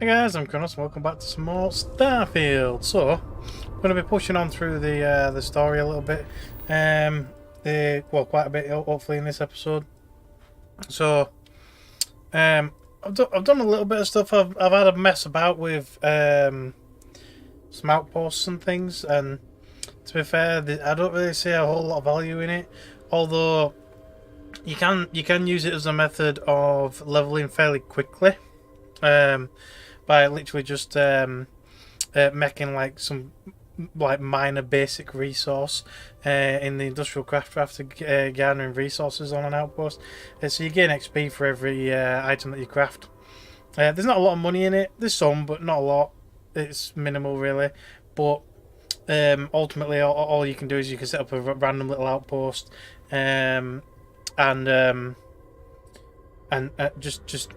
Hey guys, I'm Crownos and welcome back to some more Starfield. So, I'm going to be pushing on through the story a little bit, well, quite a bit, hopefully in this episode. So, I've done a little bit of stuff. I've had a mess about with some outposts and things, and to be fair, I don't really see a whole lot of value in it. Although you can use it as a method of leveling fairly quickly. By literally just making like some minor basic resource in the industrial craft after gathering resources on an outpost. So you gain XP for every item that you craft. There's not a lot of money in it. There's some, but not a lot. It's minimal really. But ultimately, all you can do is you can set up a random little outpost, and just.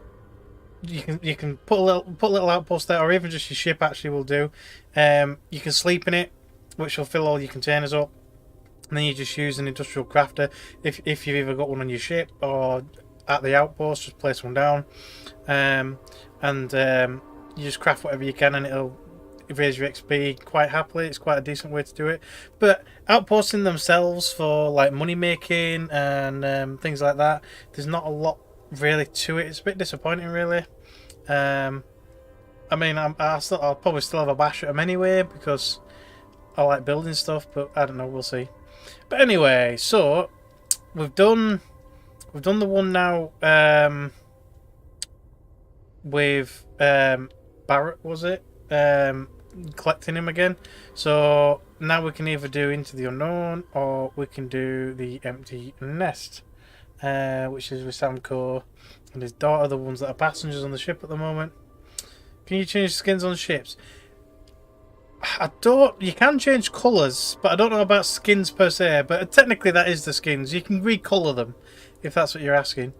You can put a little outpost there, or even just your ship actually will do. You can sleep in it, which will fill all your containers up, and then you just use an industrial crafter. If you've either got one on your ship or at the outpost, just place one down, and you just craft whatever you can, and it'll raise your XP quite happily. It's quite a decent way to do it. But outposting themselves for like money making and things like that, there's not a lot really to it. It's a bit disappointing really. I mean, I'll probably still have a bash at them anyway because I like building stuff, but I don't know, we'll see. But anyway, so we've done the one now with Barrett, was it? Collecting him again. So now we can either do Into the Unknown or we can do the Empty Nest, which is with Samco and his daughter, the ones that are passengers on the ship at the moment. Can you change skins on ships? You can change colours, but I don't know about skins per se, but technically that is the skins. You can recolour them, if that's what you're asking.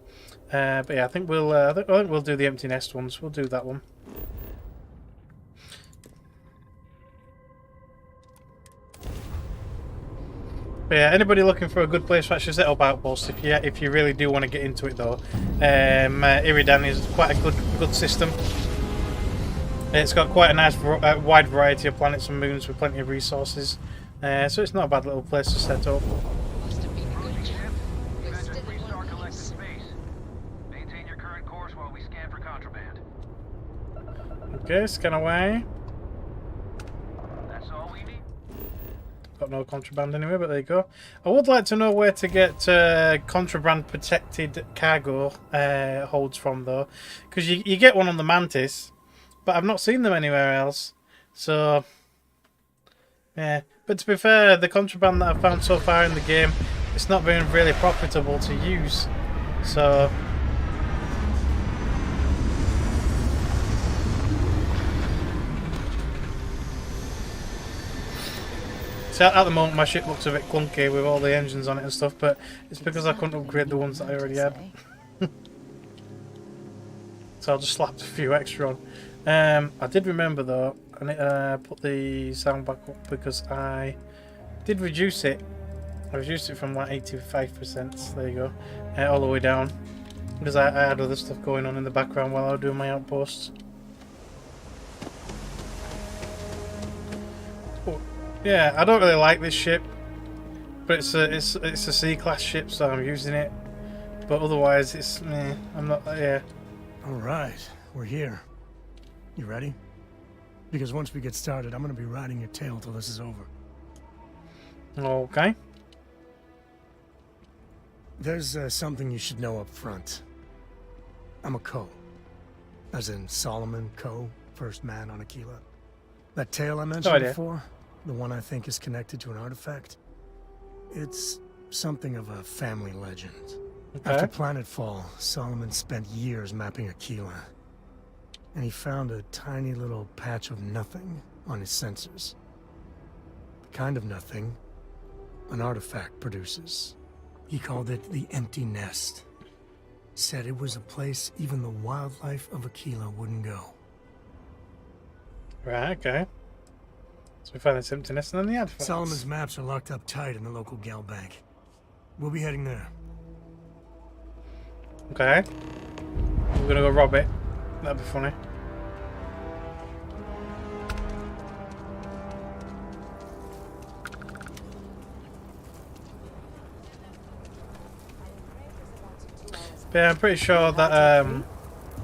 But yeah, I think we'll do the Empty Nest ones. We'll do that one. But yeah, anybody looking for a good place to actually set up outposts, if you really do want to get into it though, Iridan is quite a good system. It's got quite a nice wide variety of planets and moons with plenty of resources, so it's not a bad little place to set up. Maintain your current course while we scan for contraband. Okay, scan away. That's all we need. Got no contraband anyway, but there you go. I would like to know where to get contraband protected cargo holds from though, because you get one on the Mantis, but I've not seen them anywhere else. So yeah, but to be fair, the contraband that I've found so far in the game, it's not been really profitable to use. So at the moment my ship looks a bit clunky with all the engines on it and stuff, but it's because I couldn't upgrade the ones that I already had. So I'll just slap a few extra on. I did remember though, I put the sound back up because I did reduce it. I reduced it from like 85%, there you go, all the way down, because I had other stuff going on in the background while I was doing my outposts. Yeah, I don't really like this ship, but it's a C-class ship, so I'm using it. But otherwise, it's I'm not. Yeah. All right, we're here. You ready? Because once we get started, I'm gonna be riding your tail till this is over. Okay. There's something you should know up front. I'm a Co. As in Solomon Co, first man on Aquila. That tail I mentioned before. The one I think is connected to an artifact. It's something of a family legend. Okay. After Planetfall, Solomon spent years mapping Aquila. And he found a tiny little patch of nothing on his sensors. The kind of nothing an artifact produces. He called it the Empty Nest. Said it was a place even the wildlife of Aquila wouldn't go. Right, okay. So we find this Empty Nest and then the artifacts. Solomon's maps are locked up tight in the local gal bank. We'll be heading there. Okay. We're gonna go rob it. That'd be funny. But yeah, I'm pretty sure that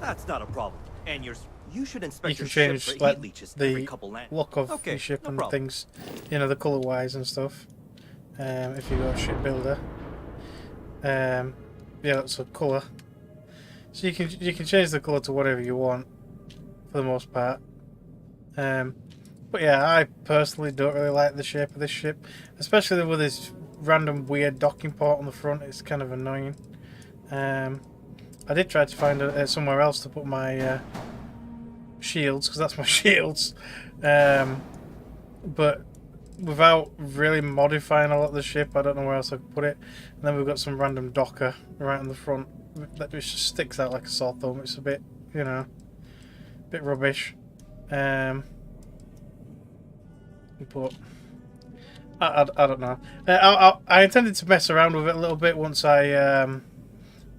That's not a problem. And you should inspect you can your ship change for like heat leeches every the couple lands. look of Okay, your ship no and problem. things, you know, the colour wise and stuff. If you go to ship builder, yeah, that's a colour. So you can change the colour to whatever you want for the most part. But yeah, I personally don't really like the shape of this ship, especially with this random weird docking port on the front. It's kind of annoying. I did try to find somewhere else to put my shields, because that's my shields, but without really modifying a lot of the ship, I don't know where else I could put it. And then we've got some random docker right on the front that just sticks out like a sore thumb. It's a bit, you know, a bit rubbish. But I don't know. I intended to mess around with it a little bit once I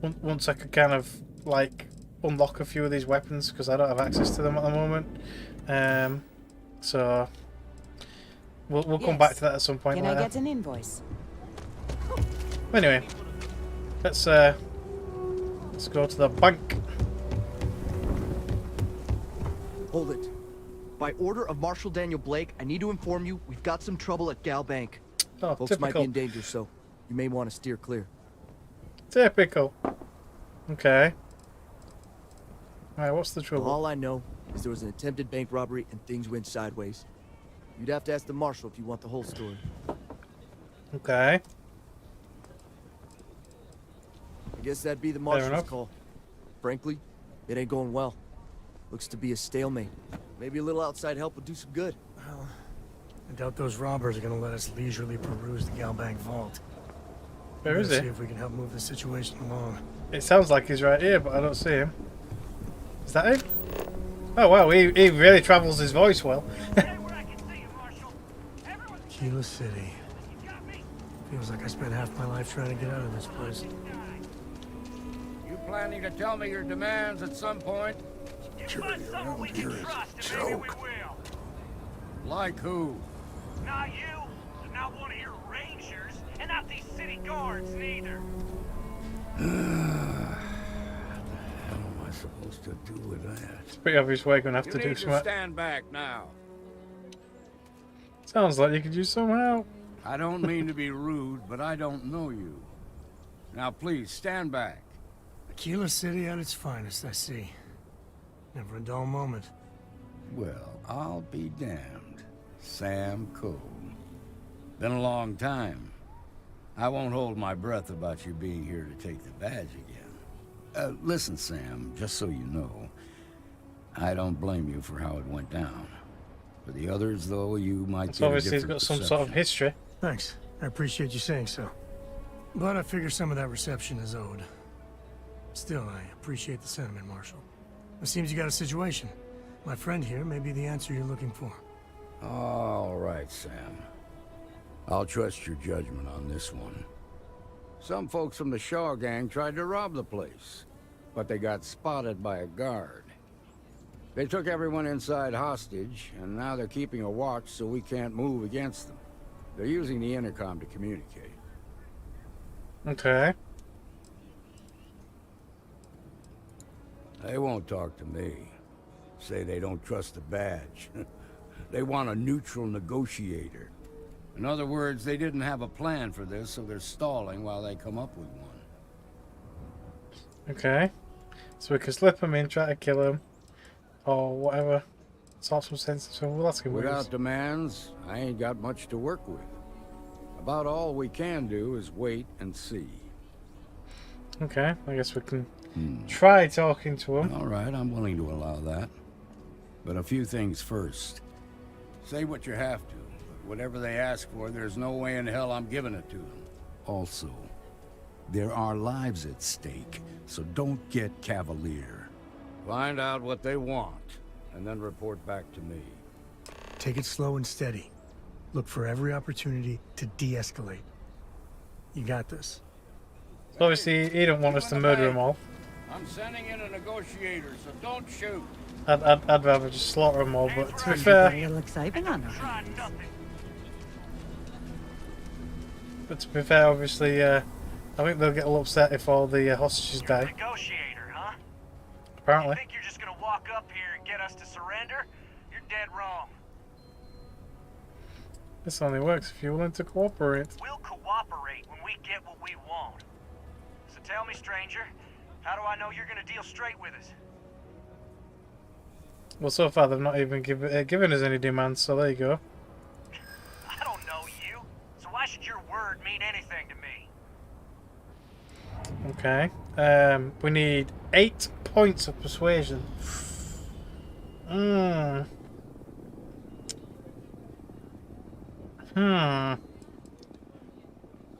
could kind of like unlock a few of these weapons, because I don't have access to them at the moment. So we'll come back to that at some point. Can I get an invoice? Anyway, let's go to the bank. Hold it. By order of Marshal Daniel Blake, I need to inform you we've got some trouble at Gal Bank. Oh, Folks might be typical. in danger, so you may want to steer clear. Typical. Okay. Alright, what's the trouble? All I know is there was an attempted bank robbery and things went sideways. You'd have to ask the Marshal if you want the whole story. Okay. I guess that'd be the Marshal's enough. call. Frankly, it ain't going well. Looks to be a stalemate. Maybe a little outside help would do some good. Well, I doubt those robbers are gonna let us leisurely peruse the Galbank vault. Where is See he? if we can help move the situation along. It sounds like he's right here, but I don't see him. Is that him? Oh wow, he really travels his voice well. Kila City. Feels like I spent half my life trying to get out of this place. You planning to tell me your demands at some point? Find someone we can trust, and maybe we will. Like who? Not you, and not one of your rangers, and not these city guards neither. What the hell am I supposed to do with that? It's pretty obvious we're gonna have You to do need to something. stand back now. Sounds like you could use some help. I don't mean to be rude, but I don't know you. Now please, stand back. Kila City at its finest, I see. Never a dull moment. Well, I'll be damned. Sam Cole. Been a long time. I won't hold my breath about you being here to take the badge again. Listen, Sam, just so you know, I don't blame you for how it went down. For the others, though, you might It's get a obviously he's different got some sort of perception. history. Thanks. I appreciate you saying so. But I figure some of that reception is owed. Still, I appreciate the sentiment, Marshal. It seems you got a situation. My friend here may be the answer you're looking for. All right, Sam. I'll trust your judgment on this one. Some folks from the Shaw gang tried to rob the place, but they got spotted by a guard. They took everyone inside hostage, and now they're keeping a watch so we can't move against them. They're using the intercom to communicate. Okay. They won't talk to me. Say they don't trust the badge. They want a neutral negotiator. In other words, they didn't have a plan for this, so they're stalling while they come up with one. Okay. So we can slip him in, try to kill him, or whatever. Sort some sense. So we'll ask him. what it is. Without demands, I ain't got much to work with. About all we can do is wait and see. Okay. I guess we can try talking to him. All right, I'm willing to allow that. But a few things first. Say what you have to, but whatever they ask for, there's no way in hell I'm giving it to them. Also, there are lives at stake, so don't get cavalier. Find out what they want, and then report back to me. Take it slow and steady. Look for every opportunity to de-escalate. You got this. Obviously, he don't want us to murder them all. I'm sending in a negotiator, so don't shoot. I'd rather just slaughter them all, but to be A fair, little exciting on our Try hands. nothing. obviously, I think they'll get a little upset if all the hostages You're a die. negotiator, huh? You Apparently. think you're just gonna walk up here and get us to surrender? You're dead wrong. This only works if you're willing to cooperate. We'll cooperate when we get what we want. So tell me, stranger, how do I know you're gonna deal straight with us? Well, so far they've not even given us any demands, so there you go. I don't know you, so why should your word mean anything to me? Okay. We need 8 points of persuasion.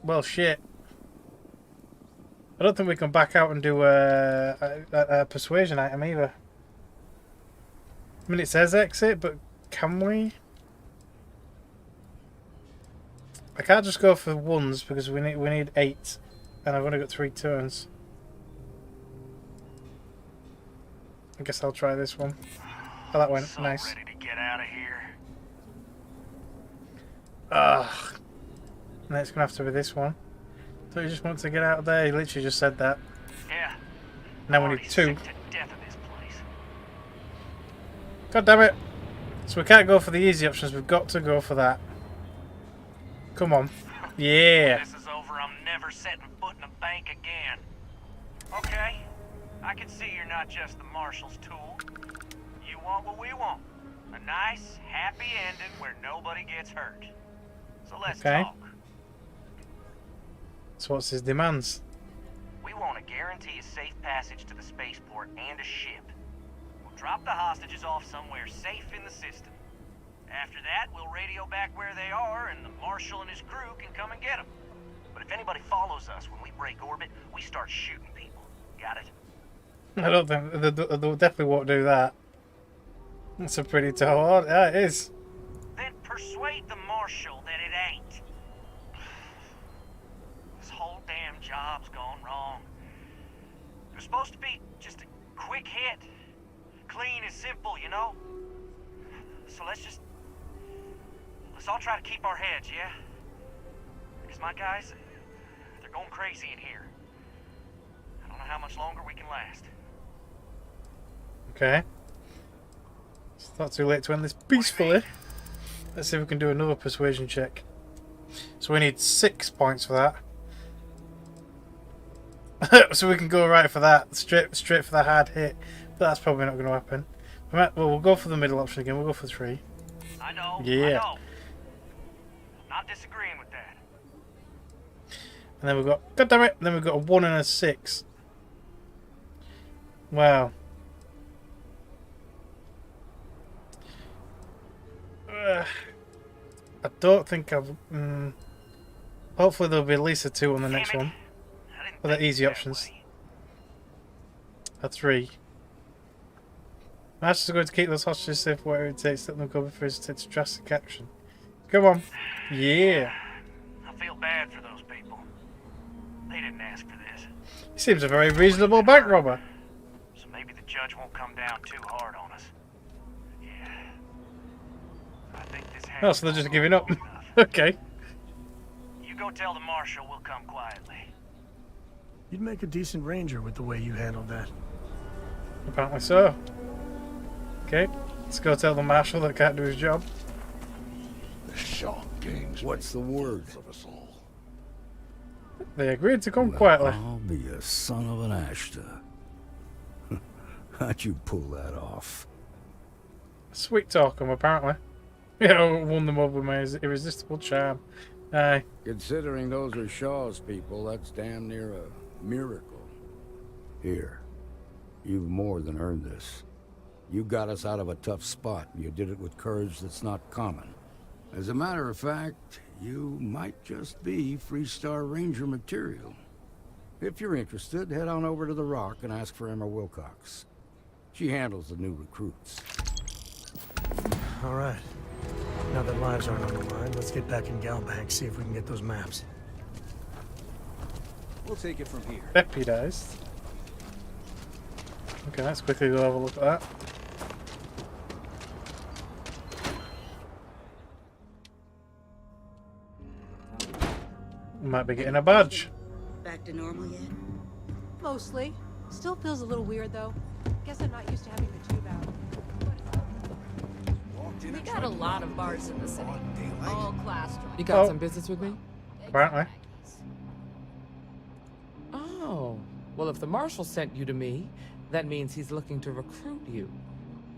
Well, shit. I don't think we can back out and do a persuasion item either. I mean, it says exit, but can we? I can't just go for ones because we need 8, and I've only got 3 turns. I guess I'll try this one. Oh, that went So nice. ready to get out of here. Ugh. And it's gonna have to be this one. So you just want to get out of there? You literally just said that. Yeah. Now we Already need 2. sick to death of this place. God damn it! So we can't go for the easy options. We've got to go for that. Come on. Yeah. This is over. I'm never setting foot in a bank again. Okay. I can see you're not just the marshal's tool. You want what we want. A nice, happy ending where nobody gets hurt. So let's Okay. talk. So what's his demands? We want to guarantee a safe passage to the spaceport and a ship. We'll drop the hostages off somewhere safe in the system. After that, we'll radio back where they are, and the Marshal and his crew can come and get them. But if anybody follows us when we break orbit, we start shooting people. Got it? I don't think they definitely won't do that. That's a pretty tall order. Yeah, it is. Then persuade the Marshal that it ain't. This whole damn job's gone wrong. It was supposed to be just a quick hit. Clean and simple, you know? So let's all try to keep our heads, yeah? Because my guys, they're going crazy in here. I don't know how much longer we can last. Okay. It's not too late to end this peacefully. Let's see if we can do another persuasion check. So we need 6 points for that. So we can go right for that. Straight for the hard hit. But that's probably not going to happen. Well, we'll go for the middle option again. We'll go for 3. I know. Yeah. I know. Not disagreeing with that. And then we've got... God damn it! Then we've got a 1 and a 6. Wow. I don't think I've... hopefully there'll be at least a 2 on the next Damn it. one. I didn't Well, they're think easy that options. way. A 3. Master's going to keep those hostages safe whatever it takes to let them go before he takes drastic action. Come on. Yeah. I feel bad for those people. They didn't ask for this. He seems a very reasonable bank robber. So maybe the judge won't come down too hard on us. Yeah. I think this has Oh, so they're just gone giving up. long enough. Okay. You go tell the Marshal we'll come quietly. You'd make a decent ranger with the way you handled that. Apparently so. Okay. Let's go tell the Marshal that can't do his job. The shark gangs. What's the word? Of us all. They agreed to come quietly. I'll be a son of an Ashta. How'd you pull that off? Sweet talk 'em, apparently. Yeah, I won them over with my irresistible charm. Aye. Considering those are Shaw's people, that's damn near a miracle. Here, you've more than earned this. You got us out of a tough spot, and you did it with courage that's not common. As a matter of fact, you might just be Freestar Ranger material. If you're interested, head on over to the Rock and ask for Emma Wilcox. She handles the new recruits. All right. Now that lives aren't on the line, let's get back in Galbank, see if we can get those maps. We'll take it from here. Deputized. Okay, let's quickly go have a look at that. Might be getting a badge. back to normal yet? Mostly. Still feels a little weird, though. Guess I'm not used to having the tube out. We got a lot of bars in the city. All class joints. You got some business with me? Apparently. Oh. Well, if the marshal sent you to me, that means he's looking to recruit you.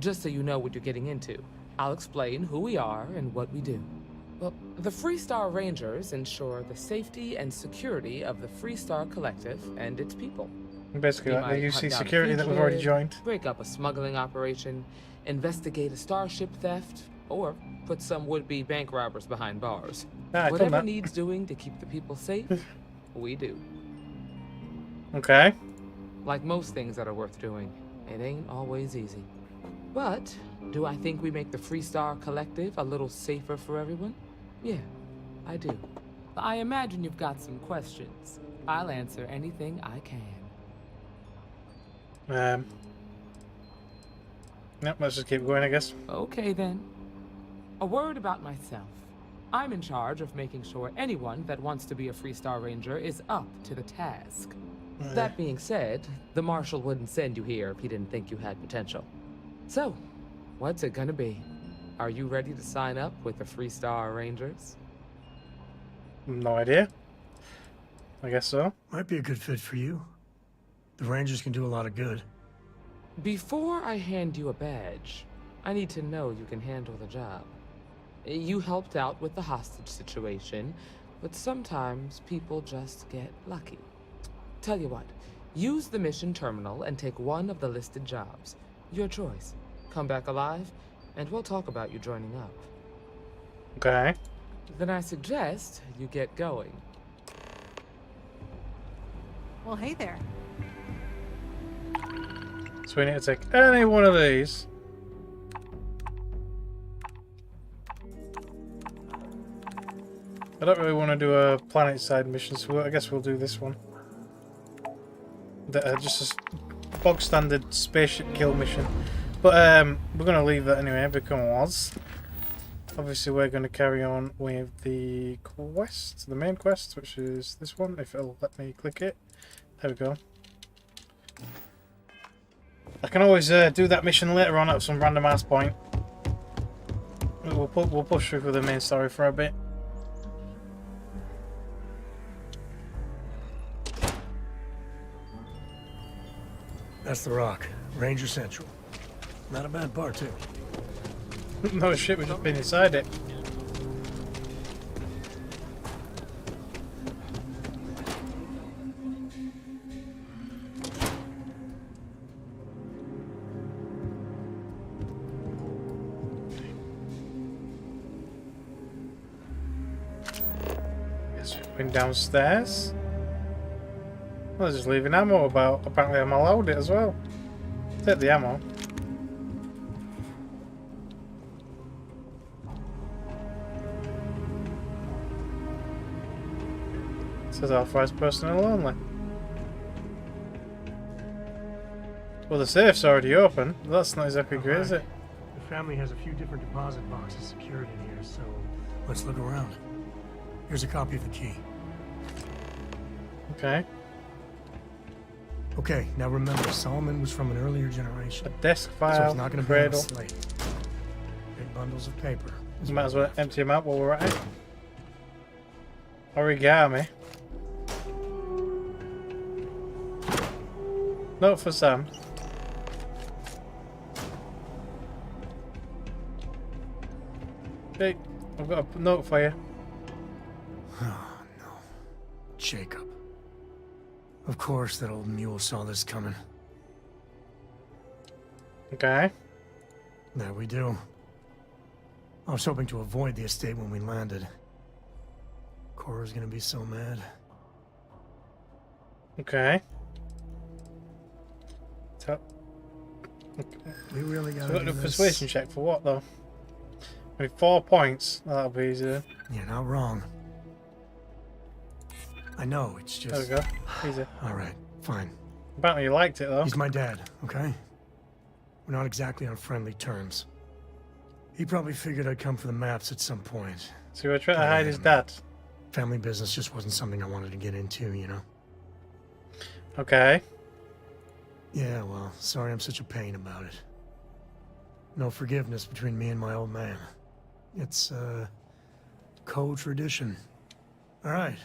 Just so you know what you're getting into, I'll explain who we are and what we do. Well, the Freestar Rangers ensure the safety and security of the Freestar Collective and its people. Basically, like the UC security that we've already joined. Break up a smuggling operation, investigate a starship theft, or put some would-be bank robbers behind bars. Whatever needs doing to keep the people safe, we do. Okay. Like most things that are worth doing, it ain't always easy. But do I think we make the Freestar Collective a little safer for everyone? Yeah, I do. I imagine you've got some questions. I'll answer anything I can. Yep, let's just keep going, I guess. Okay, then. A word about myself. I'm in charge of making sure anyone that wants to be a Freestar Ranger is up to the task. That being said, the Marshal wouldn't send you here if he didn't think you had potential. So, what's it gonna be? Are you ready to sign up with the Freestar Rangers? No idea. I guess so. Might be a good fit for you. The Rangers can do a lot of good. Before I hand you a badge, I need to know you can handle the job. You helped out with the hostage situation, but sometimes people just get lucky. Tell you what, use the mission terminal and take one of the listed jobs. Your choice. Come back alive, and we'll talk about you joining up. Okay. Then I suggest you get going. Well, hey there. So we need to take any one of these. I don't really want to do a planet side mission, so I guess we'll do this one. Just a bog standard spaceship kill mission. But we're going to leave that anyway because obviously we're going to carry on with the quest, the main quest, which is this one, if it'll let me click it. There we go. I can always do that mission later on at some random ass point. We'll push through for the main story for a bit. That's the Rock, Ranger Central. Not a bad bar, too. No shit, we've just been inside it. Guess we've been downstairs. Well, they're just leaving ammo about. Apparently I'm allowed it as well. Take the ammo. Says authorized personnel only. Well, the safe's already open. That's not exactly great, is it? The family has a few different deposit boxes secured in here, so let's look around. Here's a copy of the key. Okay. Okay, now remember, Solomon was from an earlier generation. A desk file, so it's not going to be on a cradle. slate. Big bundles of paper. Might as well empty them out while we're at it. Origami. Note for Sam. Hey, I've got a note for you. Oh, no. Jacob. Of course that old mule saw this coming. Okay. There we do. I was hoping to avoid the estate when we landed. Cora's gonna be so mad. Okay. We really gotta So we've got do a this. persuasion check for what though? Only 4 points. That'll be easy then. You're not wrong. I know, it's just... There we go. Easy. Alright, fine. Apparently you liked it though. He's my dad, okay? We're not exactly on friendly terms. He probably figured I'd come for the maps at some point. So you were trying to hide his dad. Family business just wasn't something I wanted to get into, you know? Okay. Yeah, well, sorry I'm such a pain about it. No forgiveness between me and my old man. It's, co-tradition. Alright,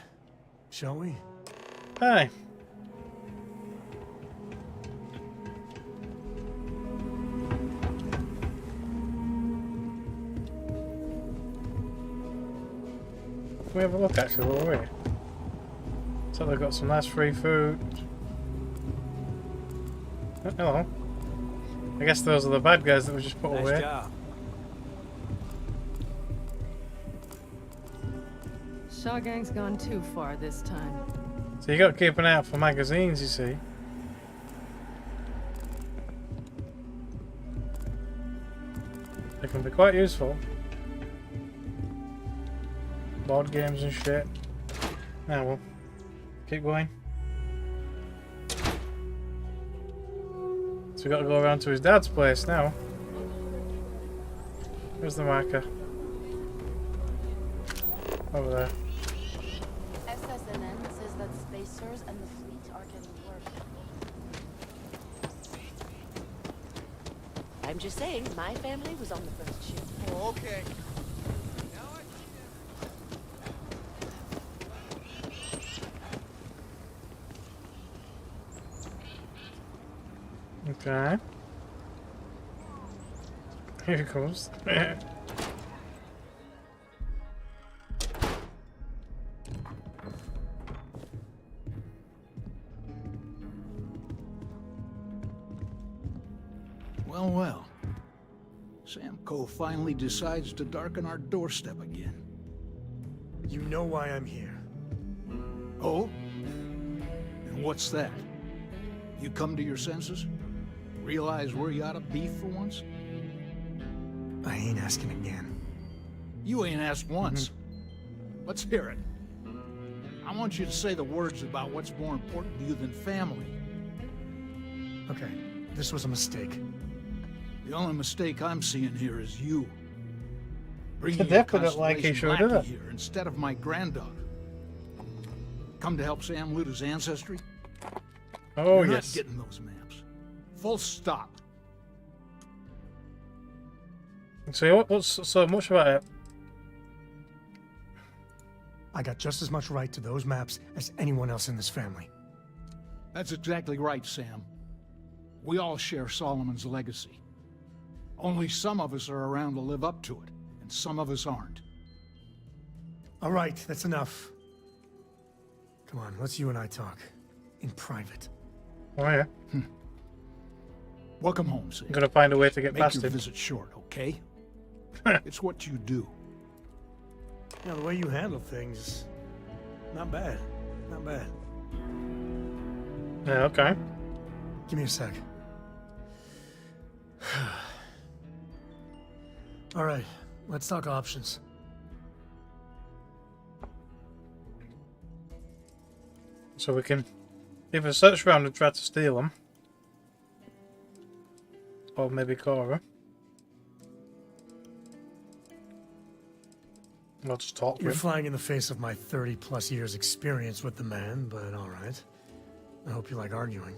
shall we? Hi. Can we have a look actually while we're here? So they've got some nice free food. Oh, hello. I guess those are the bad guys that we just put away. Job. Shaw Gang's gone too far this time. So you got to keep an eye out for magazines, you see. They can be quite useful. Board games and shit. Now we'll keep going. So we got to go around to his dad's place now. Where's the marker? Over there. SSNN says that spacers and the fleet are getting worse. I'm just saying, my family was on the first ship. Oh, okay. Okay. Here he goes. Well, well. Sam Coe finally decides to darken our doorstep again. You know why I'm here. Oh? And what's that? You come to your senses? Realize where you ought to be for once? I ain't asking again. You ain't asked once. Let's hear it. I want you to say the words about what's more important to you than family. Okay, this was a mistake. The only mistake I'm seeing here is you. I Bringing definitely like he showed up here instead of my granddaughter. Come to help Sam loot his ancestry? Oh, You're yes. not getting those maps. Full stop. So what's so much about it? I got just as much right to those maps as anyone else in this family. That's exactly right, Sam. We all share Solomon's legacy. Only some of us are around to live up to it, and some of us aren't. All right, that's enough. Come on, let's you and I talk. In private. Oh yeah. Welcome home, Sam. I'm gonna find a way to get Make past your him. visit short, okay? It's what you do. You know, the way you handle things, not bad. Not bad. Yeah, okay. Give me a sec. All right, let's talk options. So we can either search around and try to steal them. Or maybe Cora. I'll just talk to You're him. flying in the face of my 30+ years experience with the man, but all right. I hope you like arguing.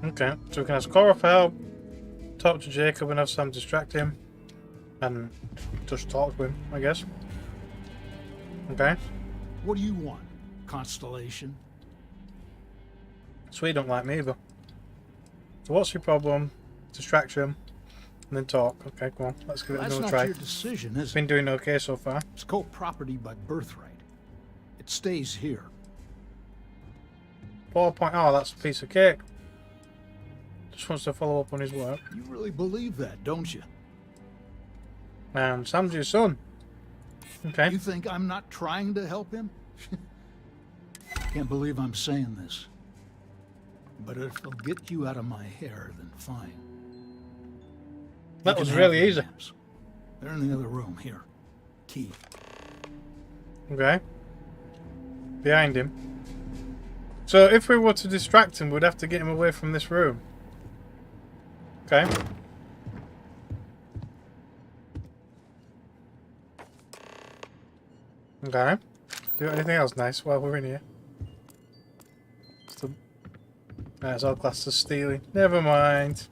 Okay, so we can ask Cora for help, talk to Jacob and have Sam distract him, and just talk to him, I guess. Okay. What do you want? Constellation? So he don't like me either. So what's your problem? Distract him, and then talk. Okay, go on. Let's give it That's another not try. your decision, is it? Been doing okay so far. It's co-property by birthright. It stays here. 4 point. Oh, that's a piece of cake. Just wants to follow up on his work. You really believe that, don't you? And Sam's your son. Okay. You think I'm not trying to help him? Can't believe I'm saying this. But if it'll get you out of my hair, then fine. That You was can really have the easy. maps. They're in the other room here. Key. Okay. Behind him. So if we were to distract him, we'd have to get him away from this room. Okay. Okay. Do anything else nice while we're in here? That's all classed as stealing. Never mind.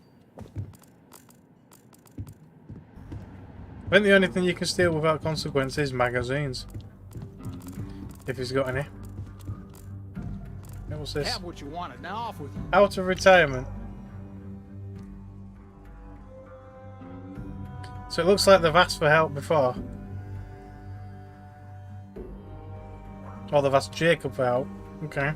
I think the only thing you can steal without consequence is magazines. If he's got any. What's this? Have what you wanted. Now off with you. Out of retirement. So it looks like they've asked for help before. Or they've asked Jacob for help. Okay.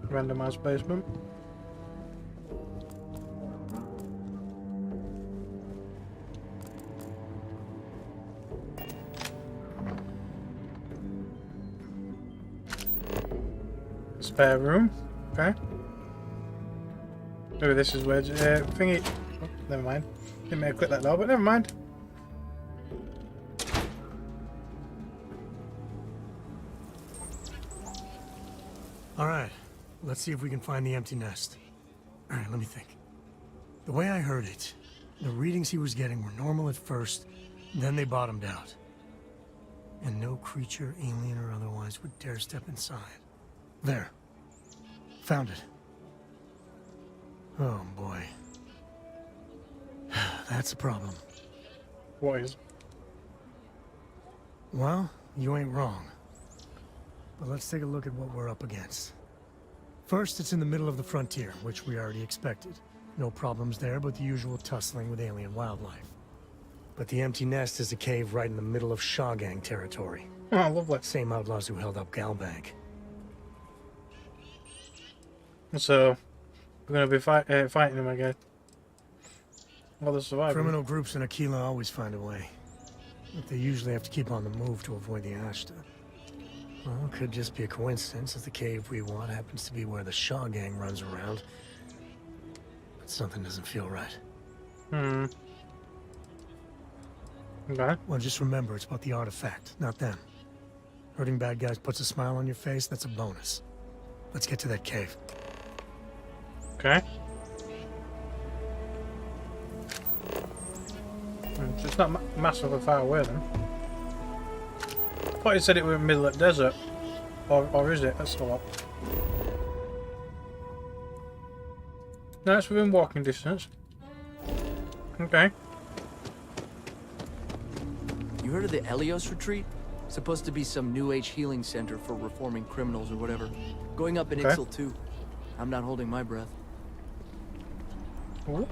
Randomized basement. Spare room. Okay. Maybe this is where thingy. Oh, never mind. Didn't mean to click that door, but never mind. All right. Let's see if we can find the empty nest. All right, let me think. The way I heard it, the readings he was getting were normal at first, then they bottomed out. And no creature, alien or otherwise, would dare step inside. There. Found it. Oh, boy. That's a problem. What is? Well, you ain't wrong. But let's take a look at what we're up against. First, it's in the middle of the frontier, which we already expected. No problems there, but the usual tussling with alien wildlife. But the empty nest is a cave right in the middle of Shaw Gang territory. Oh, lovely. Same outlaws who held up Galbank. So, we're going to be fighting them again. Well, the survivors. Criminal groups in Aquila always find a way. But they usually have to keep on the move to avoid the Ashta. Well, it could just be a coincidence that the cave we want happens to be where the Shaw Gang runs around. But something doesn't feel right. Hmm. Okay. Well, just remember, it's about the artifact, not them. Hurting bad guys puts a smile on your face, that's a bonus. Let's get to that cave. Okay. It's not massively far away then. I thought you said it was in the middle of the desert. Or is it? That's a lot. No, it's within walking distance. Okay. You heard of the Helios retreat? Supposed to be some new age healing center for reforming criminals or whatever. Going up in Ixal too. I'm not holding my breath. Ooh.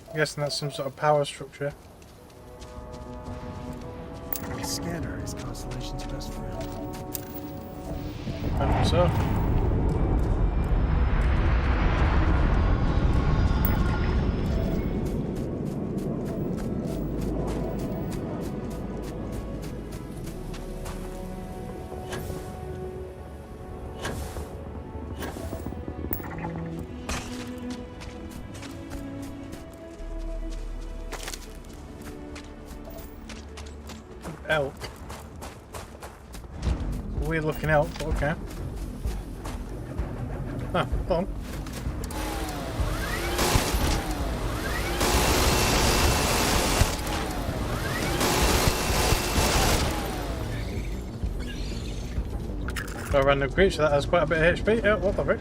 I'm guessing that's some sort of power structure. The scanner is Constellation's best friend. I think so. Elk. Weird looking elk, but okay. Ah, hold on. A random creature that has quite a bit of HP. Yeah, what the frick?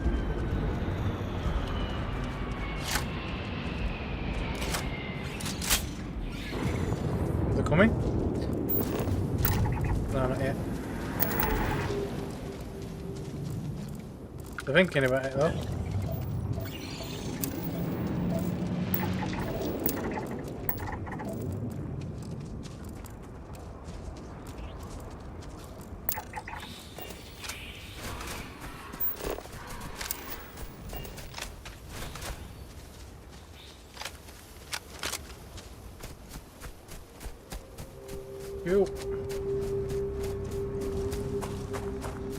Are they coming? No, not yet. They're thinking about it though. Yo.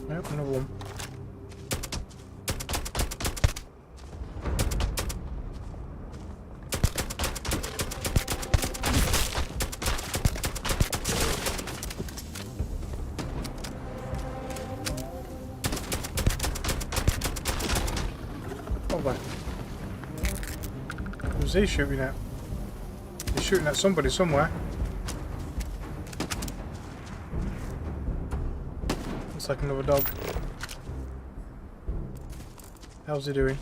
Yep, another one. Lovely. Who's he shooting at? He's shooting at somebody somewhere. Looks like another dog. How's he doing?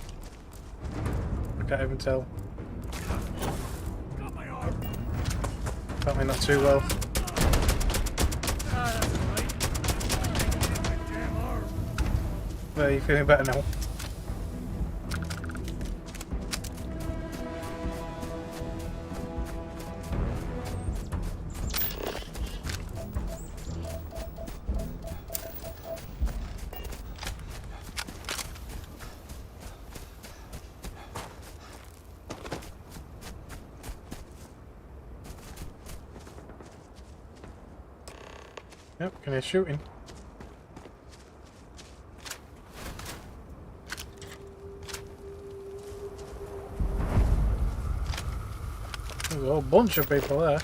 I can't even tell. Apparently not too well. Are you feeling better now? Yep, can hear shooting. There's a whole bunch of people there.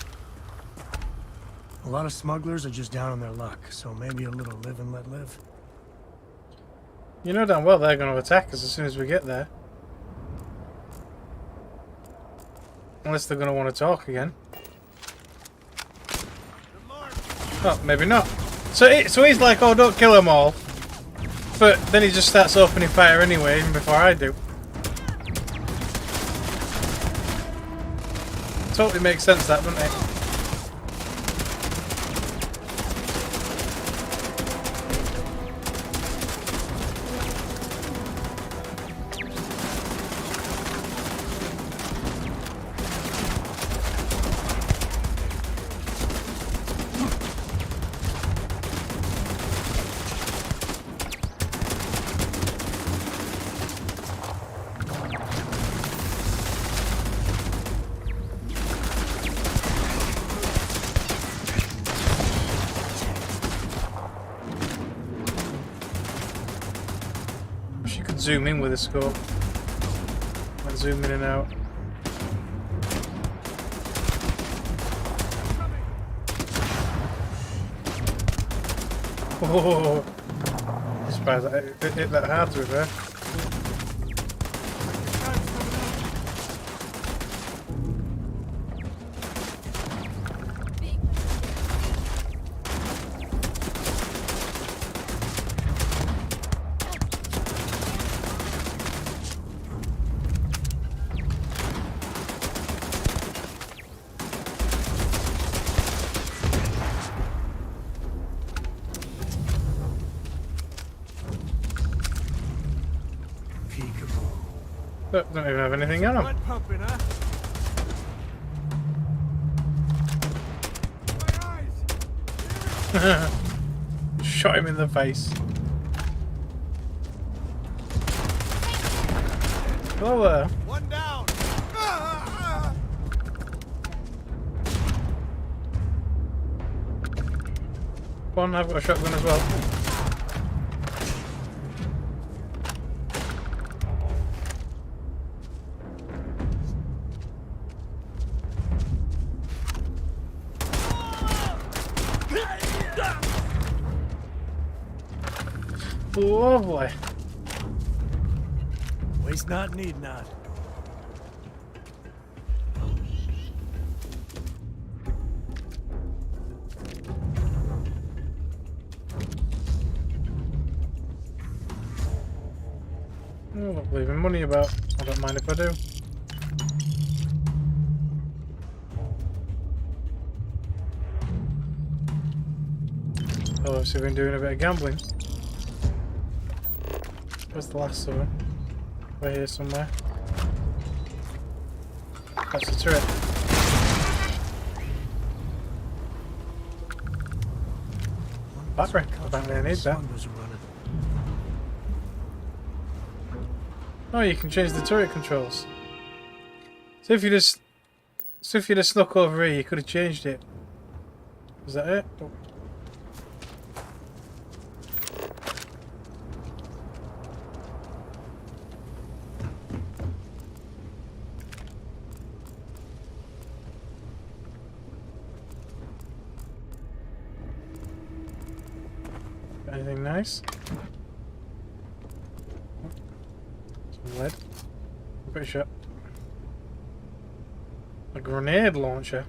A lot of smugglers are just down on their luck, so maybe a little live and let live. You know damn well they're going to attack us as soon as we get there. Unless they're going to want to talk again. Oh, maybe not. So he's like, oh, don't kill them all. But then he just starts opening fire anyway, even before I do. Totally makes sense, that, doesn't it? Zoom in with a scope. Might zoom in and out. Oh, I'm surprised it hit that hard through there. Don't even have anything on them. Shot him in the face. Hello there. One down. One, I've got a shotgun as well. Lovely. Waste not, need not. I'm not leaving money about. I don't mind if I do. Oh, obviously been doing a bit of gambling. Where's the last of them? We're here somewhere. That's the turret. Battery. Apparently I need that. Oh, you can change the turret controls. So if you just snuck over here, you could have changed it. Is that it? Oh. Anything nice? Some lead. Pretty sure. A grenade launcher.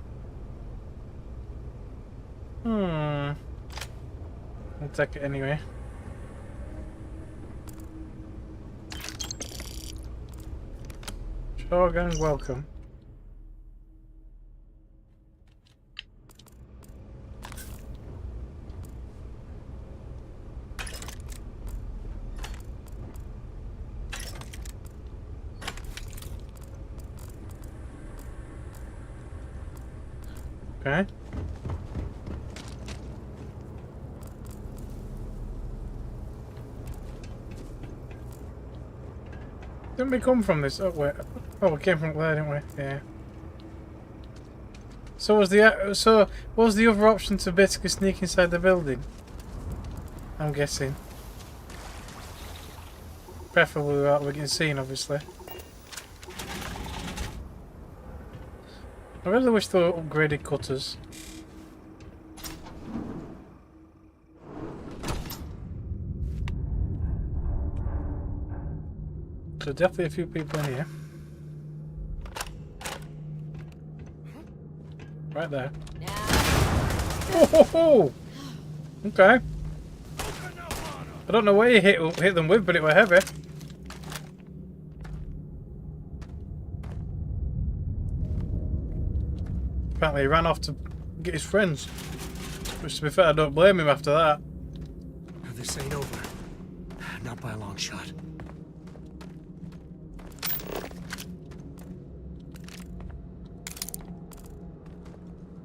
I'll take it anyway. Shotgun, welcome. Okay. Didn't we come from this? Oh wait. Oh, we came from there, didn't we? Yeah. So was the other option to basically sneak inside the building? I'm guessing. Preferably without getting seen, obviously. I really wish they were upgraded cutters. So definitely a few people in here. Right there. Oh, ho, ho. Okay. I don't know where you hit them with, but it were heavy. Apparently he ran off to get his friends. Which, to be fair, I don't blame him after that. This ain't over. Not by a long shot.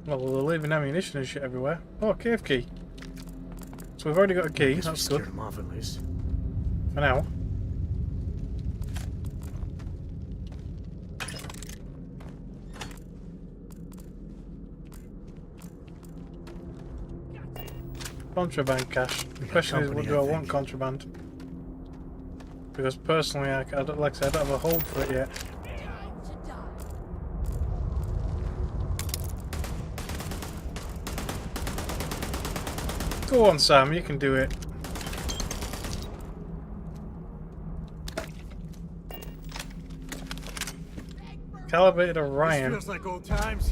Well, they're leaving ammunition and shit everywhere. Oh, cave key. So we've already got a key. That's good. Him off at least. For now. Contraband cash. The question is, what do I want contraband? Because personally, I don't, like I said, I don't have a hold for it yet. Go on, Sam, you can do it. Calibrated Orion. This feels like old times.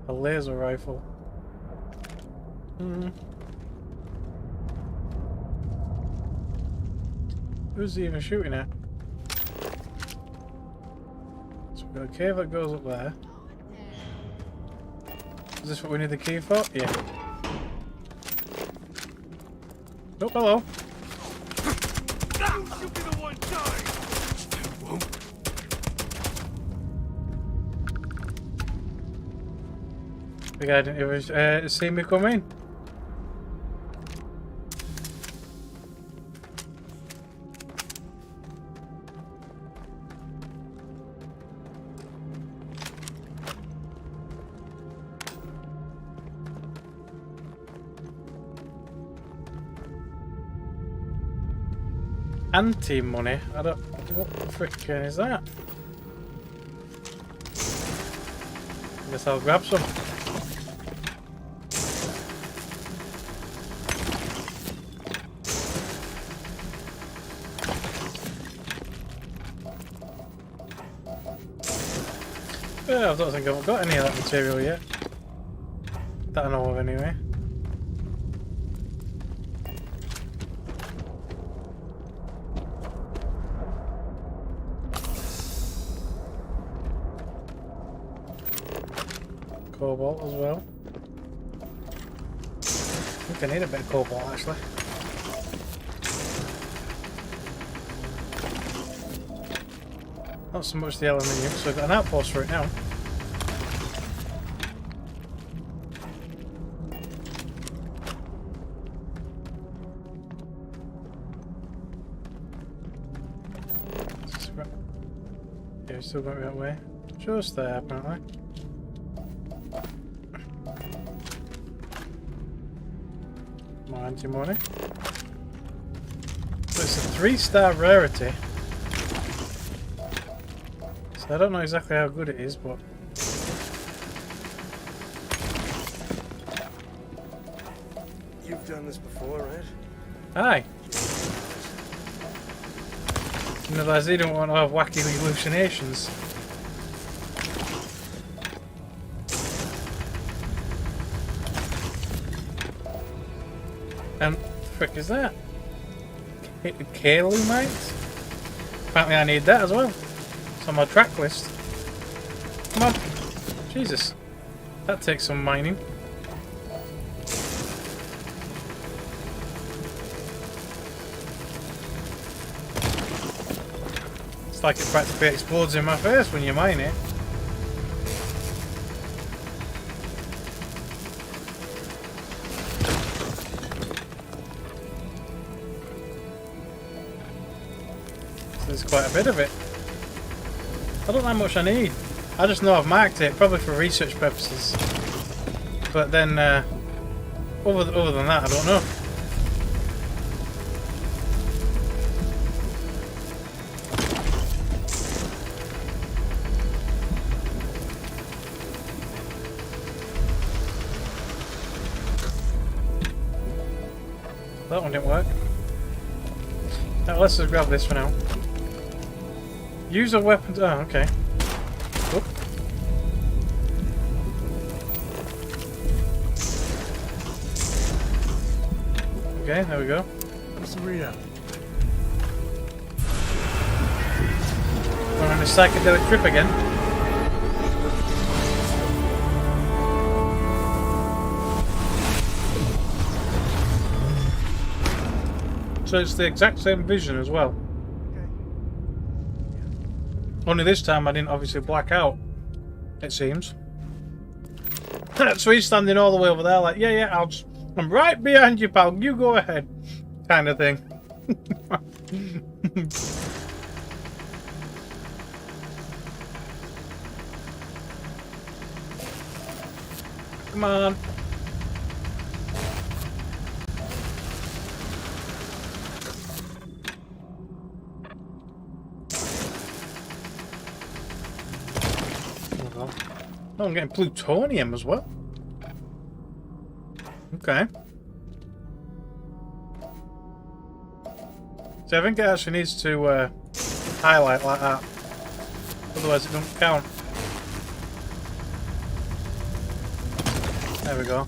A laser rifle. Who's he even shooting at? So we've got a cave that goes up there. Is this what we need the key for? Yeah. Oh, hello. You'll be the one dying. The guy didn't even see me come in. Anti-money? I don't... What the frickin' is that? Guess I'll grab some. Yeah, I don't think I've got any of that material yet. That I know of anyway. Cobalt as well. I think I need a bit of cobalt actually. Not so much the aluminium, so I've got an outpost for it now. Yeah, still going that way. Just there apparently. More anti-money. So it's a 3-star rarity. So I don't know exactly how good it is, but... You've done this before, right? Aye. Otherwise they don't want to have wacky hallucinations. And the frick is that? Kalumite? Apparently I need that as well. It's on my track list. Come on. Jesus. That takes some mining. It's like it practically explodes in my face when you mine it. So there's quite a bit of it. I don't know how much I need. I just know I've marked it, probably for research purposes. But then, other than that, I don't know. That one didn't work. Now let's just grab this for now. Use a weapon. Oh, okay. Oop. Okay, there we go. What's the readout? We're on a psychedelic trip again. So it's the exact same vision as well. Only this time I didn't obviously black out, it seems. So he's standing all the way over there like, yeah, I'm right behind you, pal, you go ahead, kind of thing. Come on. Oh, I'm getting plutonium as well. Okay. So I think it actually needs to highlight like that. Otherwise it doesn't count. There we go.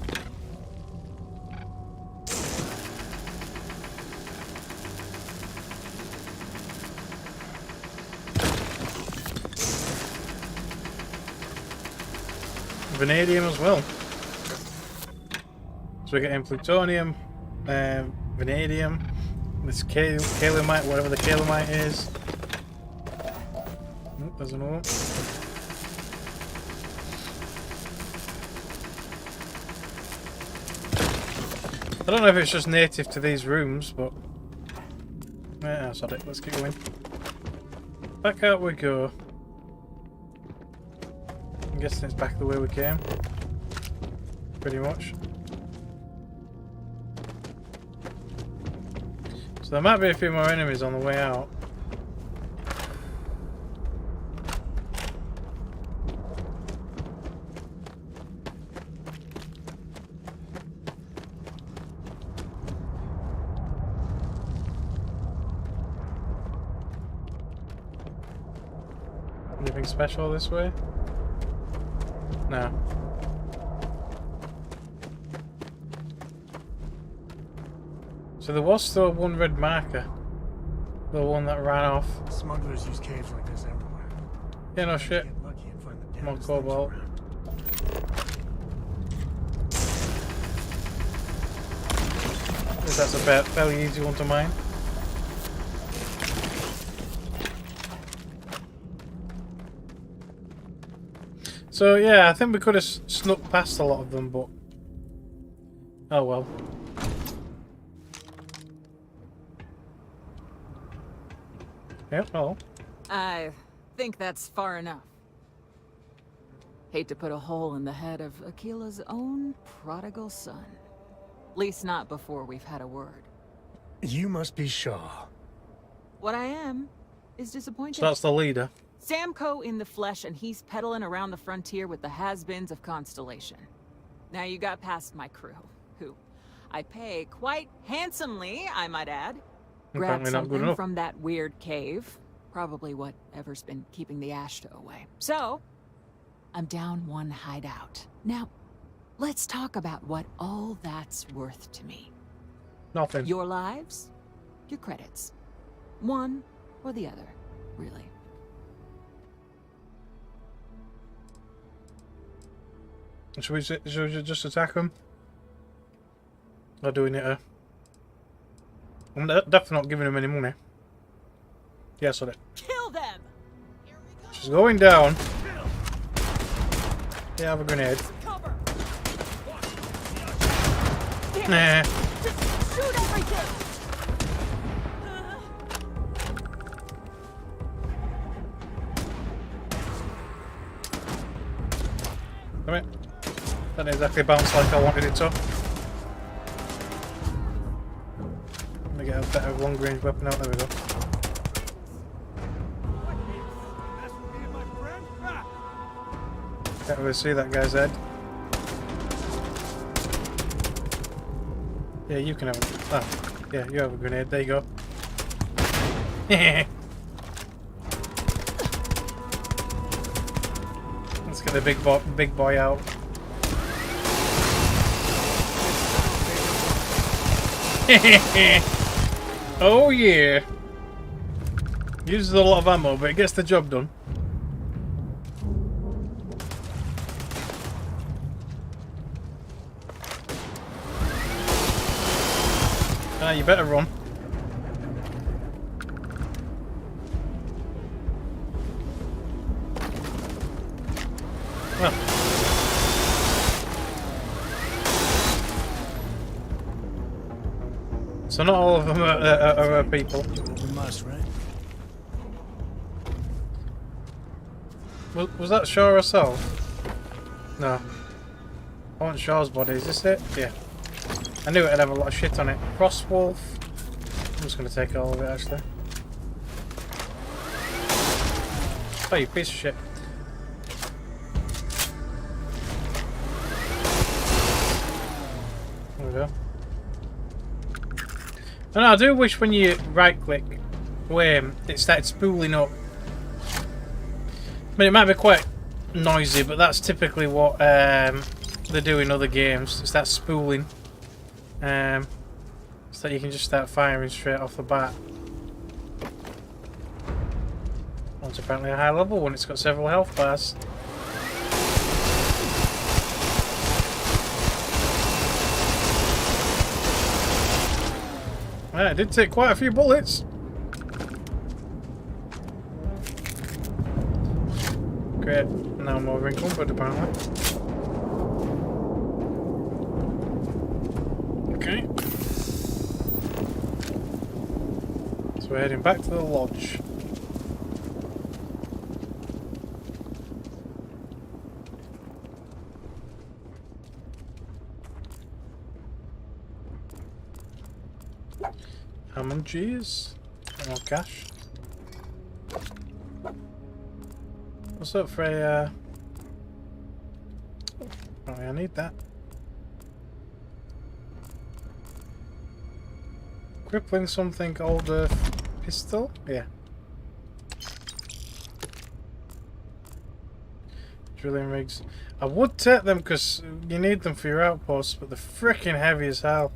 Vanadium as well. So we're getting plutonium, vanadium, this kalumite, whatever the kalumite is. Oh, there's another one. I don't know if it's just native to these rooms, but yeah, that's it. Let's keep going. Back out we go. I'm guessing it's back the way we came. Pretty much. So there might be a few more enemies on the way out. Anything special this way? No. So there was still one red marker. The one that ran off. Smugglers use caves like this everywhere. Yeah, no shit. Get lucky and find the More damnedest cobalt. things around. Guess that's a fairly easy one to mine. So yeah, I think we could have snuck past a lot of them, but oh well. Yep, hello. I think that's far enough. Hate to put a hole in the head of Akila's own prodigal son. At least not before we've had a word. You must be Shaw. What I am is disappointed. So that's the leader. Samco in the flesh, and he's peddling around the frontier with the has-beens of Constellation. Now you got past my crew, who I pay quite handsomely, I might add. Grab Apparently not good something enough. from that weird cave, Probably whatever's been keeping the Ashta away. So, I'm down one hideout. Now, let's talk about what all that's worth to me. Nothing. Your lives, your credits. One or the other, really. Should we just attack them? Or do we need to... I'm definitely not giving him any money. Yes, on it. Kill them! She's going down. Yeah, have a grenade. Cover. Nah. Just shoot everything! Come here. That didn't exactly bounce like I wanted it to. Let me get a better long range weapon out. There we go. Can't really see that guy's head. Yeah, you can have a... Oh, yeah, you have a grenade. There you go. Let's get the big boy out. Oh yeah! Uses a lot of ammo, but it gets the job done. Ah, you better run. Well. So not all of them are people. We must, right? Was that Shaw herself? No. I want Shaw's body. Is this it? Yeah. I knew it'd have a lot of shit on it. Crosswolf. I'm just going to take all of it, actually. Oh, you piece of shit. There we go. And I do wish when you right-click, it started spooling up. I mean, it might be quite noisy, but that's typically what they do in other games. It's that spooling. So that you can just start firing straight off the bat. Well, it's apparently a high level one. It's got several health bars. Yeah, it did take quite a few bullets. Great. Now I'm over encumbered, apparently. Okay. So we're heading back to the lodge. Hammond cheese. More cash. What's up for a... Oh, I need that. Crippling something older pistol? Yeah. Drilling rigs. I would take them because you need them for your outposts, but they're freaking heavy as hell.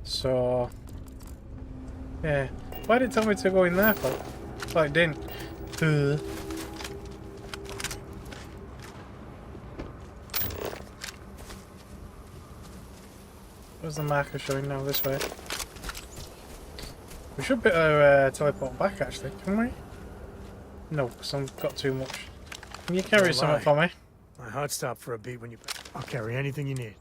So... yeah. Why did it tell me to go in there for? Well, it didn't. Where's the marker showing now? This way. We should better teleport back, actually, can we? No, because I've got too much. Can you carry something for me? My heart stopped for a beat when you... I'll carry anything you need.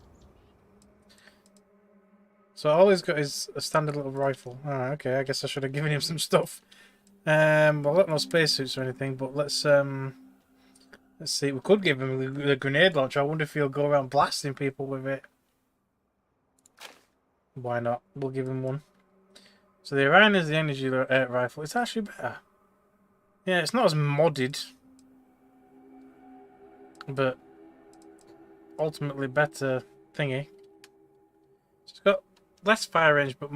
So all he's got is a standard little rifle. Alright, okay, I guess I should have given him some stuff. Well, I've got no spacesuits or anything, but let's see. We could give him a grenade launcher. I wonder if he'll go around blasting people with it. Why not? We'll give him one. So the Orion is the energy rifle. It's actually better. Yeah, it's not as modded, but ultimately better thingy. It's got less fire range, but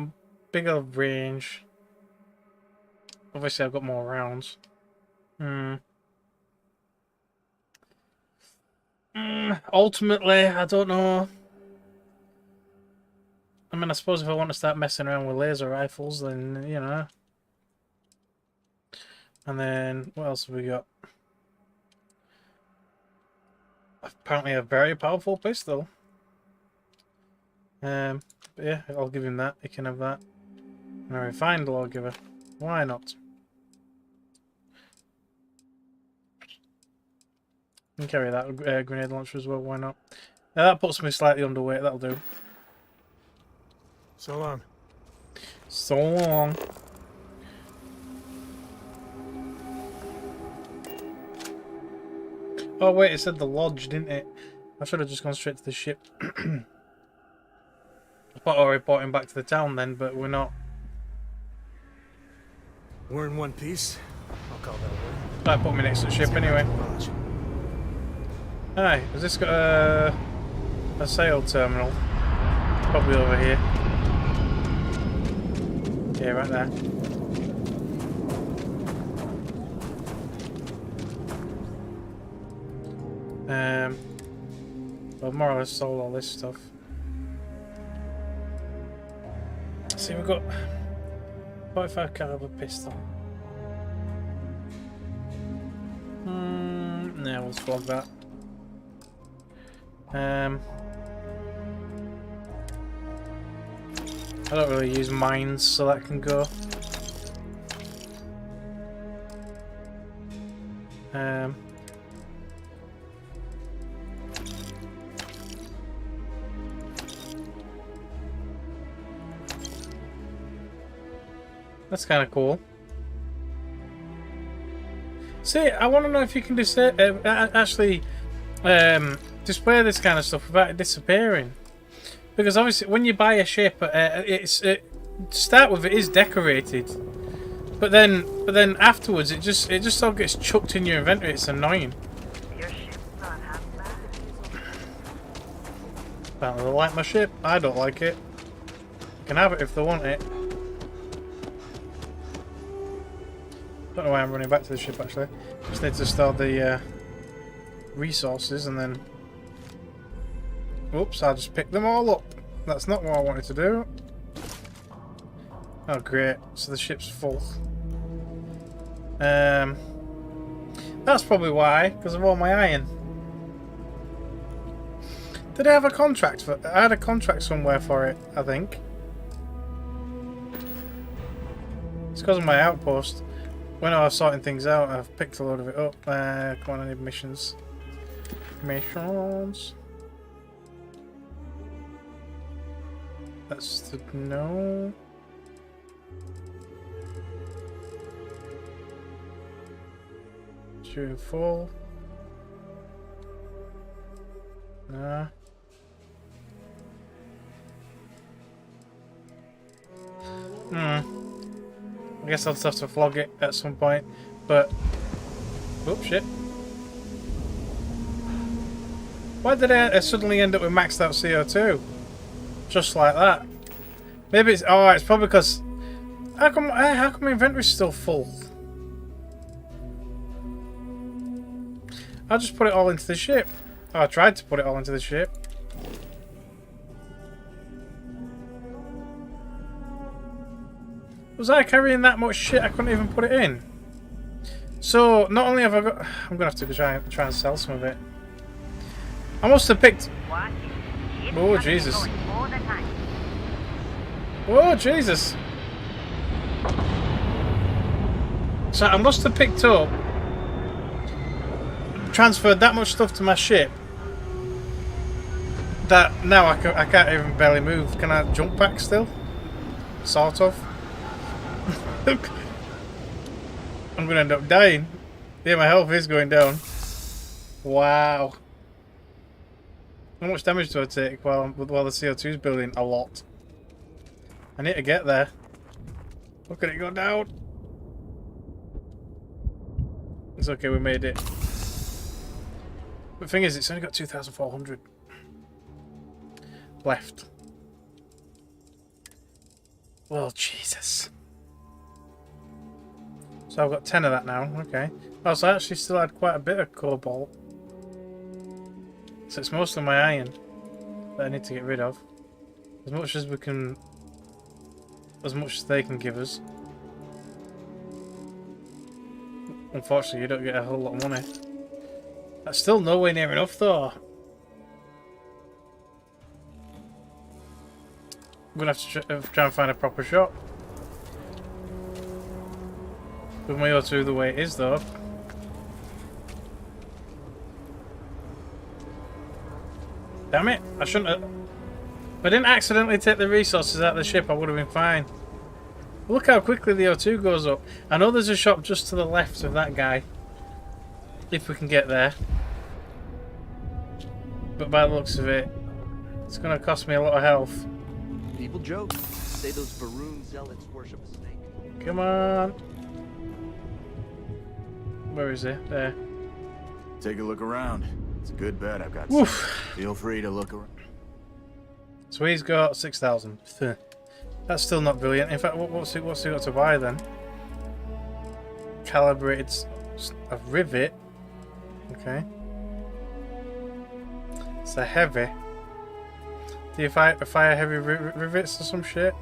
bigger range. Obviously, I've got more rounds. Ultimately, I don't know. I mean, I suppose if I want to start messing around with laser rifles, then, you know. And then, what else have we got? Apparently a very powerful pistol. But yeah, I'll give him that. He can have that. And a refined lawgiver. Why not? You can carry that grenade launcher as well, why not? Now that puts me slightly underweight, that'll do. So long. So long. Oh wait, it said the lodge, didn't it? I should have just gone straight to the ship. I thought I was reporting back to the town then, but we're not. We're in one piece. I'll call that a win. That put me next to the ship anyway. Hi, has this got a sail terminal? Probably over here. Yeah, right there. Well, more or less sold all this stuff. See, we've got 45 caliber pistol. No, we'll flog that. I don't really use mines, so that can go. That's kind of cool. See, I want to know if you can actually display this kind of stuff without it disappearing. Because obviously, when you buy a ship, to start with, it is decorated, but then afterwards, it just all gets chucked in your inventory. It's annoying. Your ship's not half bad. Apparently, they like my ship. I don't like it. They can have it if they want it. Don't know why I'm running back to the ship actually. Just need to store the resources and then. Oops, I just picked them all up. That's not what I wanted to do. Oh great, so the ship's full. That's probably why, because of all my iron. Did I have a contract for? I had a contract somewhere for it, I think. It's because of my outpost. When I was sorting things out, I've picked a load of it up. Come on, I need missions. Missions. That's the no. Shooting full. Nah. I guess I'll just have to flog it at some point, but... Oh, shit. Why did I suddenly end up with maxed out CO2? Just like that. Maybe it's... Oh, it's probably because... How come my inventory's still full? I'll just put it all into the ship. Oh, I tried to put it all into the ship. Was I carrying that much shit I couldn't even put it in? So, not only have I got... I'm going to have to try and sell some of it. I must have picked... Oh, Jesus. Oh, Jesus. So, I must have picked up... Transferred that much stuff to my ship. That now I can't even barely move. Can I jump back still? Sort of. I'm going to end up dying. Yeah, my health is going down. Wow. How much damage do I take while the CO2 is building? A lot. I need to get there. Look at it go down. It's okay, we made it. But the thing is, it's only got 2,400 left. Well, Jesus. So I've got 10 of that now. Okay. Oh, so I actually still had quite a bit of cobalt. So it's mostly my iron that I need to get rid of. As much as we can... As much as they can give us. Unfortunately, you don't get a whole lot of money. That's still nowhere near enough, though. I'm going to have to try and find a proper shop. With my O2 the way it is, though. Damn it, I shouldn't have... If I didn't accidentally take the resources out of the ship, I would have been fine. Look how quickly the O2 goes up. I know there's a shop just to the left of that guy. If we can get there. But by the looks of it, it's going to cost me a lot of health. People joke. Say those Varun zealots worship a snake. Come on. Where is he? There. Take a look around. It's a good bet I've got. Feel free to look around. So he's got 6,000. That's still not brilliant. In fact, what's he got to buy then? Calibrated a rivet. Okay. It's a heavy. Do you fire heavy rivets or some shit?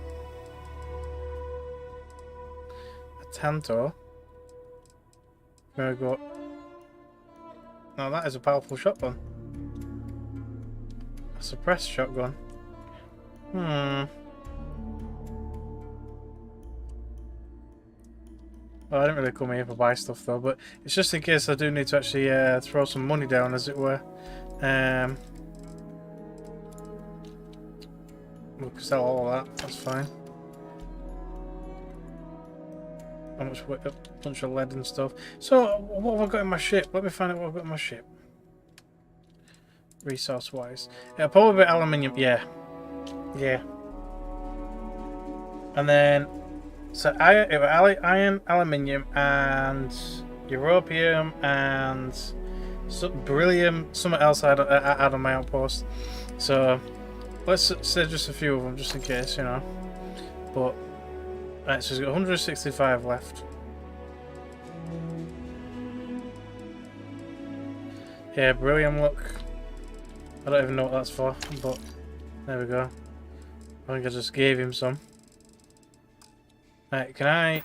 A Tanto. Gonna go. No, that is a powerful shotgun. A suppressed shotgun. Well, I didn't really come here for buy stuff though, but it's just in case I do need to actually throw some money down, as it were. We can sell all of that. That's fine. How much weight? A bunch of lead and stuff. So, what have I got in my ship? Let me find out what I've got in my ship. Resource-wise, it'll probably be aluminium. Yeah. And then, so iron, aluminium, and europium, and beryllium. Something else I add on my outpost. So let's say just a few of them, just in case, you know. But right, so he's got 165 left. Yeah, beryllium. Look, I don't even know what that's for, but there we go. I think I just gave him some. Right, can I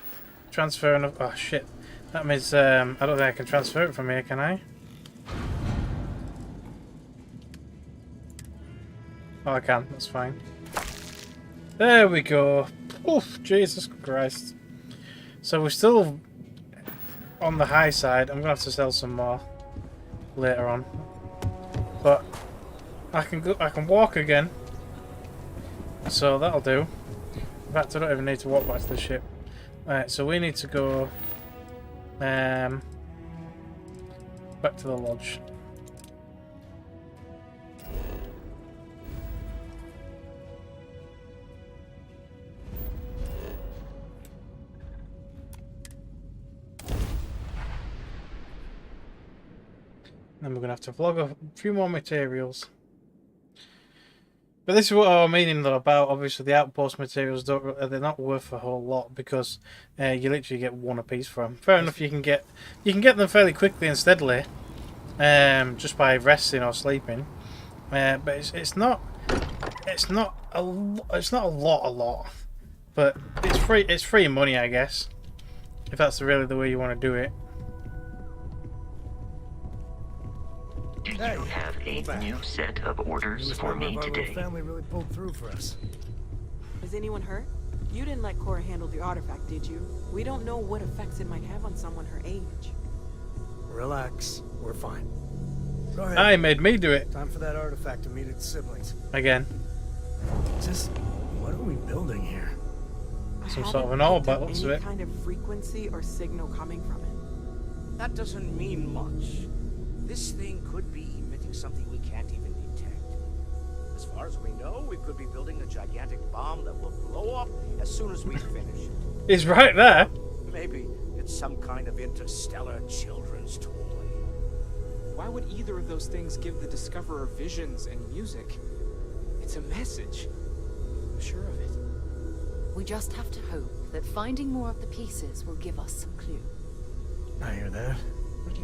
transfer enough? Oh shit, that means I don't think I can transfer it from here, can I? Oh, I can, that's fine. There we go. Oof, Jesus Christ. So we're still on the high side. I'm gonna have to sell some more later on. But I can walk again. So that'll do. In fact, I don't even need to walk back to the ship. Alright, so we need to go back to the lodge. Then we're going to have to vlog a few more materials. But this is what I'm meaning though about, obviously the outpost materials they're not worth a whole lot because you literally get one a piece for them. Fair enough, you can get them fairly quickly and steadily, just by resting or sleeping. But it's not a lot. But it's free money, I guess, if that's really the way you want to do it. Do you have a new set of orders for me today? Family really pulled through for us. Is anyone hurt? You didn't let Cora handle the artifact, did you? We don't know what effects it might have on someone her age. Relax, we're fine. Go ahead. I made me do it. Time for that artifact to meet its siblings. Again. Just what are we building here? Some sort of an orb, by the looks of it. Any kind of frequency or signal coming from it. That doesn't mean much. This thing could be emitting something we can't even detect. As far as we know, we could be building a gigantic bomb that will blow up as soon as we finish it. It's right there. Maybe it's some kind of interstellar children's toy. Why would either of those things give the Discoverer visions and music? It's a message. I'm sure of it. We just have to hope that finding more of the pieces will give us some clue. I hear that.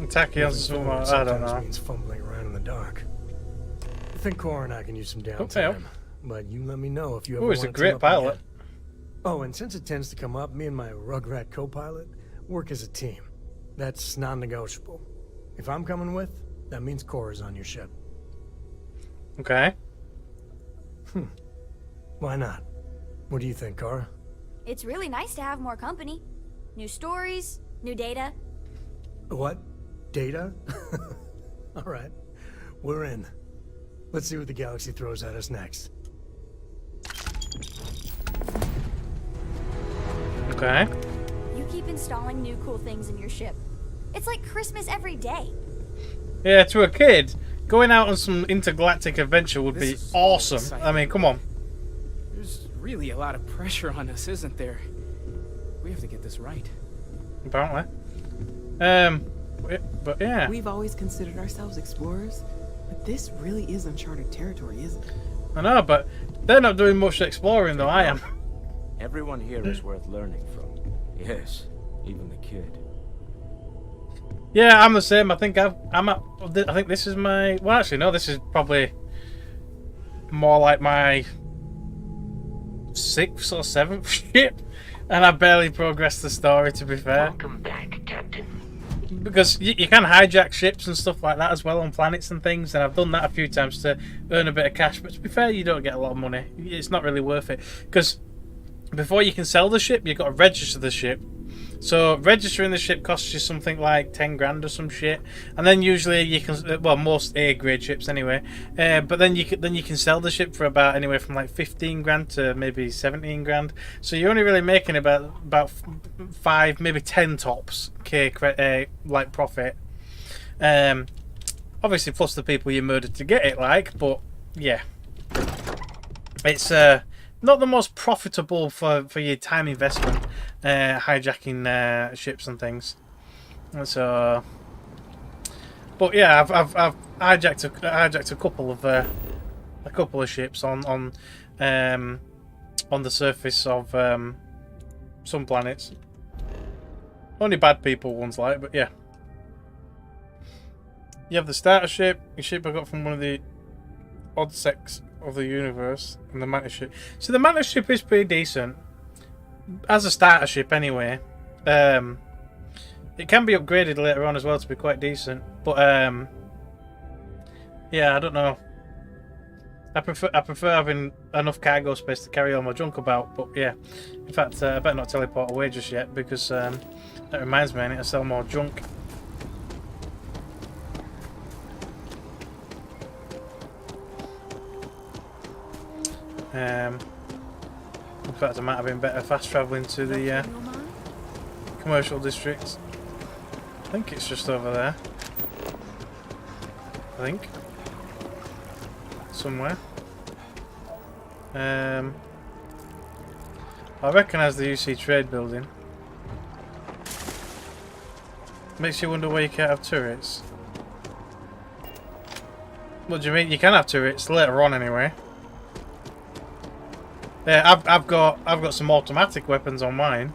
Tachyons, I don't know. Means fumbling around in the dark. I think Cora and I can use some downtime, but you let me know if you ever want to. He's a great pilot. Again. Oh, and since it tends to come up, me and my Rugrat co-pilot work as a team. That's non-negotiable. If I'm coming with, that means Cora's on your ship. Okay. Why not? What do you think, Cora? It's really nice to have more company. New stories, new data. What? Data? All right. We're in. Let's see what the galaxy throws at us next. Okay. You keep installing new cool things in your ship. It's like Christmas every day. Yeah, to a kid, going out on some intergalactic adventure would be awesome. I mean, come on. There's really a lot of pressure on us, isn't there? We have to get this right. Apparently. But yeah. We've always considered ourselves explorers, but this really is uncharted territory, isn't it? I know, but they're not doing much exploring though. I am. Everyone here is worth learning from. Yes, even the kid. Yeah, I'm the same. I think I think this is my. Well, actually, no. This is probably more like my 6th or 7th ship, and I barely progressed the story. To be fair. Welcome back, Captain. Because you can hijack ships and stuff like that as well on planets and things, and I've done that a few times to earn a bit of cash. But to be fair, you don't get a lot of money. It's not really worth it because before you can sell the ship, you've got to register the ship. So registering the ship costs you something like 10 grand or some shit, and then usually you can, well, most A grade ships anyway. But then you can sell the ship for about anywhere from like 15 grand to maybe 17 grand. So you're only really making about 5, maybe 10 tops like profit. Obviously plus the people you murdered to get it, like, but yeah, it's not the most profitable for your time investment, hijacking ships and things. So, but yeah, I've hijacked a couple of ships on the surface of some planets. Only bad people ones, like, but yeah. You have the starter ship, your ship I got from one of the odd sects of the universe, and the Mantis ship. So the Mantis ship is pretty decent as a starter ship anyway. It can be upgraded later on as well to be quite decent, but yeah, I don't know. I prefer having enough cargo space to carry all my junk about, but yeah. In fact, I better not teleport away just yet because that reminds me I need to sell more junk. In fact, I might have been better fast travelling to the commercial district. I think it's just over there. I think. Somewhere. I recognise the UC Trade building. Makes you wonder why you can't have turrets. What do you mean? You can have turrets later on anyway. Yeah, I've got some automatic weapons on mine.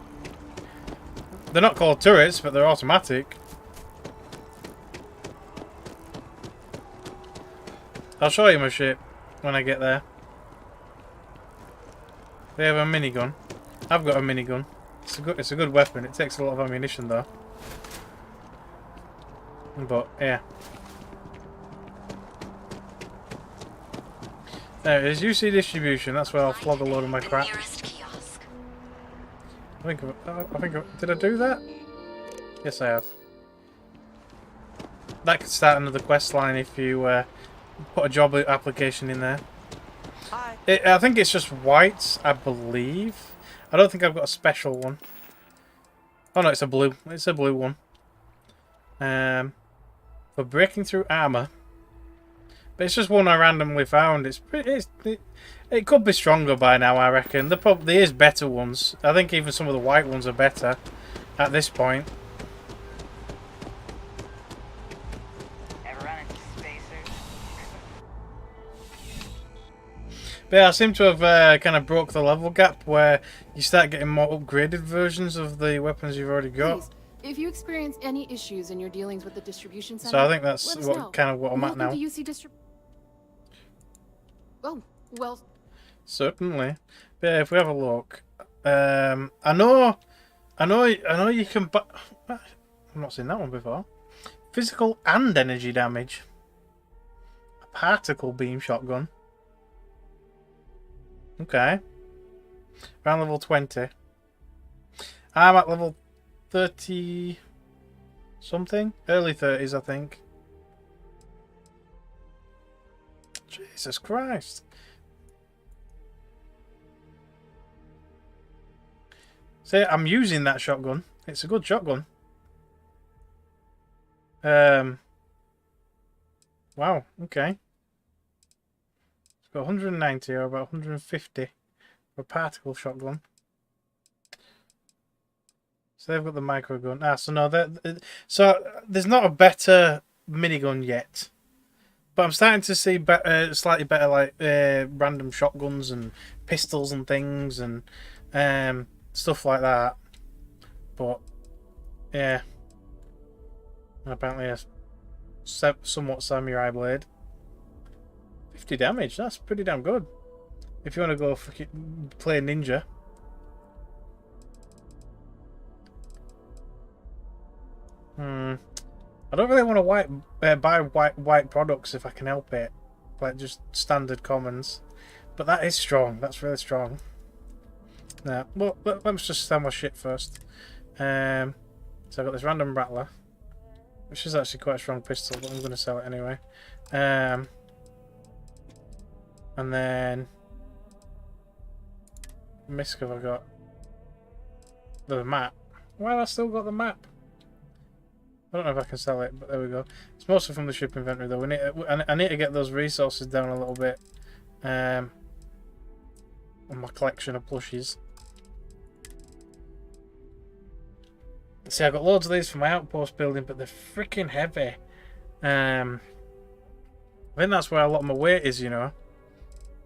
They're not called turrets, but they're automatic. I'll show you my ship when I get there. They have a minigun. I've got a minigun. It's a good weapon. It takes a lot of ammunition though. But yeah. There it is, UC distribution. That's where I'll flog a load of my crap. I think did I do that? Yes, I have. That could start another quest line if you put a job application in there. I think it's just white, I believe. I don't think I've got a special one. Oh no, it's a blue. It's a blue one. For breaking through armor. But it's just one I randomly found. It could be stronger by now, I reckon. There is better ones. I think even some of the white ones are better at this point. But yeah, I seem to have kind of broke the level gap where you start getting more upgraded versions of the weapons you've already got. Please, if you experience any issues in your dealings with the distribution center, So I think that's let us know. what I'm at now. To UC Oh, well. Certainly. But yeah, if we have a look, I know you can buy. I've not seen that one before. Physical and energy damage. A particle beam shotgun. Okay. Around level 20. I'm at level 30 something. Early 30s, I think. Jesus Christ. See, I'm using that shotgun. It's a good shotgun. Wow, okay. It's got 190 or about 150 for a particle shotgun. So they've got the micro gun. So no, so there's not a better minigun yet. But I'm starting to see slightly better like random shotguns and pistols and things and stuff like that. But yeah. And apparently a somewhat samurai blade. 50 damage, that's pretty damn good. If you want to go play ninja. I don't really want to buy white products if I can help it. Like just standard commons. But that is strong, that's really strong. Nah, well, let's just sell my shit first. So I've got this random rattler. Which is actually quite a strong pistol, but I'm going to sell it anyway. And then... Misc have I got? The map. Well, I still got the map. I don't know if I can sell it, but there we go. It's mostly from the ship inventory, though. I need to get those resources down a little bit. On my collection of plushies. See, I've got loads of these for my outpost building, but they're freaking heavy. I think that's where a lot of my weight is, you know.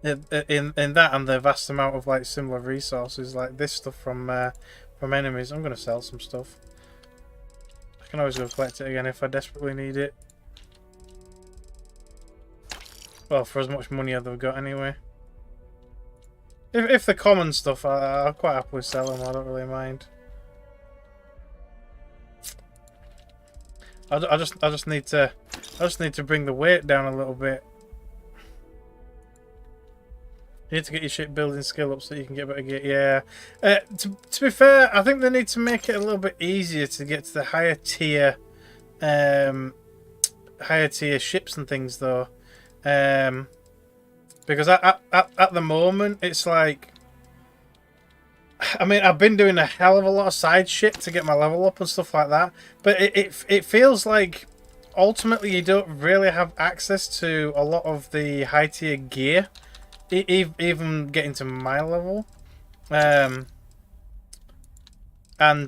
In that and the vast amount of like similar resources, like this stuff from enemies. I'm gonna sell some stuff. I can always go collect it again if I desperately need it. Well, for as much money as I've got anyway. If the common stuff, I'll quite happily sell them. I don't really mind. I just need to bring the weight down a little bit. You need to get your shipbuilding skill up so you can get better gear. Yeah. To be fair, I think they need to make it a little bit easier to get to the higher tier ships and things though. Because at the moment it's like, I mean, I've been doing a hell of a lot of side shit to get my level up and stuff like that, but it feels like ultimately you don't really have access to a lot of the high tier gear, even getting to my level. Yeah, I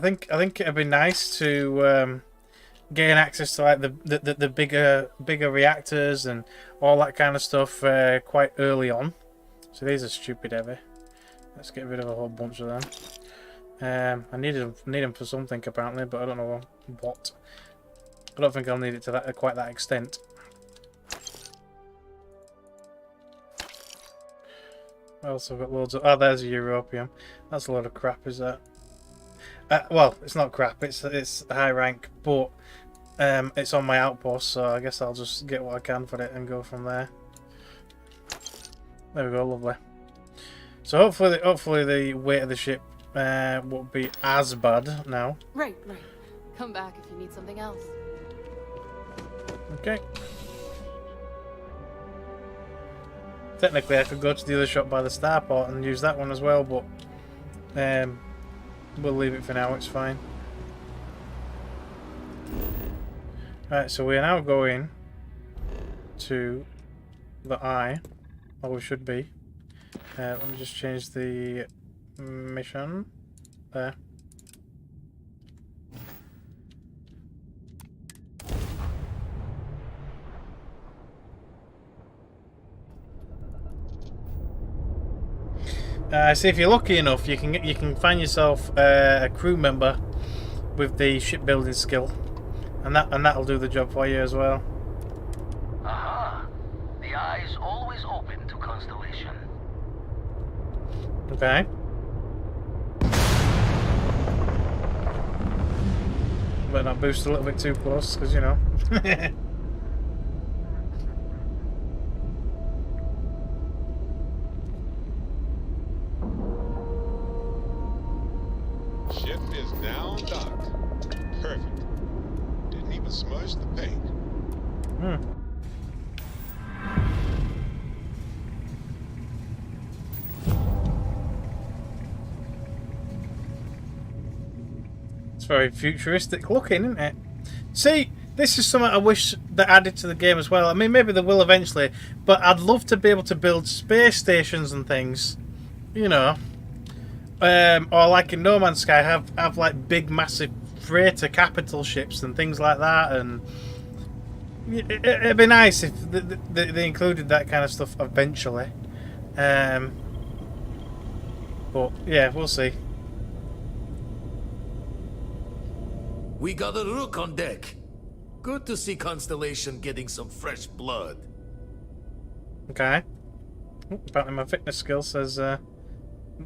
think it'd be nice to gain access to like the bigger reactors and all that kind of stuff quite early on. So these are stupid heavy. Let's get rid of a whole bunch of them. I need them for something apparently, but I don't know what. I don't think I'll need it to quite that extent. I also got loads of. Oh, there's a European. That's a load of crap, is that? Well, it's not crap. It's high rank, but it's on my outpost, so I guess I'll just get what I can for it and go from there. There we go, lovely. So hopefully the weight of the ship won't be as bad now. Right. Come back if you need something else. Okay. Technically, I could go to the other shop by the starport and use that one as well, but we'll leave it for now. It's fine. Right, so we are now going to the eye. Or we should be. Let me just change the mission. There. See, if you're lucky enough, you can find yourself a crew member with the shipbuilding skill, and that'll do the job for you as well. Aha! The eye is always open to Constellation. Okay. Better not boost a little bit too close, because you know. Ship is now docked. Perfect. Didn't even smudge the paint. It's very futuristic looking, isn't it? See, this is something I wish they added to the game as well. I mean, maybe they will eventually, but I'd love to be able to build space stations and things, you know. Or like in No Man's Sky, have like big, massive freighter capital ships and things like that. And it'd be nice if they included that kind of stuff eventually. But yeah, we'll see. We got a rook on deck. Good to see Constellation getting some fresh blood. Okay. Apparently my fitness skill says I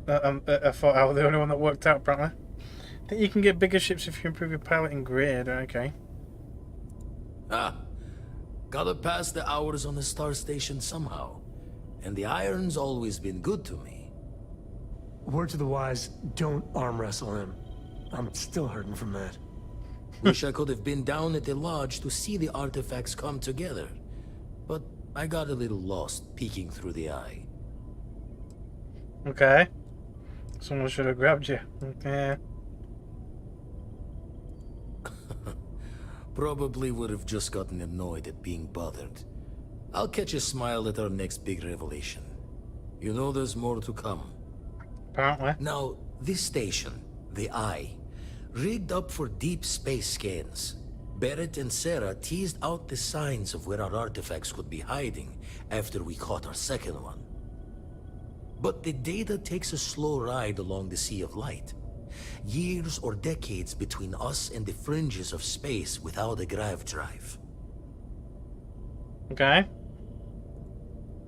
thought I was the only one that worked out, apparently. I think you can get bigger ships if you improve your piloting grade. Okay. Gotta pass the hours on the star station somehow. And the iron's always been good to me. Word to the wise, don't arm wrestle him. I'm still hurting from that. Wish I could have been down at the lodge to see the artifacts come together. But I got a little lost peeking through the eye. Okay. Someone should have grabbed you. Okay. Probably would have just gotten annoyed at being bothered. I'll catch a smile at our next big revelation. You know there's more to come. Apparently. Now, this station, the Eye, rigged up for deep space scans. Barrett and Sarah teased out the signs of where our artifacts could be hiding after we caught our second one. But the data takes a slow ride along the Sea of Light. Years or decades between us and the fringes of space without a grav drive. Okay.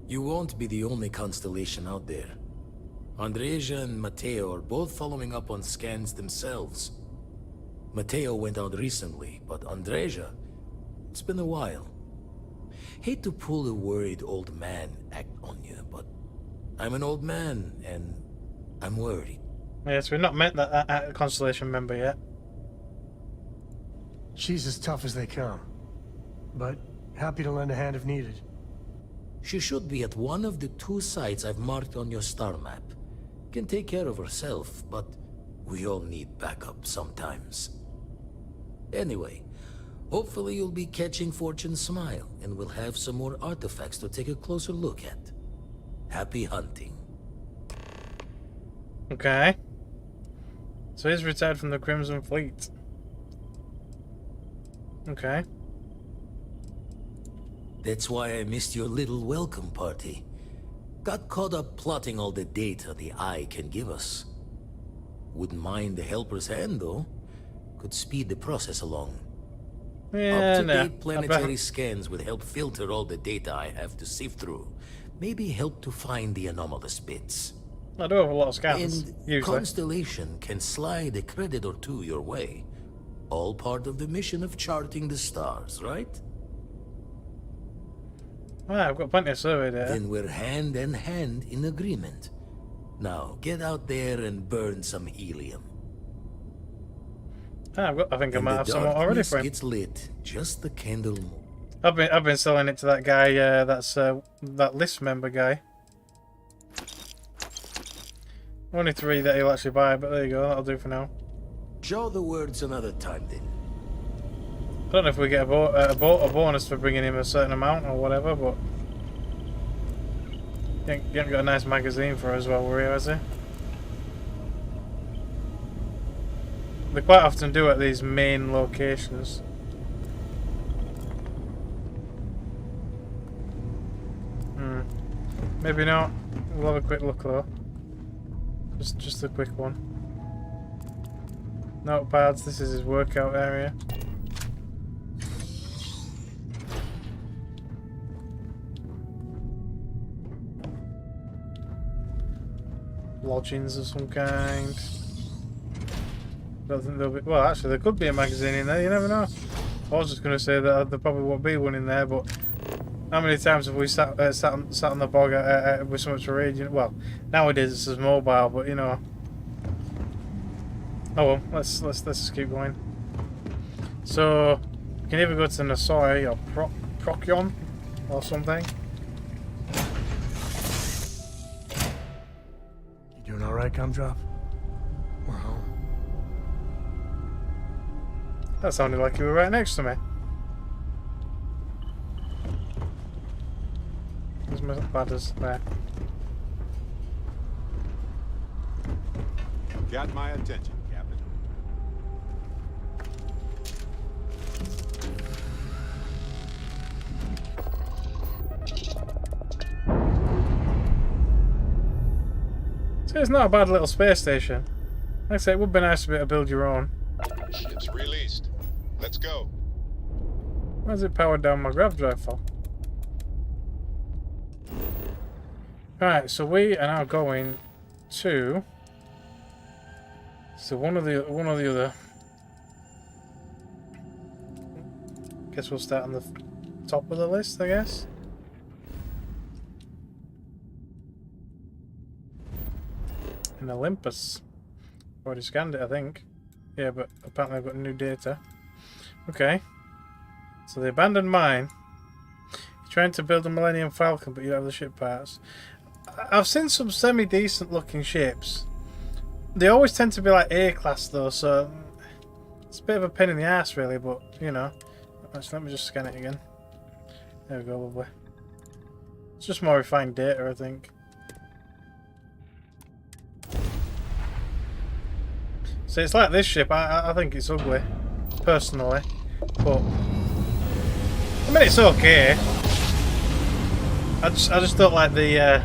You won't be the only Constellation out there. Andreja and Mateo are both following up on scans themselves. Mateo went out recently, but Andreja, it's been a while. Hate to pull a worried old man act on you, but I'm an old man, and I'm worried. Yes, we've not met that Constellation member yet. She's as tough as they come, but happy to lend a hand if needed. She should be at one of the 2 sites I've marked on your star map. Can take care of herself, but we all need backup sometimes. Anyway, hopefully you'll be catching Fortune's smile, and we'll have some more artifacts to take a closer look at. Happy hunting. Okay. So he's retired from the Crimson Fleet. Okay. That's why I missed your little welcome party. Got caught up plotting all the data the Eye can give us. Wouldn't mind the helper's hand, though. Could speed the process along. Yeah, Up-to-date planetary scans would help filter all the data I have to sift through. Maybe help to find the anomalous bits. I do have a lot of scans, And usually. Constellation can slide a credit or 2 your way. All part of the mission of charting the stars, right? Ah, I've got plenty of survey data. Then we're hand in hand in agreement. Now, get out there and burn some helium. Ah, I think I And might the have some already for him. gets lit, just the candle more. I've been selling it to that guy. That's that list member guy. Only 3 that he'll actually buy, but there you go. That'll do for now. Show the words another time, then. I don't know if we get a bonus for bringing him a certain amount or whatever, but you haven't got a nice magazine for us while we're here, has he? They quite often do at these main locations. Maybe not. We'll have a quick look though. Just a quick one. Notepads, this is his workout area. Lodgings of some kind. Don't think there'll be. Well, actually, there could be a magazine in there. You never know. I was just going to say that there probably won't be one in there, but how many times have we sat on the bog with so much to read? You know, well, nowadays it's just mobile, but you know. Oh well, let's just keep going. So you can either go to Nasoi or Procyon or something. You doing all right, Gumdrop? We're home. That sounded like you were right next to me. There's my ladders there. Got my attention, Captain. So it's not a bad little space station. Like I say, it would be nice to be able to build your own. Ship's released. Let's go. Why's it powered down my grav drive for? Right, so we are now going to. So one or the other. Guess we'll start on the top of the list, I guess. In Olympus. Already scanned it, I think. Yeah, but apparently I've got new data. Okay. So the abandoned mine. You're trying to build a Millennium Falcon, but you don't have the ship parts. I've seen some semi-decent looking ships. They always tend to be like A-class though, so it's a bit of a pain in the ass really, but you know. Actually, let me just scan it again. There we go, lovely. It's just more refined data, I think. So it's like this ship. I think it's ugly, personally, but I mean it's okay. I just don't like the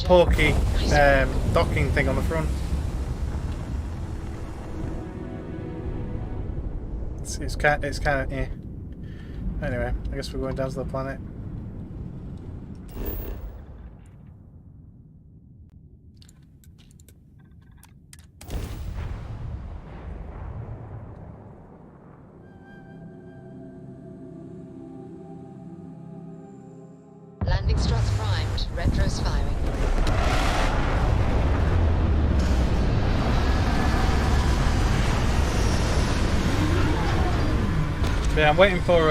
pokey docking thing on the front. It's kind of eh. Anyway, I guess we're going down to the planet. Landing struts primed. Retros firing. Yeah, I'm waiting for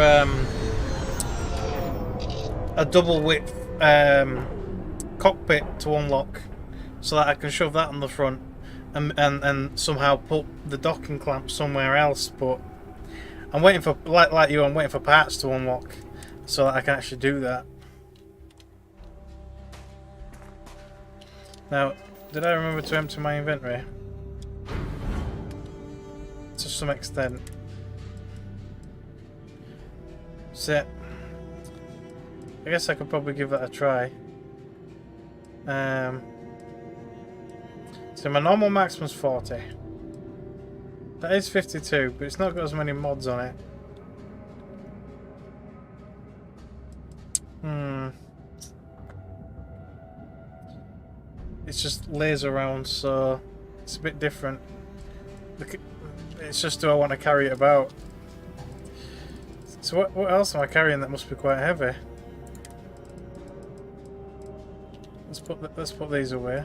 a double width cockpit to unlock, so that I can shove that on the front and somehow put the docking clamp somewhere else. But I'm waiting for like you. I'm waiting for parts to unlock so that I can actually do that. Now, did I remember to empty my inventory? To some extent. So, I guess I could probably give that a try. So my normal maximum's 40. That is 52, but it's not got as many mods on it. It's just laser round, so it's a bit different. It's just, do I want to carry it about? So what else am I carrying that must be quite heavy? Let's put these away.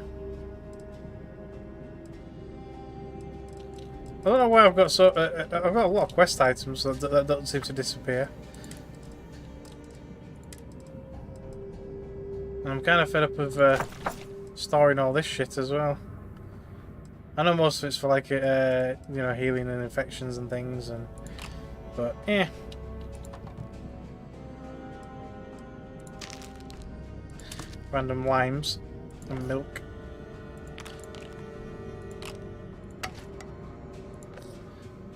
I don't know why I've got I've got a lot of quest items that don't seem to disappear. And I'm kind of fed up of storing all this shit as well. I know most of it's for like you know, healing and infections and things, but eh. Random limes and milk.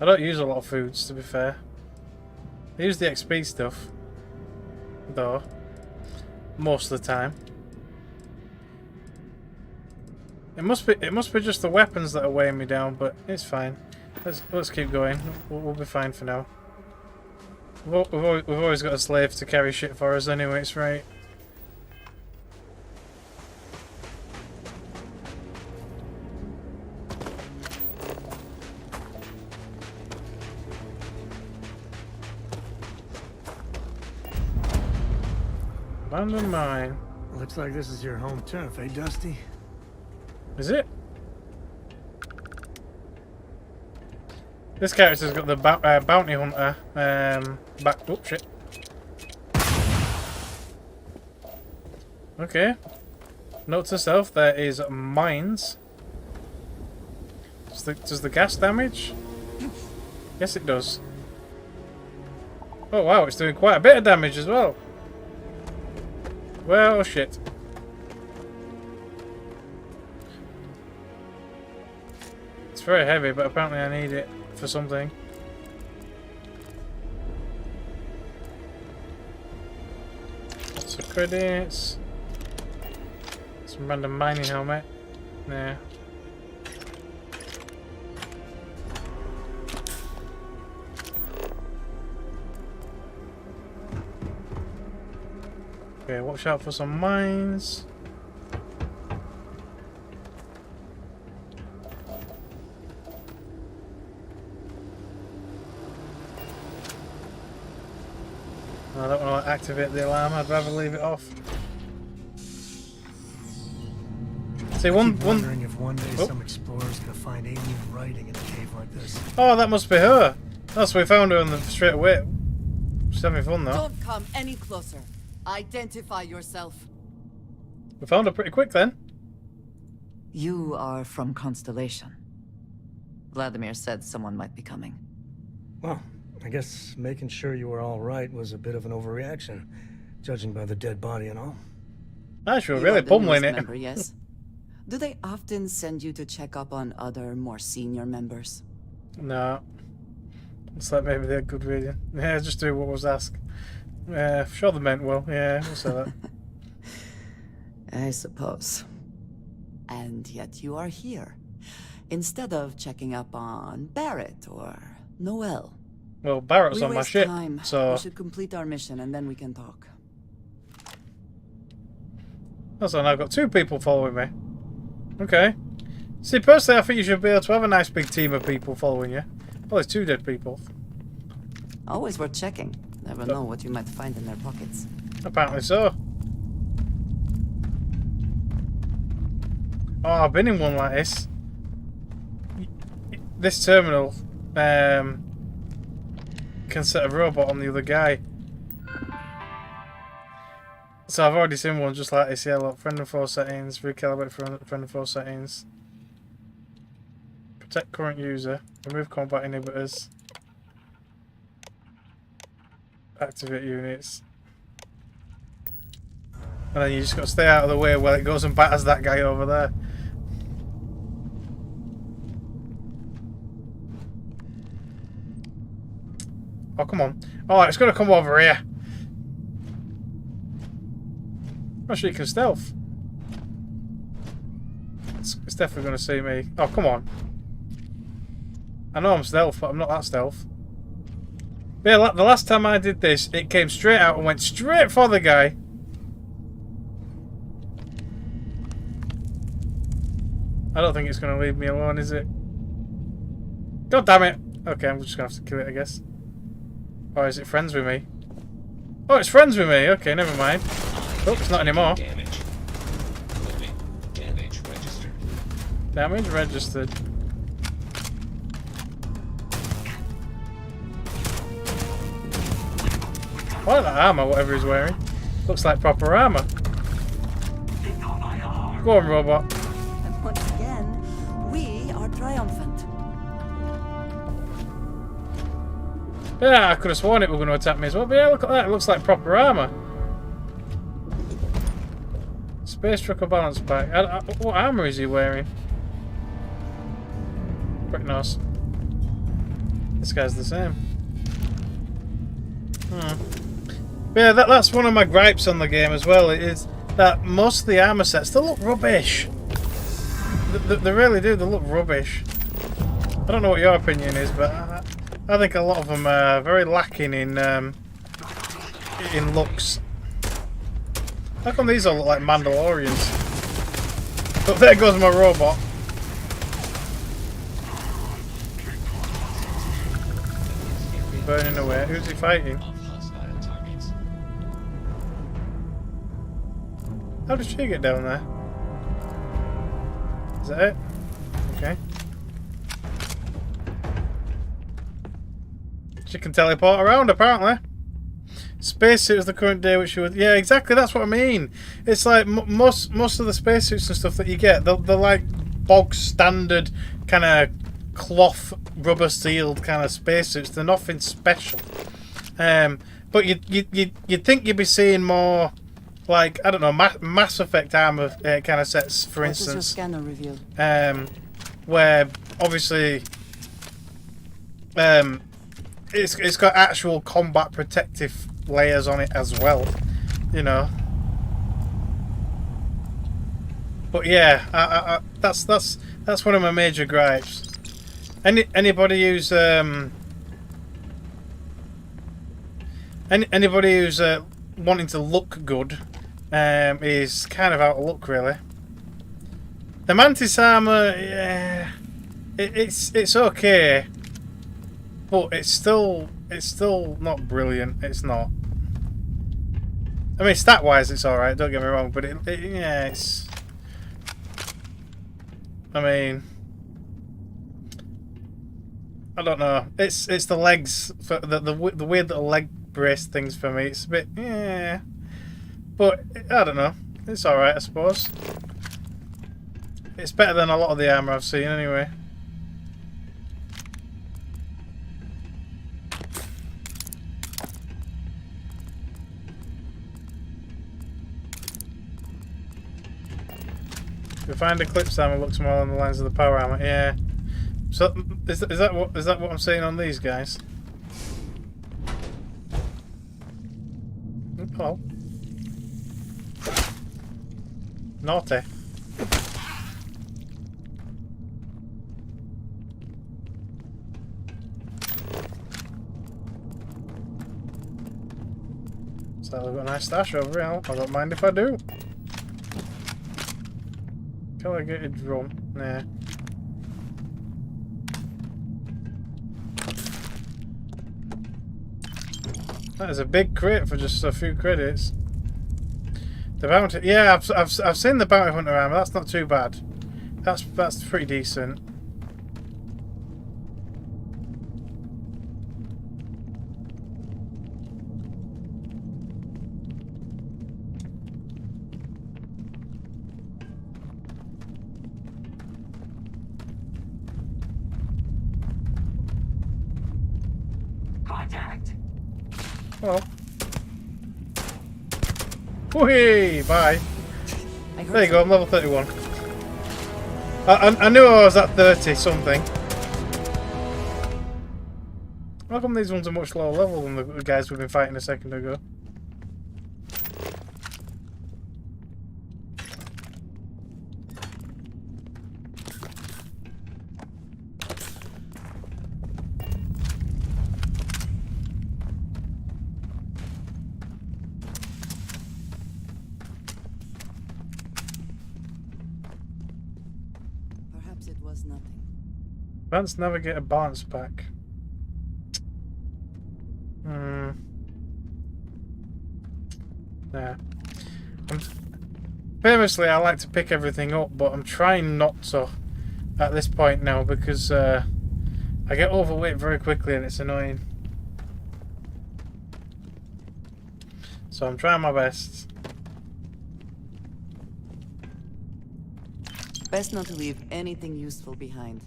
I don't use a lot of foods, to be fair. I use the XP stuff, though, most of the time. It must be just the weapons that are weighing me down, but it's fine. Let's keep going. We'll be fine for now. We've always got a slave to carry shit for us anyway, it's right. Abandoned mine. Looks like this is your home turf, eh, Dusty? Is it? This character's got the bounty hunter back. Oh shit. Okay. Note to self: there is mines. Does the gas damage? Yes, it does. Oh wow, it's doing quite a bit of damage as well. Well, shit. It's very heavy, but apparently I need it for something. Lots of credits. Some random mining helmet. Nah. Okay, watch out for some mines. I don't want to activate the alarm, I'd rather leave it off. See, wondering if one day some explorer's gonna find alien writing in a cave like this. Oh, that must be her. That's we found her on the straight away. She's having fun though. Don't come any closer. Identify yourself. We found her pretty quick then. You are from Constellation. Vladimir said someone might be coming. Well, I guess making sure you were all right was a bit of an overreaction, judging by the dead body and all. Nice, you were really pummeling it. Member, yes. Do they often send you to check up on other, more senior members? No. It's like maybe they're good reading. Yeah, just do what was asked. Sure they meant well. Yeah, we'll say that. I suppose. And yet you are here, instead of checking up on Barrett or Noel. Well, Barrett's on my ship, time. so... We should complete our mission and then we can talk. That's all, I've got 2 people following me. Okay. See, personally, I think you should be able to have a nice big team of people following you. Well, there's 2 dead people. Always worth checking. Never know what you might find in their pockets. Apparently so. Oh, I've been in one like this. This terminal can set a robot on the other guy. So I've already seen one just like this. Yeah, look, friend and foe settings, recalibrate friend and foe settings. Protect current user, remove combat inhibitors. Activate units. And then you just got to stay out of the way while it goes and batters that guy over there. Oh, come on. Oh, it's going to come over here. I'm sure you can stealth. It's definitely going to see me. Oh, come on. I know I'm stealth, but I'm not that stealth. Yeah, the last time I did this, it came straight out and went straight for the guy. I don't think it's going to leave me alone, is it? God damn it. Okay, I'm just going to have to kill it, I guess. Or is it friends with me? Oh, it's friends with me. Okay, never mind. Oh, it's not anymore. Damage. Loading. Damage registered. Damage registered. I like that armor, whatever he's wearing. Looks like proper armor. Go on, robot. And once again, we are triumphant. Yeah, I could have sworn it were going to attack me as well. But yeah, look at that. It looks like proper armor. Space truck or balance pack. What armor is he wearing? Crownos. This guy's the same. But yeah, that's one of my gripes on the game as well. It is that most of the armor sets still look rubbish. They really do. They look rubbish. I don't know what your opinion is, but I think a lot of them are very lacking in looks. How come these all look like Mandalorians? But there goes my robot. Burning away. Who's he fighting? How did she get down there? Is that it? Okay. She can teleport around, apparently. Spacesuit is the current day which you would... Yeah, exactly, that's what I mean. It's like most of the spacesuits and stuff that you get, they're like bog standard kind of cloth, rubber sealed kind of spacesuits. They're nothing special. But you'd think you'd be seeing more, like, I don't know, Mass Effect armor kind of sets, for instance. What is your scanner review? Where obviously it's got actual combat protective layers on it as well, you know. But yeah, that's one of my major gripes. Anybody who's wanting to look good is kind of out of luck, really. The Mantis armor, yeah, it's okay, but it's still not brilliant. It's not. I mean, stat wise, it's all right. Don't get me wrong, but yeah, it's. I mean, I don't know. It's the legs for the weird little leg brace things for me. It's a bit, yeah, but I don't know. It's all right, I suppose. It's better than a lot of the armor I've seen, anyway. Refined Eclipse armor looks more along the lines of the power armor. Yeah. So is that what I'm saying on these guys? Oh. Naughty. So I've got a nice stash over here. I don't mind if I do. Can I get a drum? Nah. That is a big crate for just a few credits. The bounty, yeah, I've seen the bounty hunter armor. That's not too bad. That's pretty decent. Contact. Well. Whee! Bye. There you go, I'm level 31. I knew I was at 30 something. How come these ones are much lower level than the guys we've been fighting a second ago? Perhaps it was nothing. Advanced Navigator balance pack. Yeah. Famously, I like to pick everything up, but I'm trying not to at this point now because I get overweight very quickly and it's annoying. So I'm trying my best. Best not to leave anything useful behind.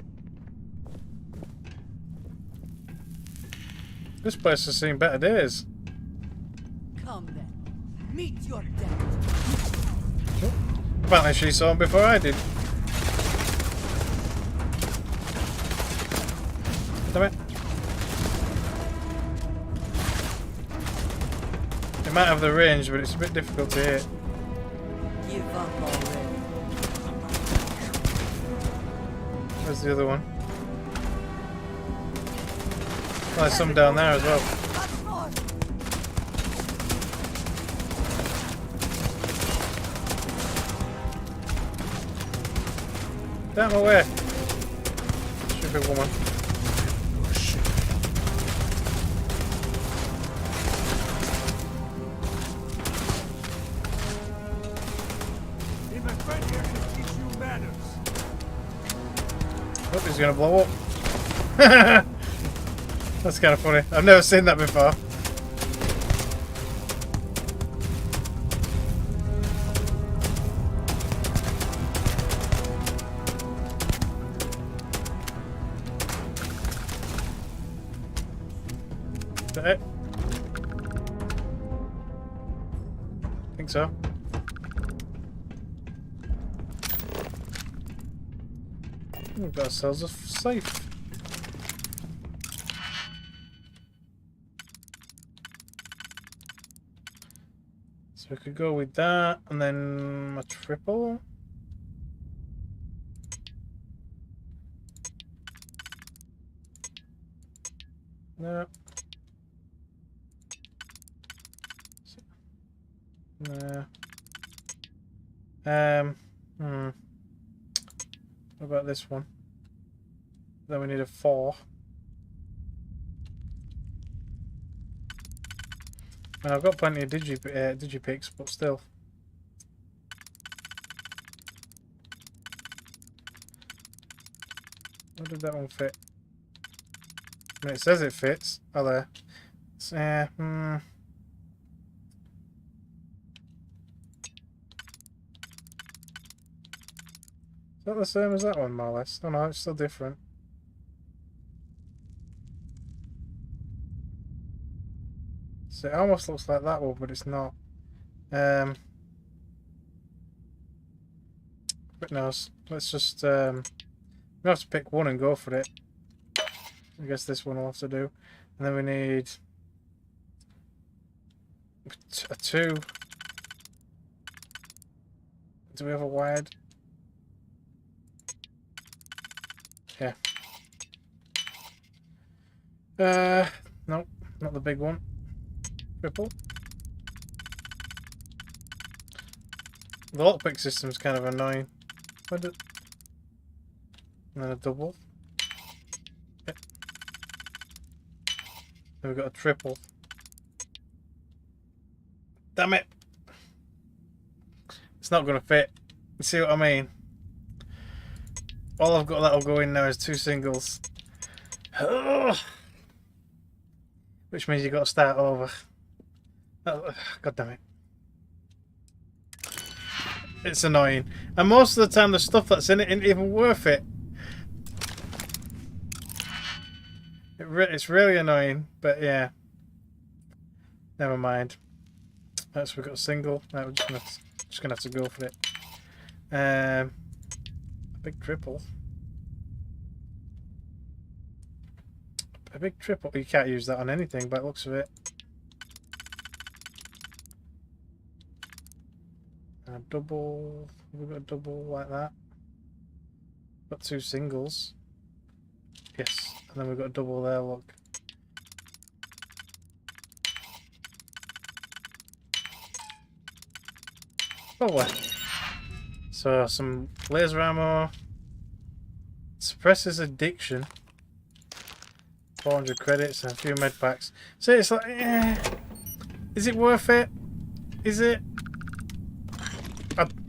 This place has seen better days. Come then. Meet your death. Apparently she saw him before I did. Damn it. It might have the range, but it's a bit difficult to hit. Give up already. There's the other one. Oh, there's some down there as well. Down away. Stupid woman. Hope he's gonna blow up. That's kind of funny. I've never seen that before. Is that it? I think so. We've got ourselves a safe. So we could go with that and then a triple. No. No. What about this one? Then we need a 4. And I've got plenty of digipicks, but still. Where did that one fit? I mean, it says it fits. Oh, there. Is that the same as that one, more or less? Oh no, it's still different. So it almost looks like that one, but it's not. But no, let's just we have to pick one and go for it. I guess this one will have to do. And then we need a 2. Do we have a wired? Yeah. Nope, not the big one. Triple. The lockpick system's kind of annoying. And then a double. Yep. Then we've got a triple. Damn it! It's not going to fit. You see what I mean? All I've got that'll go in now is 2 singles. Which means you've got to start over. Oh, God damn it. It's annoying. And most of the time the stuff that's in it isn't even worth it. It's really annoying, but yeah. Never mind. That's we've got a single. No, we're just gonna have to go for it. A big triple. A big triple. You can't use that on anything by the looks of it. And a double. We've got a double like that. Got 2 singles. Yes. And then we've got a double there, look. Lovely. So some laser ammo. Suppresses addiction. 400 credits and a few med packs. So it's like, is it worth it? Is it?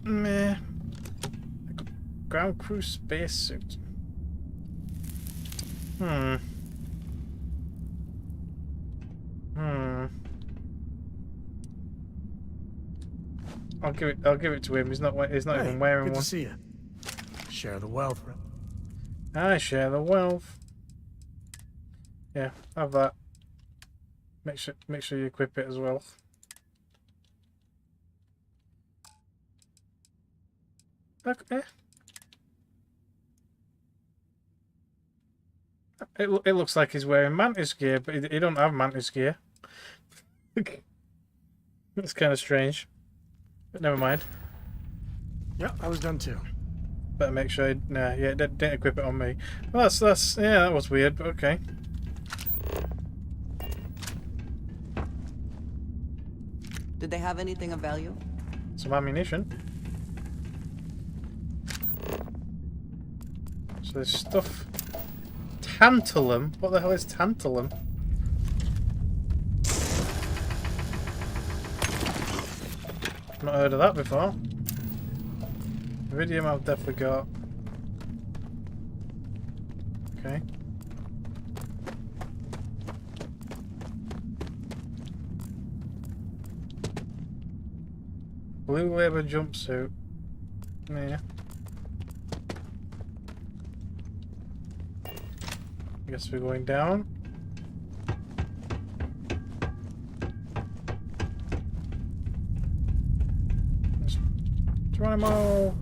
Meh. Ground crew spacesuit. I'll give it to him. He's not even wearing good one. To see you. Share the wealth. I share the wealth. Yeah, have that. Make sure you equip it as well. Okay. It looks like he's wearing Mantis gear, but he don't have Mantis gear. It's kind of strange, but never mind. Yeah, I was done too. Better make sure. Nah, yeah, it didn't equip it on me. Well, that's yeah, that was weird. But okay. Did they have anything of value? Some ammunition. So there's stuff. Tantalum. What the hell is tantalum? Not heard of that before. Iridium I've definitely got. Okay. Blue Labor jumpsuit. Yeah. Guess we're going down. Geronimo!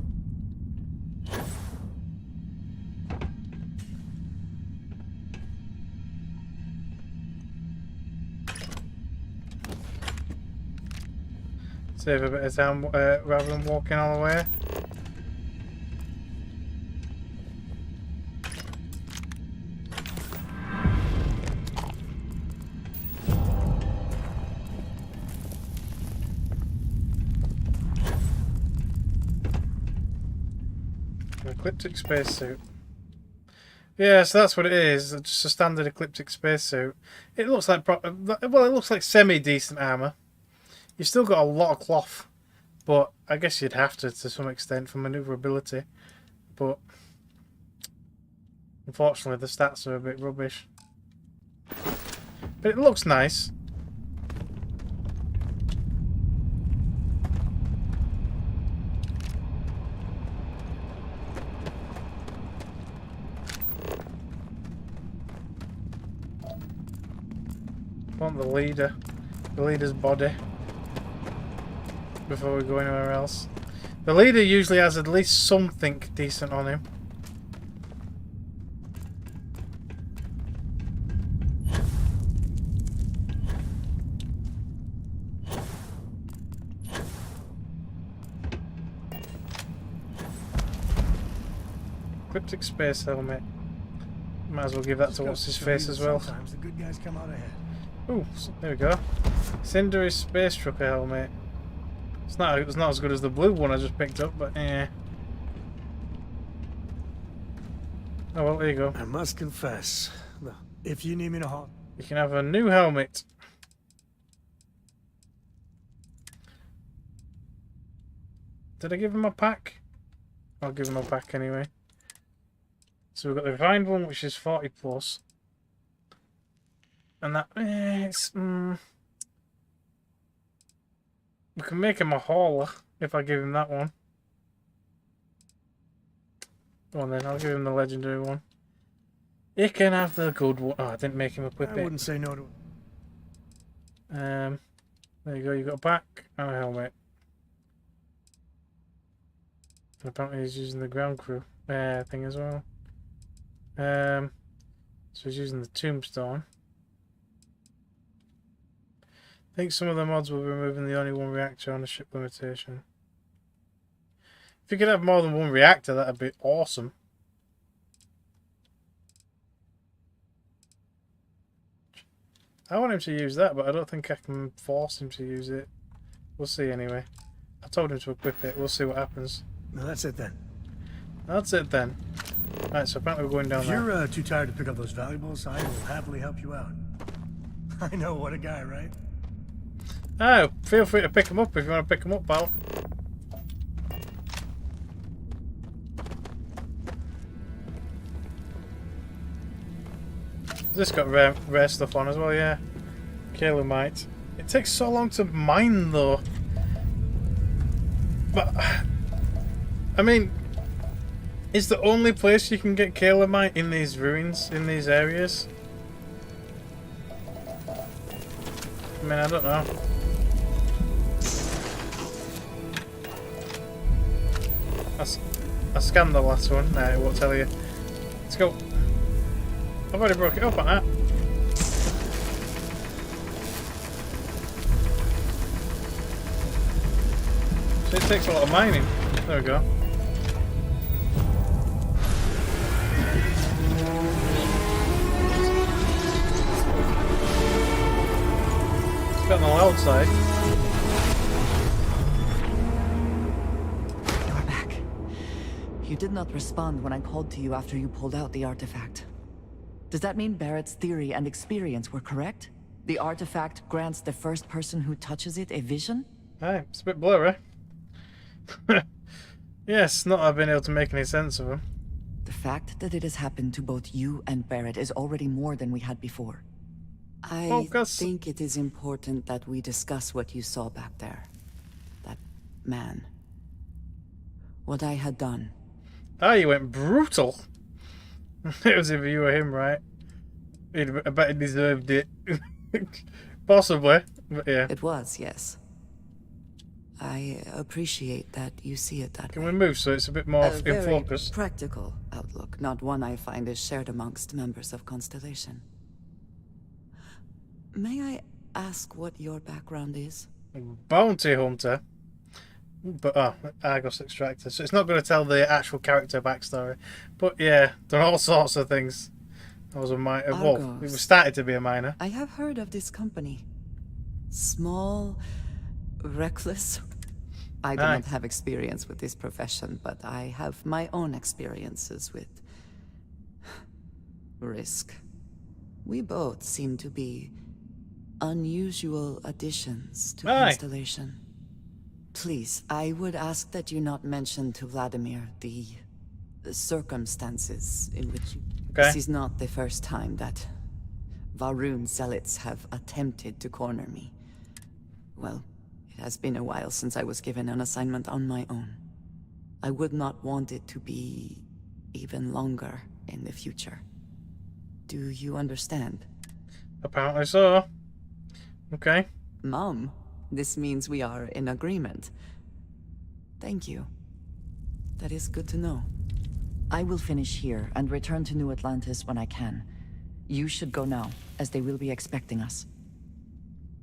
Save a bit of time rather than walking all the way. Ecliptic spacesuit. Yeah, so that's what it is. It's just a standard ecliptic spacesuit. It looks like well, it looks like semi-decent armor. You've still got a lot of cloth, but I guess you'd have to some extent for maneuverability. But unfortunately, the stats are a bit rubbish. But it looks nice. Want the leader's body before we go anywhere else. The leader usually has at least something decent on him. Cryptic space helmet. Might as well give that to what's his face as well. Sometimes the good guys come out ahead. Ooh, there we go. Cindery space trucker helmet. It's not as good as the blue one I just picked up, but eh. Oh well, there you go. I must confess, if you need me to haul, you can have a new helmet. Did I give him a pack? I'll give him a pack anyway. So we've got the refined one, which is 40 plus. And that, it's, we can make him a hauler if I give him that one. Go on then, I'll give him the legendary one. He can have the good one. Oh, I didn't make him equip it. I wouldn't say no to it. There you go, you got a back and a helmet. And apparently he's using the ground crew thing as well. So he's using the tombstone. I think some of the mods will be removing the only one reactor on the ship limitation. If you could have more than one reactor, that'd be awesome. I want him to use that, but I don't think I can force him to use it. We'll see anyway. I told him to equip it. We'll see what happens. No, that's it then. That's it then. Right, so apparently we're going down there. If you're too tired to pick up those valuables, I will happily help you out. I know, what a guy, right? Oh, feel free to pick them up if you want to pick them up, pal. This got rare stuff on as well, yeah. Kalimite. It takes so long to mine though. But I mean, is the only place you can get Kalimite in these ruins, in these areas? I mean, I don't know. I scanned the last one. Nah, it won't tell you. Let's go. I've already broke it up on that. So it takes a lot of mining. There we go. bit on the loud side. You're back. You did not respond when I called to you after you pulled out the artifact. Does that mean Barrett's theory and experience were correct? The artifact grants the first person who touches it a vision? Hey, it's a bit blurry. Yes, not I've been able to make any sense of them. The fact that it has happened to both you and Barrett is already more than we had before. I think it is important that we discuss what you saw back there. That man. What I had done. Ah, you went brutal. It was either you or him, right? I bet he deserved it. Possibly, but yeah. It was, yes. I appreciate that you see it that way. Can we move so it's a bit more in very focus? Practical outlook, not one I find is shared amongst members of Constellation. May I ask what your background is? Bounty hunter. But Argos extractor. So it's not going to tell the actual character backstory. But yeah, done all sorts of things. I was a minor. Well, it started to be a minor. I have heard of this company. Small, reckless. I do not have experience with this profession, but I have my own experiences with risk. We both seem to be unusual additions to Constellation. Please, I would ask that you not mention to Vladimir the circumstances in which you... This is not the first time that Varun zealots have attempted to corner me. Well, it has been a while since I was given an assignment on my own. I would not want it to be even longer in the future. Do you understand? Apparently so. Okay. Mom, this means we are in agreement. Thank you. That is good to know. I will finish here and return to New Atlantis when I can. You should go now, as they will be expecting us.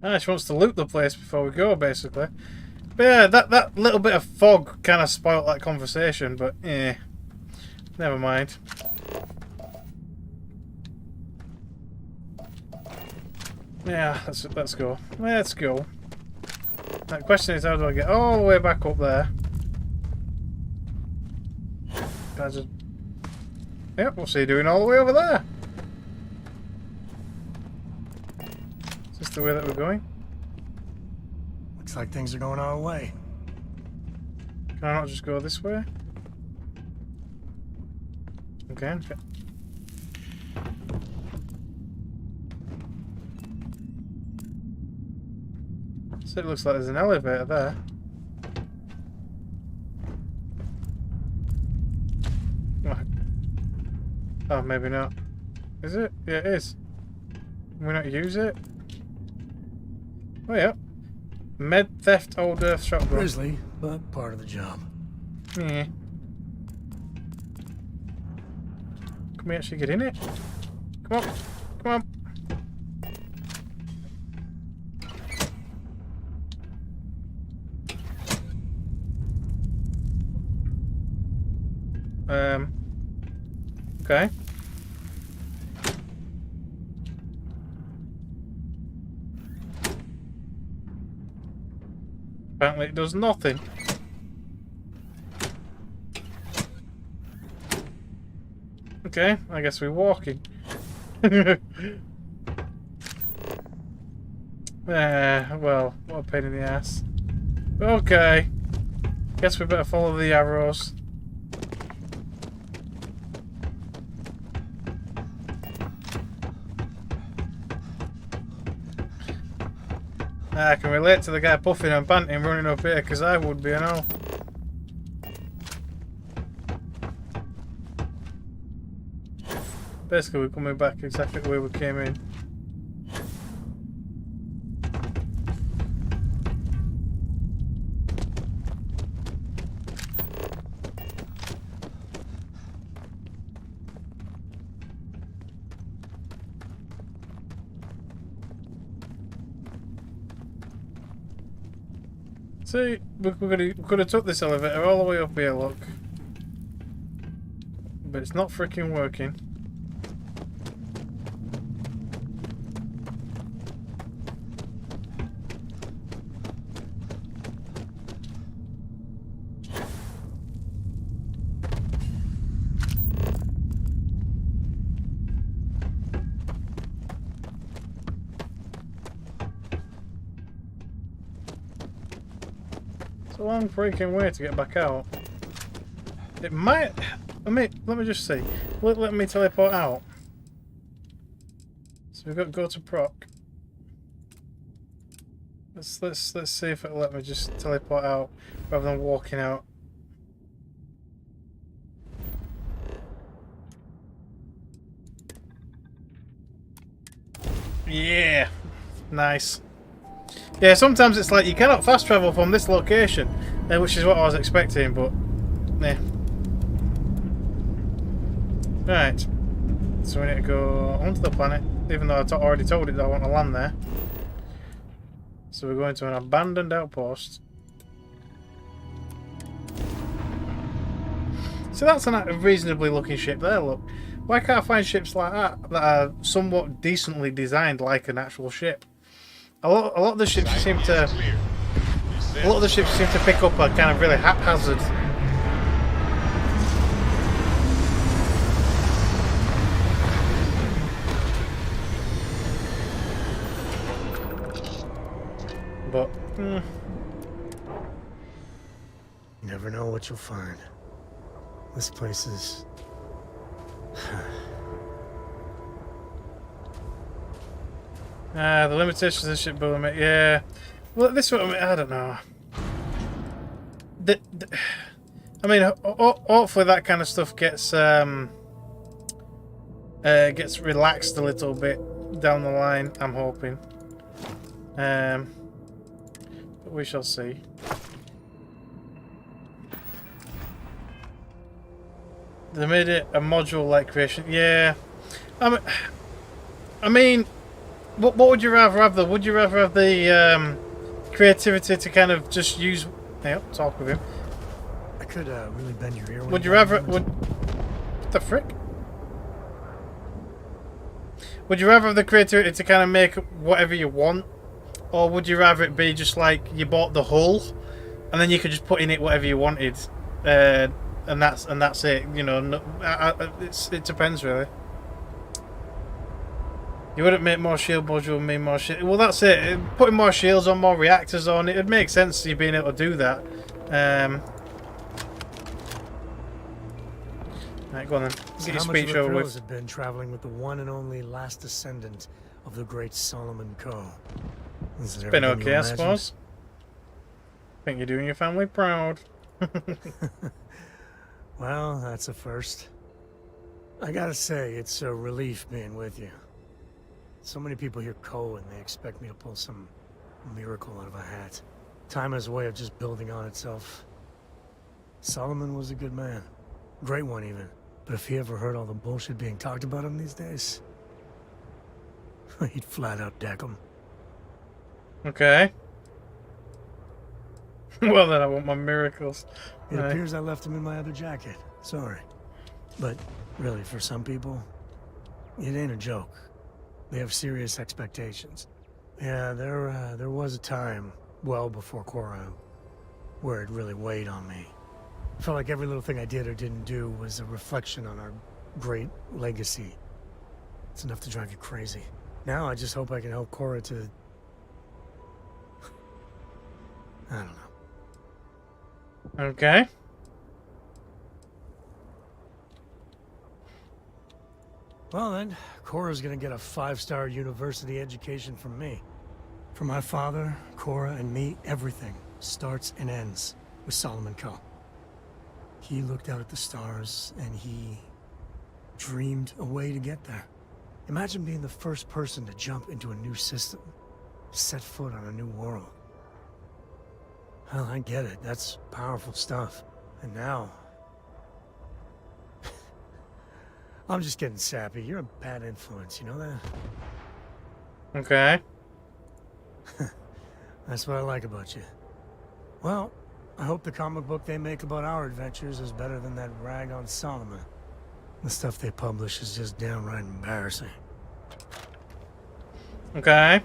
She wants to loot the place before we go, basically. But yeah, that little bit of fog kind of spoiled that conversation, but never mind. Yeah, let's go. Let's go. The question is, how do I get all the way back up there? Can I just... Yep, we'll see you doing all the way over there. Is this the way that we're going? Looks like things are going our way. Can I not just go this way? Okay. So it looks like there's an elevator there. Oh, maybe not. Is it? Yeah, it is. Can we not use it? Oh, yeah. Med theft, old earth shotgun. Grizzly, but part of the job. Yeah. Can we actually get in it? Come on. Come on. Okay. Apparently it does nothing. Okay, I guess we're walking. Well, what a pain in the ass. Okay. Guess we better follow the arrows. I can relate to the guy puffing and panting running up here, because I would be, I know. Basically, we're coming back exactly the way we came in. See, we could have took this elevator all the way up here, look. But it's not freaking working. It's a long freaking way to get back out. It might... let me just see. Will it let me teleport out? So we've got to go to proc. Let's see if it'll let me just teleport out rather than walking out. Yeah, nice. Yeah, sometimes it's like you cannot fast travel from this location, which is what I was expecting, but yeah. Right, so we need to go onto the planet, even though I already told it that I want to land there. So we're going to an abandoned outpost. So that's a reasonably looking ship there, look. Why can't I find ships like that that are somewhat decently designed like an actual ship? A lot of the ships seem to pick up a kind of really haphazard. But you never know what you'll find. This place is the limitations of the shipbuilding, mate. Yeah. Well, this one, I don't know. I mean, hopefully that kind of stuff gets relaxed a little bit down the line. I'm hoping. But we shall see. They made it a module-like creation. Yeah. I mean, what would you rather have though? Would you rather have the creativity to kind of just use? Yep, talk with him. I could really bend your ear. Would you rather? What the frick? Would you rather have the creativity to kind of make whatever you want, or would you rather it be just like you bought the hull, and then you could just put in it whatever you wanted, and that's it? You know, it depends really. You wouldn't make more shield module mean more shield. Well, that's it. Putting more shields on, more reactors on, it'd make sense to you being able to do that. Right, go on then. Get your speech over with. Have been traveling with the one and only last descendant of the great Solomon Co. It's been okay, I suppose. Think you're doing your family proud. Well, that's a first. I gotta say, it's a relief being with you. So many people hear Co and they expect me to pull some miracle out of a hat. Time has a way of just building on itself. Solomon was a good man. Great one even. But if he ever heard all the bullshit being talked about him these days, he'd flat out deck him. Okay. Well then, I want my miracles. It appears I left him in my other jacket. Sorry. But really, for some people, it ain't a joke. They have serious expectations. Yeah, there was a time, well before Cora, where it really weighed on me. I felt like every little thing I did or didn't do was a reflection on our great legacy. It's enough to drive you crazy. Now I just hope I can help Cora to... I don't know. Okay. Well then, Cora's gonna get a 5-star university education from me. For my father, Cora, and me, everything starts and ends with Solomon Co. He looked out at the stars, and he dreamed a way to get there. Imagine being the first person to jump into a new system, set foot on a new world. Well, I get it. That's powerful stuff. And now... I'm just getting sappy. You're a bad influence, you know that? Okay. That's what I like about you. Well, I hope the comic book they make about our adventures is better than that rag on Solomon. The stuff they publish is just downright embarrassing. Okay.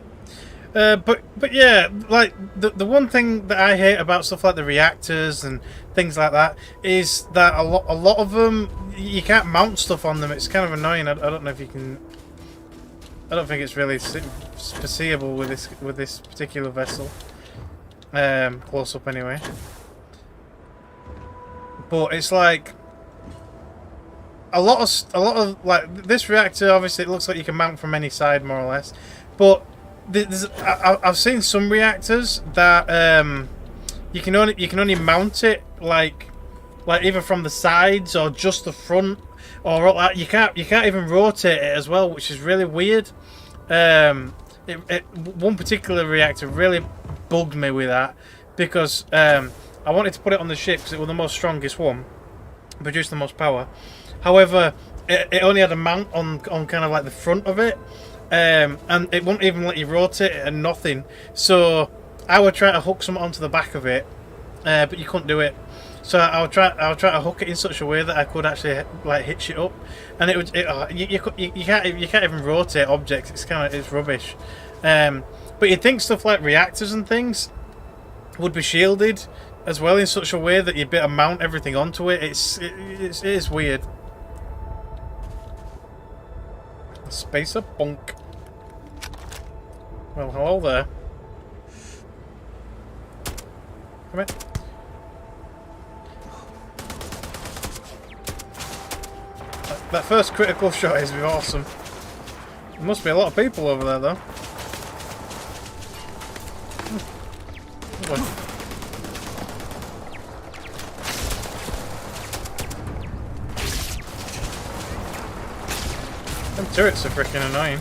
But yeah, like the one thing that I hate about stuff like the reactors and things like that is that a lot of them you can't mount stuff on them. It's kind of annoying. I don't know if you can. I don't think it's really foreseeable with this particular vessel. Close up anyway. but it's like a lot of like this reactor. Obviously, it looks like you can mount from any side, more or less. But I've seen some reactors that you can only mount it like either from the sides or just the front, or like you can't even rotate it as well, which is really weird. One particular reactor really bugged me with that because I wanted to put it on the ship because it was the most strongest one, produced the most power. However, it only had a mount on kind of like the front of it, and it wouldn't even let you rotate it and nothing. So I would try to hook something onto the back of it, but you couldn't do it. So I'll try to hook it in such a way that I could actually like hitch it up, and you can't even rotate objects. It's rubbish. But you'd think stuff like reactors and things would be shielded as well in such a way that you'd be able to mount everything onto it. It is weird. Spacer bunk. Well, hello there. Come here. That first critical shot is awesome. There must be a lot of people over there, though. Them turrets are freaking annoying.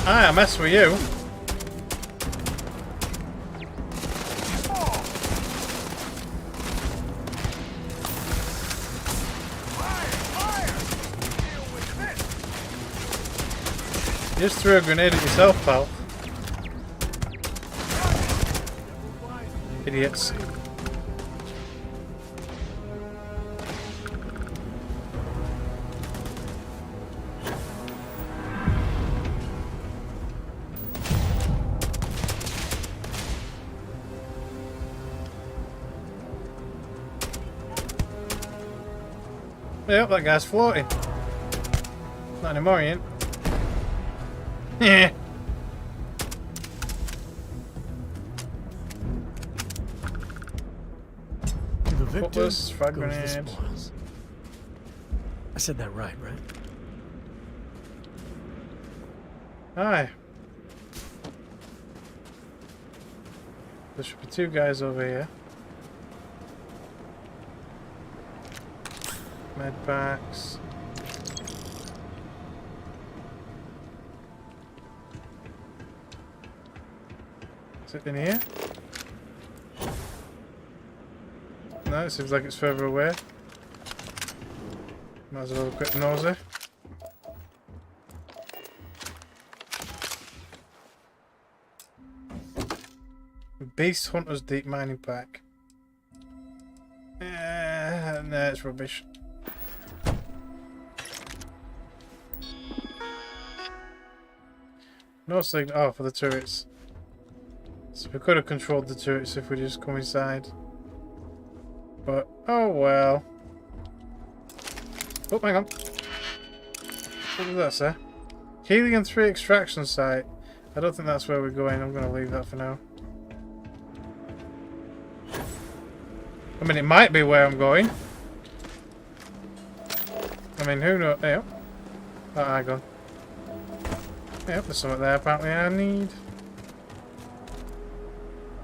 I mess with you. You just threw a grenade at yourself, pal. Idiots. Yep, that guy's floating. Not anymore, he ain't. Yeah. To the victor goes the grenades. spoils. I said that right? Aye. There should be two guys over here. Med packs. Is it in here? No, it seems like it's further away. Might as well have a quick nosy. Beast Hunter's Deep Mining Pack. No, it's rubbish. No signal. Oh, for the turrets. So we could have controlled the turrets if we just come inside. But, oh well. Oh, hang on. What does that say? Helium 3 extraction site. I don't think that's where we're going. I'm going to leave that for now. I mean, it might be where I'm going. I mean, who knows? Hey, oh, I go. Yep, there's something there apparently I need.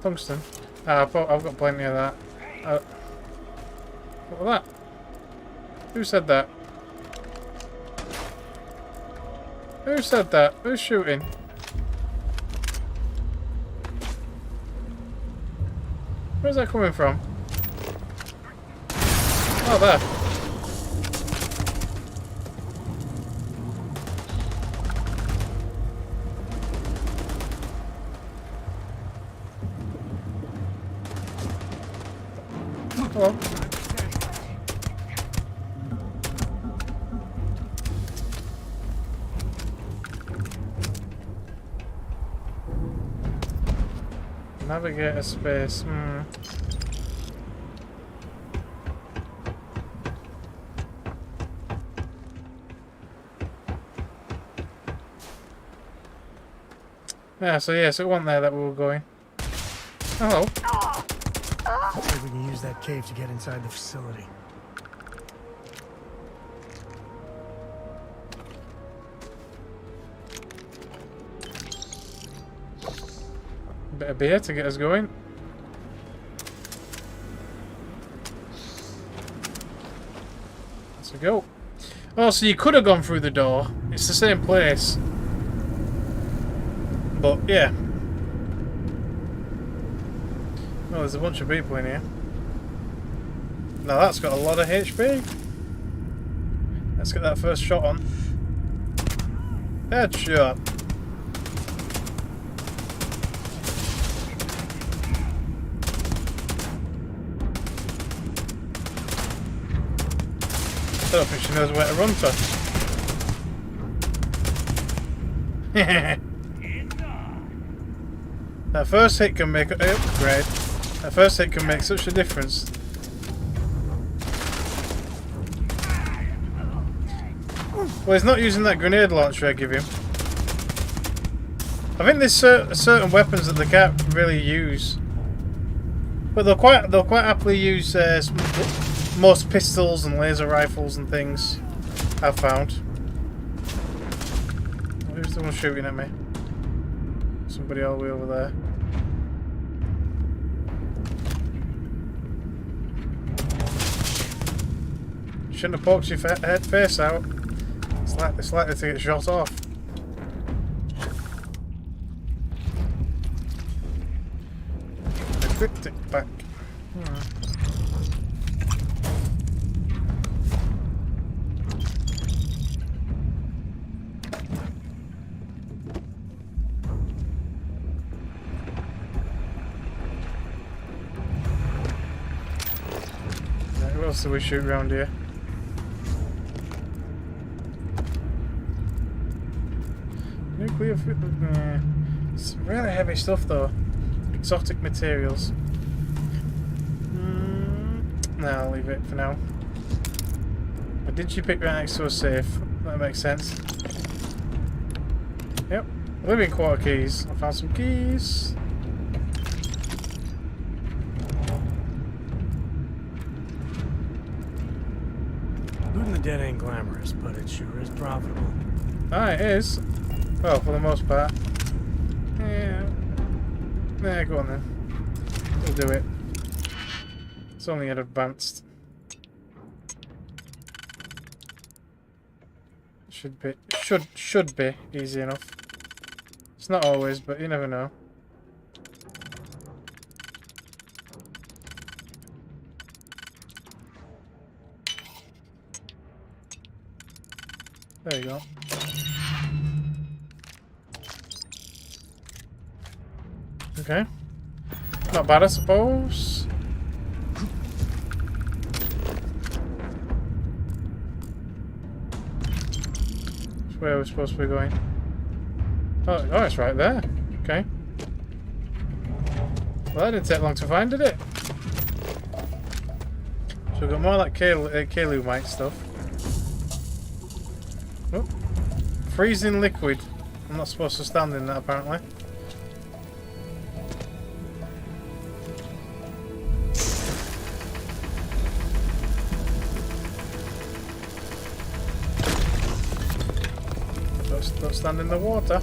Tungsten. I've got plenty of that. What was that? Who said that? Who said that? Who's shooting? Where's that coming from? Oh, there. Hello. Navigator space. Yeah, so yes, it wasn't there that we were going. Hello. Looks like we can use that cave to get inside the facility. Bit of beer to get us going. Let's go. Oh, so you could have gone through the door. It's the same place. But, yeah. Oh, there's a bunch of people in here. Now that's got a lot of HP. Let's get that first shot on. Headshot. I don't think she knows where to run to. That first hit can make upgrade. That first hit can make such a difference. Well, he's not using that grenade launcher I give him. I think there's certain weapons that they can't really use, but they'll quite happily use most pistols and laser rifles and things. I've found. Who's the one shooting at me? Somebody all the way over there. Shouldn't have poked your face out. It's likely to get shot off. Cryptic back. Who else do we shoot around here? Nuclear food. It's really heavy stuff though. Exotic materials. No, I'll leave it for now. But did you pick right next to a safe? That makes sense. Yep. Living quarter keys. I found some keys. Looting the dead ain't glamorous, but it sure is profitable. Ah, it is. Well, for the most part. Yeah. Nah, go on then. We'll do it. It's only an advanced. Should be easy enough. It's not always, but you never know. There you go. Okay. Not bad, I suppose. Which way are we supposed to be going? Oh, it's right there. Okay. Well, that didn't take long to find, did it? So we've got more like Kalumite stuff. Oh. Freezing liquid. I'm not supposed to stand in that, apparently. Don't stand in the water.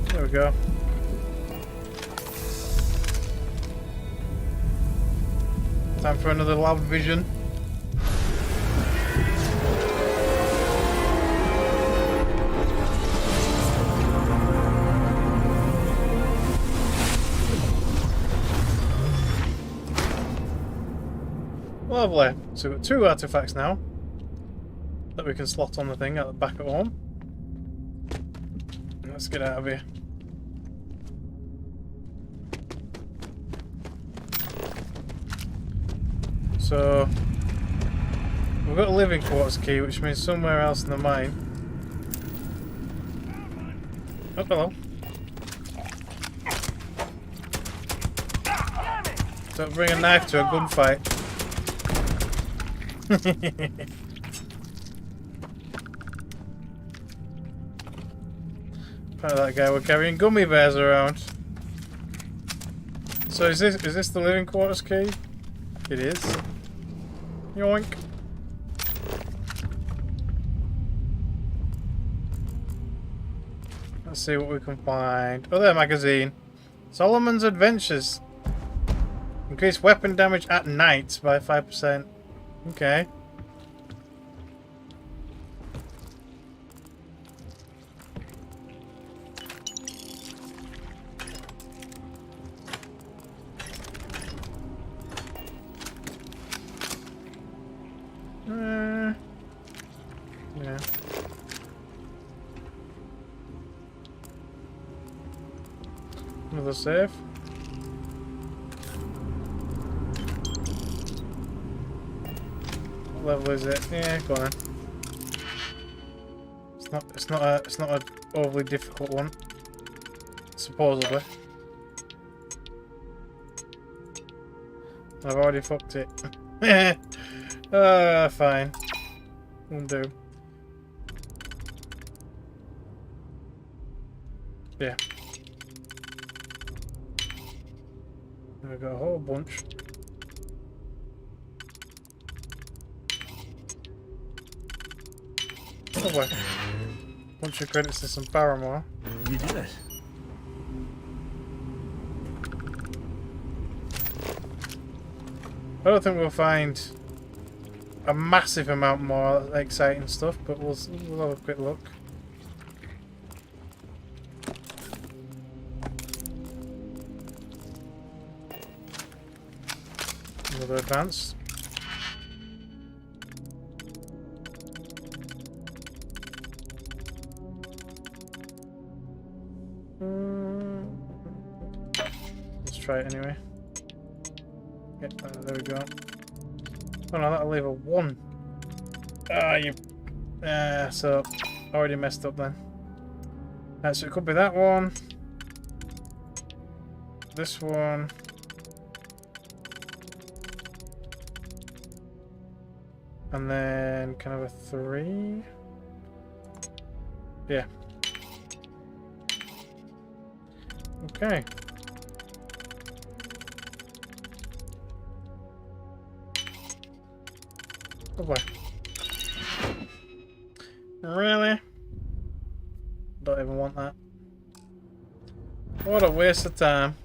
There we go. Time for another lab vision. Lovely. So we've got 2 artifacts now that we can slot on the thing at the back at home. Let's get out of here. So We've got a living quarters key, which means somewhere else in the mine. Oh, hello. Don't bring a knife to a gunfight. Apparently that guy was carrying gummy bears around. So is this the living quarters key? It is. Yoink. Let's see what we can find. Oh, there, magazine. Solomon's Adventures. Increase weapon damage at night by 5%. Okay. Yeah. Another save. What level is it? Yeah, go on then. It's not a overly difficult one. Supposedly. I've already fucked it. Fine. Won't do. Yeah. We've got a whole bunch. Oh boy. Bunch of credits to some Paramore. You did it. I don't think we'll find a massive amount more exciting stuff, but we'll have a quick look. Another advance. Let's try it anyway. Yep, there we go. Oh no, that'll leave a 1. Ah, you... so... already messed up then. So it could be that one. This one. And then kind of a 3. Yeah. Okay. Oh boy. Really? Don't even want that. What a waste of time.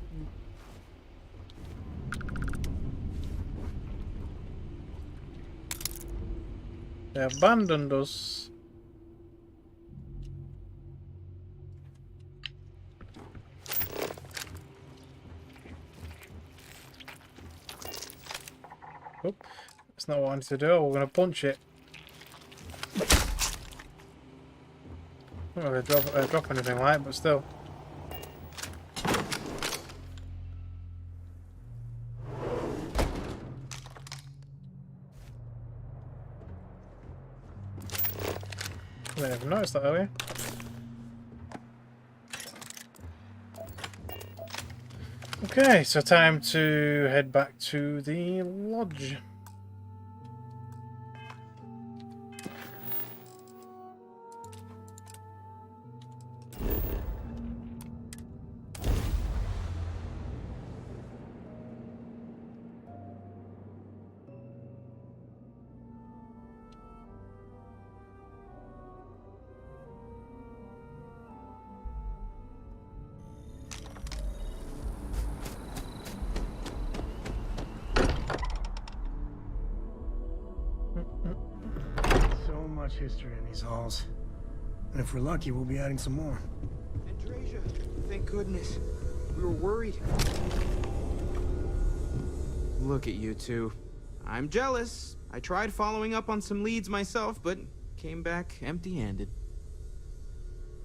They abandoned us. Oh, that's not what I wanted to do. We're going to punch it. I'm not going to drop anything like it, but still. I didn't even notice that earlier. Okay, so time to head back to the lodge. History in these halls. And if we're lucky, we'll be adding some more. Andresia, thank goodness. We were worried. Look at you two. I'm jealous. I tried following up on some leads myself, but came back empty-handed.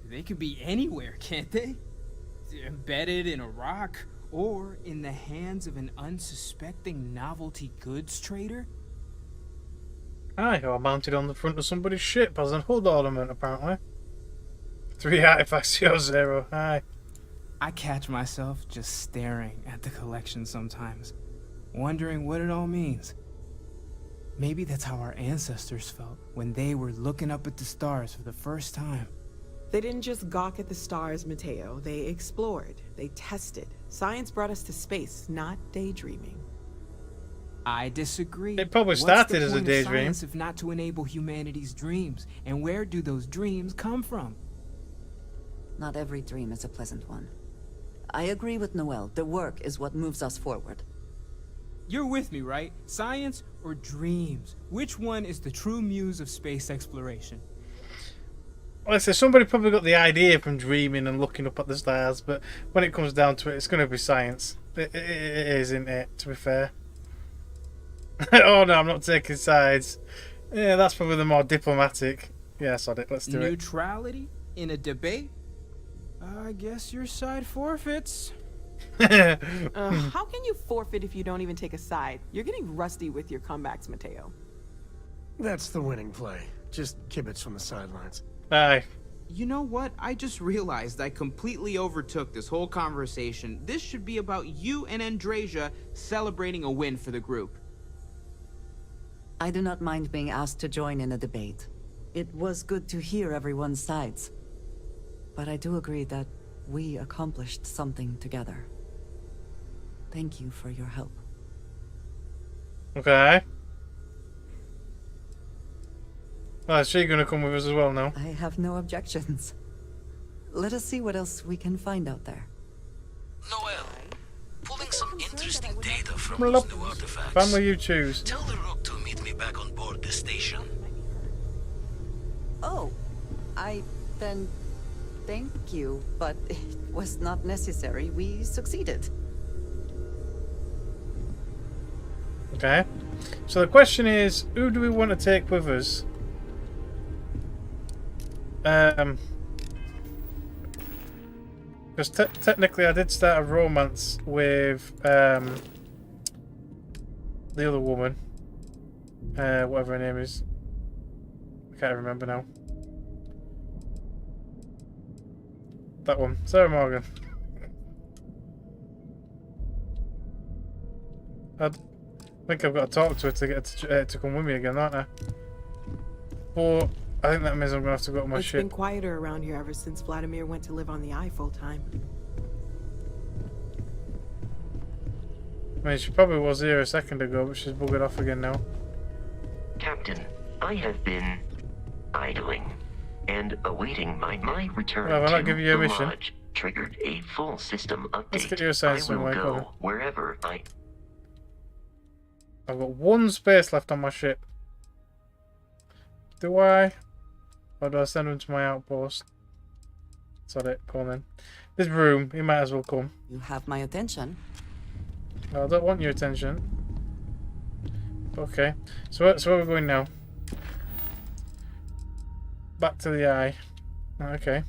They could be anywhere, can't they? Embedded in a rock, or in the hands of an unsuspecting novelty goods trader? Aye, or mounted on the front of somebody's ship as an HUD ornament, apparently. 3 artifacts, your 0. Aye. I catch myself just staring at the collection sometimes, wondering what it all means. Maybe that's how our ancestors felt when they were looking up at the stars for the first time. They didn't just gawk at the stars, Mateo. They explored. They tested. Science brought us to space, not daydreaming. I disagree. It probably started as a daydream. What's the point of science if not to enable humanity's dreams? And where do those dreams come from? Not every dream is a pleasant one. I agree with Noel. The work is what moves us forward. You're with me, right? Science or dreams? Which one is the true muse of space exploration? Well, I say somebody probably got the idea from dreaming and looking up at the stars, but when it comes down to it, it's going to be science. It is, isn't it, to be fair? Oh no, I'm not taking sides. Yeah, that's probably the more diplomatic. Yeah, sod it, let's do it. Neutrality in a debate? I guess your side forfeits. How can you forfeit if you don't even take a side? You're getting rusty with your comebacks, Mateo. That's the winning play. Just kibitz from the sidelines. Aye. You know what? I just realized I completely overtook this whole conversation. This should be about you and Andrasia celebrating a win for the group. I do not mind being asked to join in a debate. It was good to hear everyone's sides. But I do agree that we accomplished something together. Thank you for your help. Okay. Oh, is she gonna come with us as well now? I have no objections. Let us see what else we can find out there. Noel, pulling some interesting data from these new artifacts. Family you choose. Tell the Rook to meet me back on board the station. Oh, then thank you, but it was not necessary. We succeeded. Okay. So the question is, who do we want to take with us? Because technically I did start a romance with the other woman. Whatever her name is. I can't remember now. That one. Sarah Morgan. I think I've got to talk to her to get her to come with me again, aren't I? But I think that means I'm going to have to go to my ship. It's been quieter around here ever since Vladimir went to live on the Eye full time. I mean, she probably was here a second ago, but she's buggered off again now. Captain, I have been idling and awaiting my return well, to I'll give you a the mission. lodge. Triggered a full system update. Let's get you a science I will swim, go Michael. wherever I've got 1 space left on my ship. Do I? Or do I send him to my outpost? That's it. Come on then. This room, he might as well come. You have my attention. No, I don't want your attention. Okay. So where are we going now? Back to the Eye. Okay.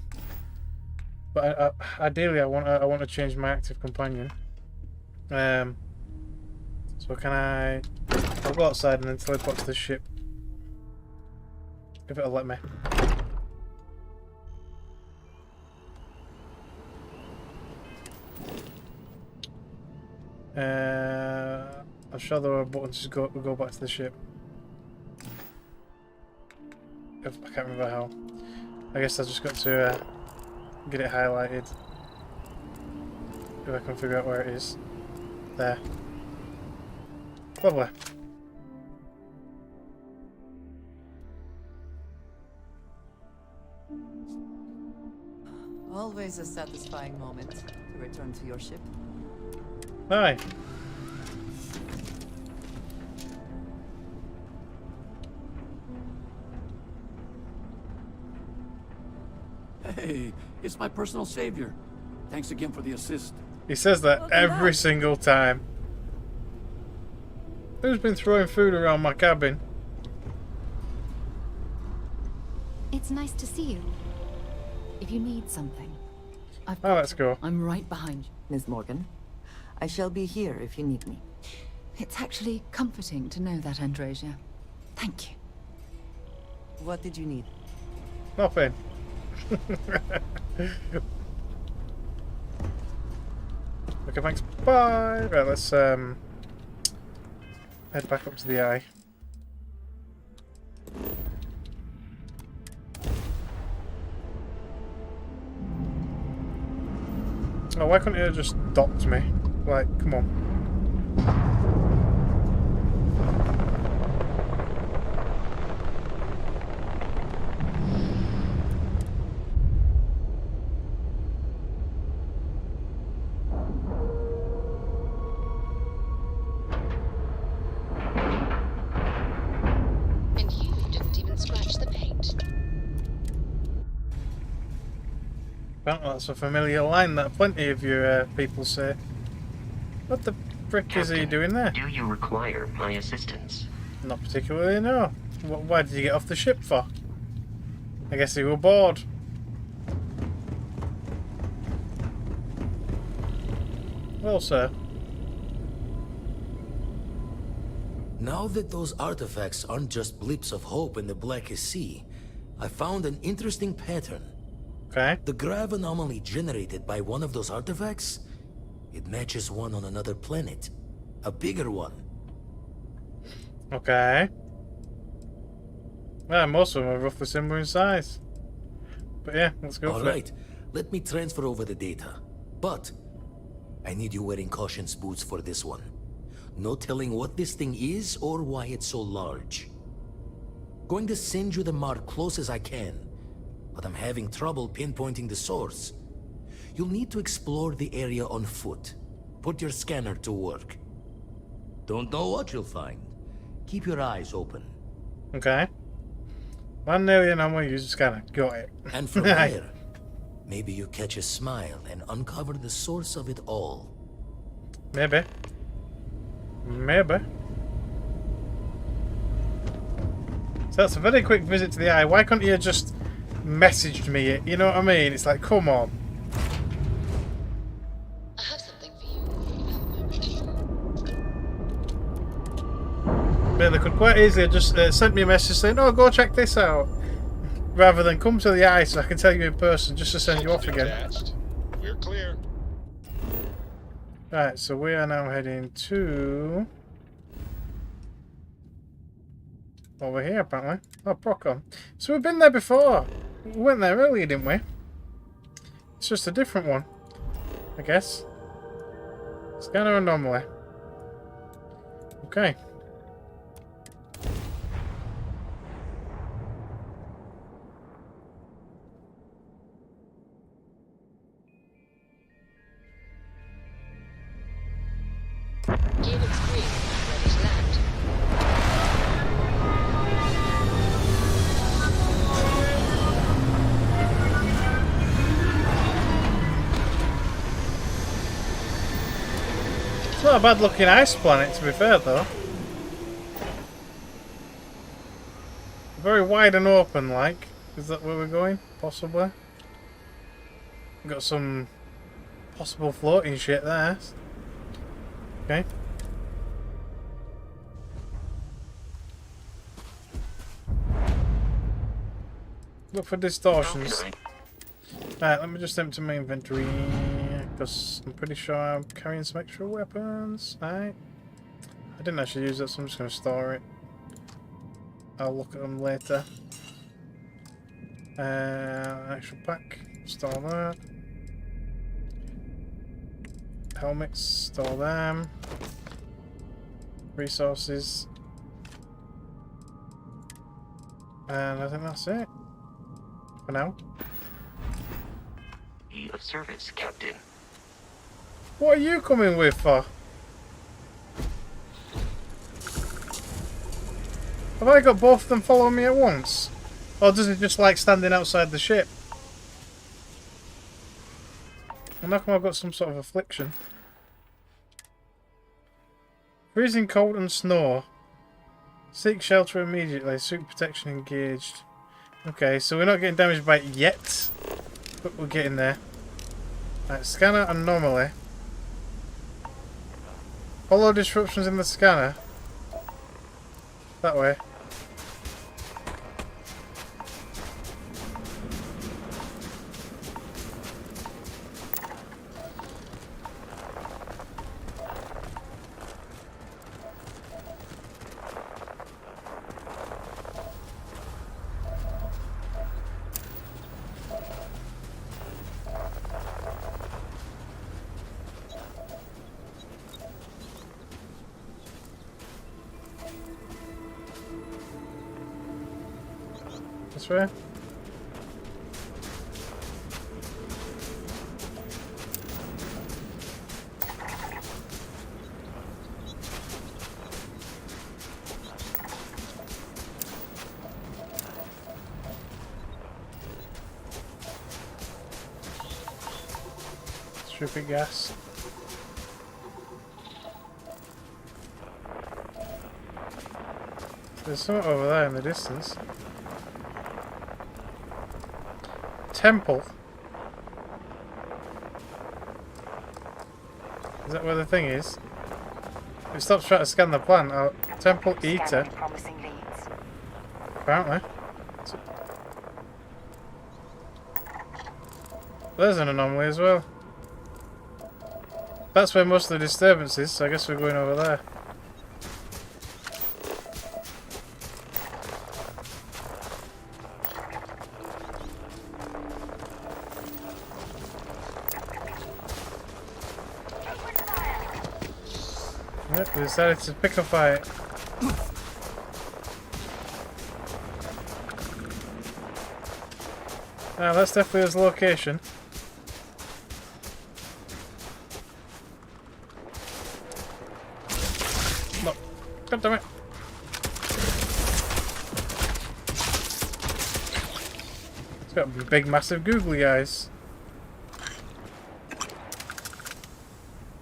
But ideally, I want to change my active companion. So can I'll go outside and then teleport to the ship. If it'll let me. I'm sure there are buttons to go back to the ship. I can't remember how. I guess I just got to get it highlighted. If I can figure out where it is. There. Lovely. Always a satisfying moment to return to your ship. Aye. Hey, it's my personal savior. Thanks again for the assist. He says that every single time. Who's been throwing food around my cabin? It's nice to see you. If you need something, let's go. I'm right behind you. Ms. Morgan, I shall be here if you need me. It's actually comforting to know that, Andrasia. Thank you. What did you need? Nothing. Okay, thanks. Bye. Right, let's head back up to the eye. Oh, why couldn't you have just docked me? Like, come on. And you didn't even scratch the paint. Well, that's a familiar line that plenty of your people say. What the frick is he doing there? Do you require my assistance? Not particularly, no. Why did you get off the ship for? I guess you were bored. Well, sir. Now that those artifacts aren't just blips of hope in the blackest sea, I found an interesting pattern. Okay. The grav anomaly generated by one of those artifacts, it matches one on another planet. A bigger one. Okay. Well, most of them are roughly similar in size. But yeah, let's go for it. Alright, let me transfer over the data. But I need you wearing caution's boots for this one. No telling what this thing is or why it's so large. Going to send you the mark close as I can, but I'm having trouble pinpointing the source. You'll need to explore the area on foot. Put your scanner to work. Don't know what you'll find. Keep your eyes open. Okay. One area and I'm going to use a scanner. Got it. And from there, maybe you catch a smile and uncover the source of it all. Maybe. Maybe. So that's a very quick visit to the eye. Why couldn't you have just messaged me it? You know what I mean? It's like, come on. I have something for you. But they could quite easily have just sent me a message saying, oh, go check this out. Rather than come to the eye so I can tell you in person just to send you off again. We're clear. Right, so we are now heading to... over here, apparently. Oh, Procon. So we've been there before. We went there earlier, didn't we? It's just a different one, I guess. Scanner anomaly. Okay. Helix 3, ready to land. It's not a bad looking ice planet, to be fair, though. Very wide and open, like. Is that where we're going? Possibly. Got some possible floating shit there. Okay. Look for distortions. Right, let me just empty my inventory, because I'm pretty sure I'm carrying some extra weapons. Right. I didn't actually use it, so I'm just going to store it. I'll look at them later. Extra pack, store that. Helmets, store them. Resources. And I think that's it. For now. Be of service, Captain. What are you coming with for? Have I got both of them following me at once? Or does it just like standing outside the ship? And how come I've got some sort of affliction? Freezing cold and snow. Seek shelter immediately. Suit protection engaged. Okay, so we're not getting damaged by it yet. But we're getting there. Right, scanner anomaly. Follow disruptions in the scanner. That way. This way. Stupid gas. There's something over there in the distance. Temple. Is that where the thing is? It stops trying to scan the plant. Oh, temple eater. Apparently. There's an anomaly as well. That's where most of the disturbance is, so I guess we're going over there. Yep, we decided to pick a fight. Ah, that's definitely his location. No. God damn it. It's got big, massive googly eyes.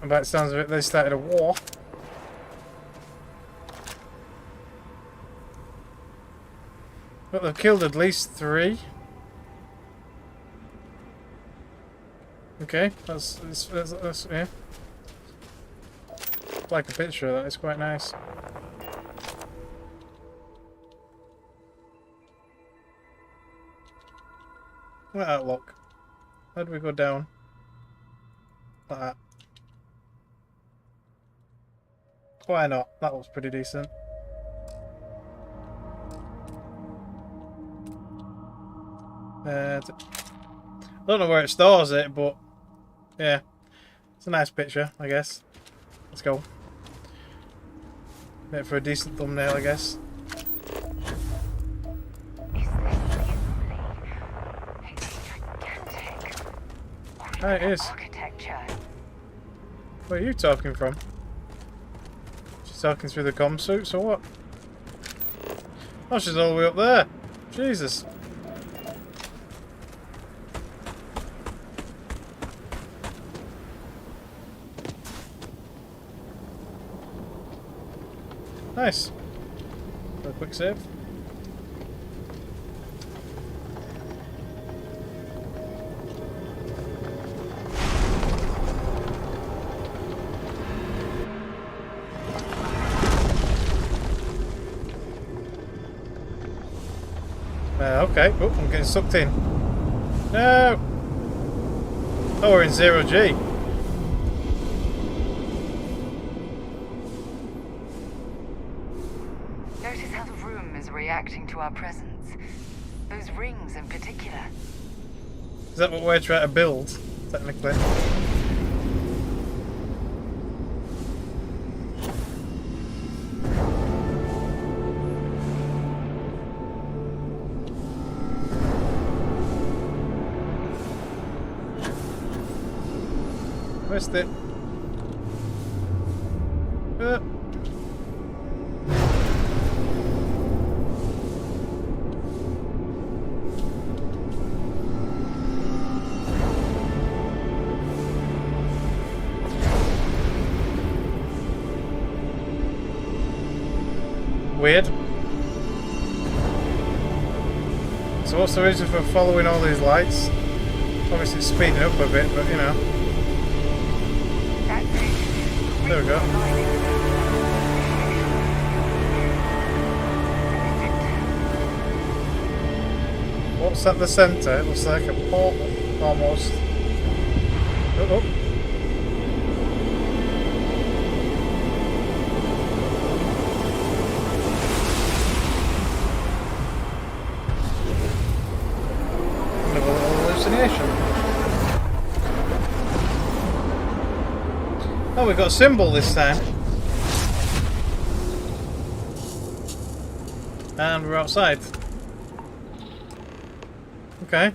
And by the sounds of it, they started a war. But they've killed at least 3. Okay, that's yeah. Like a picture of that, it's quite nice. Look at that look. How do we go down? Like that. Why not? That looks pretty decent. I don't know where it stores it, but yeah, it's a nice picture, I guess. Let's go. Make it for a decent thumbnail, I guess. Ah, it is. Where are you talking from? She's talking through the comm suits or what? Oh, she's all the way up there. Jesus. Nice. For a quick save. Okay. Oh, I'm getting sucked in. No! Oh, we're in 0G. Reacting to our presence. Those rings in particular. Is that what we're trying to build, technically? Missed it. Weird. So what's the reason for following all these lights? Obviously it's speeding up a bit, but you know. There we go. What's at the centre? It looks like a portal, almost. Oh. Oh, we've got a symbol this time. And we're outside. Okay.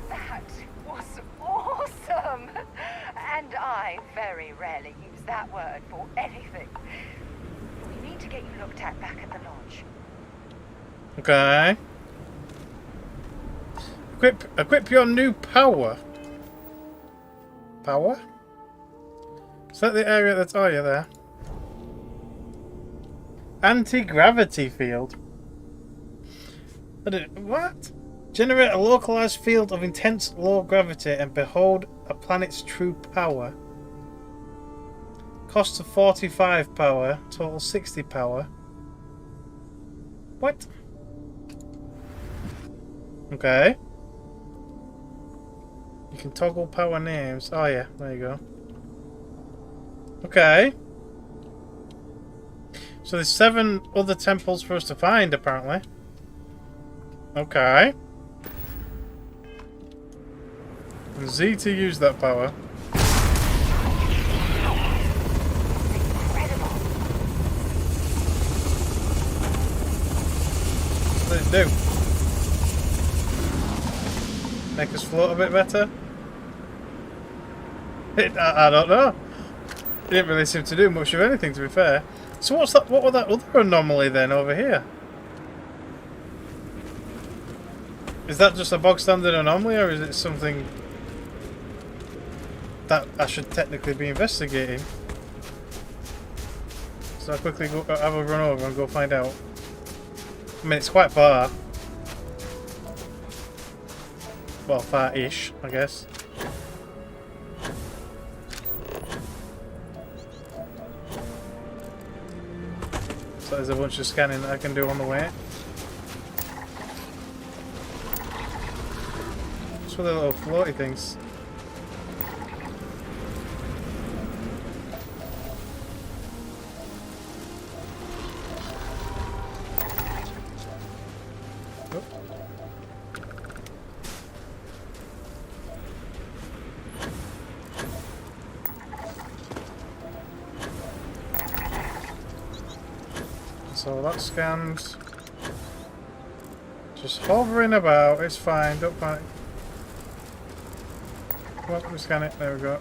That was awesome! And I very rarely use that word for anything. We need to get you looked at back at the lodge. Okay. Equip your new power. Power? Is that the area that's... Oh, yeah, there. Anti-gravity field. What? Generate a localized field of intense low gravity and behold a planet's true power. Cost of 45 power, total 60 power. What? Okay. You can toggle power names. Oh yeah, there you go. Okay. So there's 7 other temples for us to find, apparently. Okay. And Z to use that power. What did it do? Make us float a bit better? I don't know. It didn't really seem to do much of anything, to be fair. So what's that? What was that other anomaly then over here? Is that just a bog standard anomaly, or is it something that I should technically be investigating? So I'll quickly go have a run over and go find out. I mean, it's quite far. Well, far-ish, I guess. So there's a bunch of scanning that I can do on the way. What's with the little floaty things? So that's scanned. Just hovering about, it's fine, don't panic. Well, we scan it, there we go.